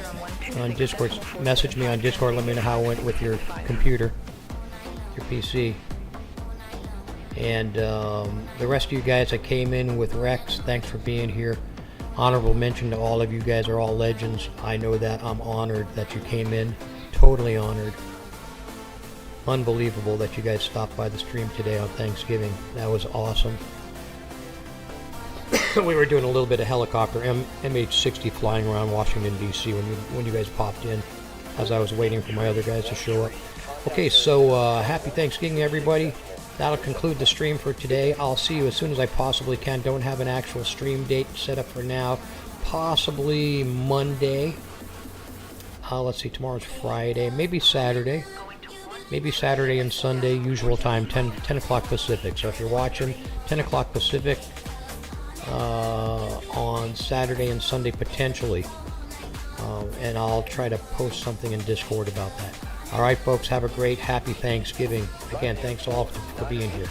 on Discord. Message me on Discord, let me know how it went with your computer, your PC. And the rest of you guys that came in with Rex, thanks for being here. Honorable mention to all of you guys, are all legends. I know that. I'm honored that you came in. Totally honored. Unbelievable that you guys stopped by the stream today on Thanksgiving. That was awesome. We were doing a little bit of helicopter MH-60 flying around Washington D.C. when you guys popped in, as I was waiting for my other guys to show up. Okay, so happy Thanksgiving, everybody. That'll conclude the stream for today. I'll see you as soon as I possibly can. Don't have an actual stream date set up for now. Possibly Monday. Let's see, tomorrow's Friday, maybe Saturday. Maybe Saturday and Sunday, usual time, 10 o'clock Pacific. So if you're watching, 10 o'clock Pacific on Saturday and Sunday potentially. And I'll try to post something in Discord about that. Alright folks, have a great, happy Thanksgiving. Again, thanks all for being here.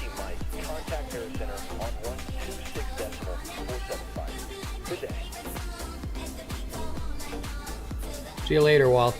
Contact Air Center on 126.475. Good day. See you later, Walt.